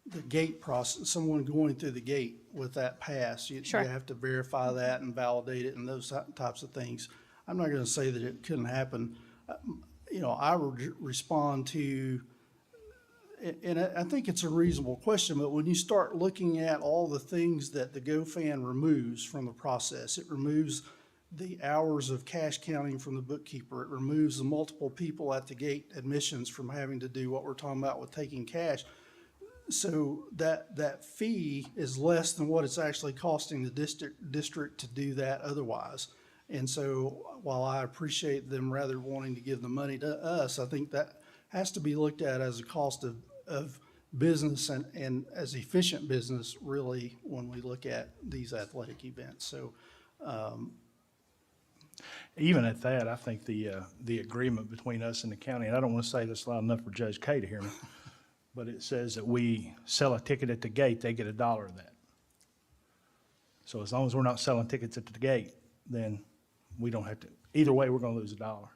the gate process, someone going through the gate with that pass. You have to verify that and validate it and those types of things. I'm not going to say that it couldn't happen. I would respond to, and I think it's a reasonable question, but when you start looking at all the things that the GoFan removes from the process, it removes the hours of cash counting from the bookkeeper. It removes the multiple people at the gate admissions from having to do what we're talking about with taking cash. So that fee is less than what it's actually costing the district to do that otherwise. And so while I appreciate them rather wanting to give the money to us, I think that has to be looked at as a cost of business and as efficient business, really, when we look at these athletic events. So even at that, I think the agreement between us and the county, and I don't want to say this loud enough for Judge Kay to hear me, but it says that we sell a ticket at the gate, they get $1 of that. So as long as we're not selling tickets at the gate, then we don't have to, either way, we're going to lose $1,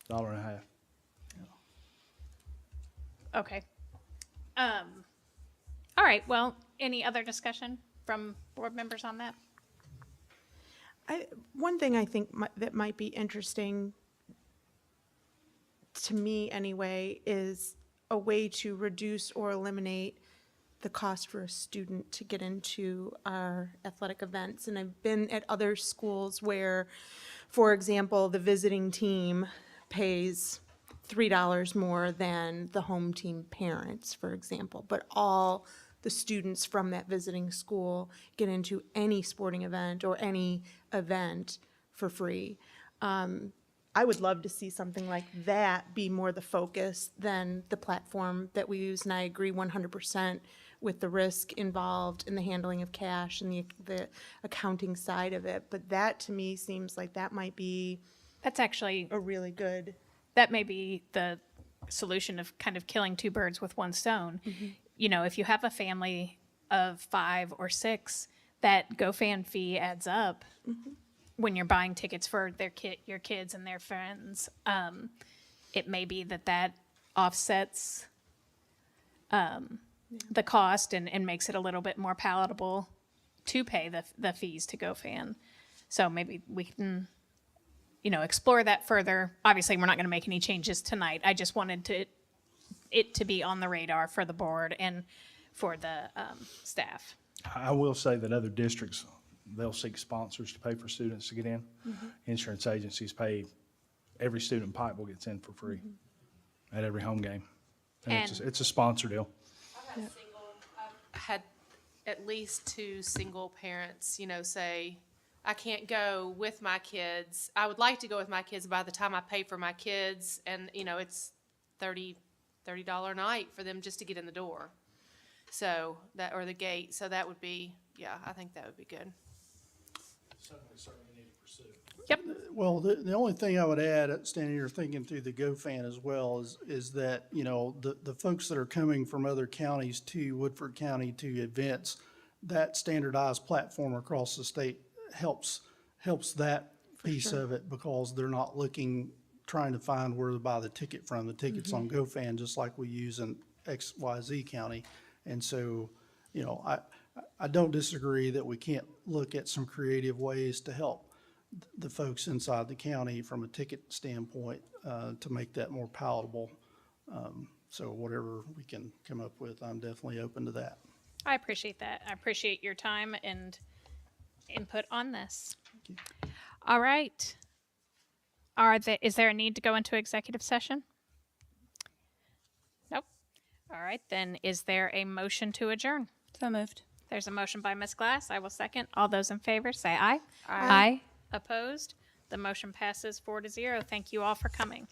$1.50. Okay. All right. Well, any other discussion from board members on that? One thing I think that might be interesting to me anyway is a way to reduce or eliminate the cost for a student to get into our athletic events. And I've been at other schools where, for example, the visiting team pays $3 more than the home team parents, for example, but all the students from that visiting school get into any sporting event or any event for free. I would love to see something like that be more the focus than the platform that we use, and I agree 100% with the risk involved in the handling of cash and the accounting side of it. But that, to me, seems like that might be That's actually, a really good. that may be the solution of kind of killing two birds with one stone. You know, if you have a family of 5 or 6, that GoFan fee adds up when you're buying tickets for your kids and their friends. It may be that offsets the cost and makes it a little bit more palatable to pay the fees to GoFan. So maybe we can, explore that further. Obviously, we're not going to make any changes tonight. I just wanted it to be on the radar for the board and for the staff. I will say that other districts, they'll seek sponsors to pay for students to get in. Insurance agencies pay, every student in Pikeville gets in for free at every home game. And it's a sponsor deal. I've had at least 2 single parents, say, I can't go with my kids. I would like to go with my kids. By the time I pay for my kids, and it's $30 a night for them just to get in the door. So or the gate. So that would be, I think that would be good. Something we certainly need to pursue. Yep. Well, the only thing I would add, standing here thinking through the GoFan as well, is that, the folks that are coming from other counties to Woodford County to events, that standardized platform across the state helps that piece of it, because they're not trying to find where to buy the ticket from. The ticket's on GoFan, just like we use in XYZ county. And so, I don't disagree that we can't look at some creative ways to help the folks inside the county from a ticket standpoint, to make that more palatable. So whatever we can come up with, I'm definitely open to that. I appreciate that. I appreciate your time and input on this. All right. Is there a need to go into executive session? Nope. All right, then is there a motion to adjourn? So moved. There's a motion by Ms. Glass. I will second. All those in favor say aye. Aye. Opposed? The motion passes 4-0. Thank you all for coming.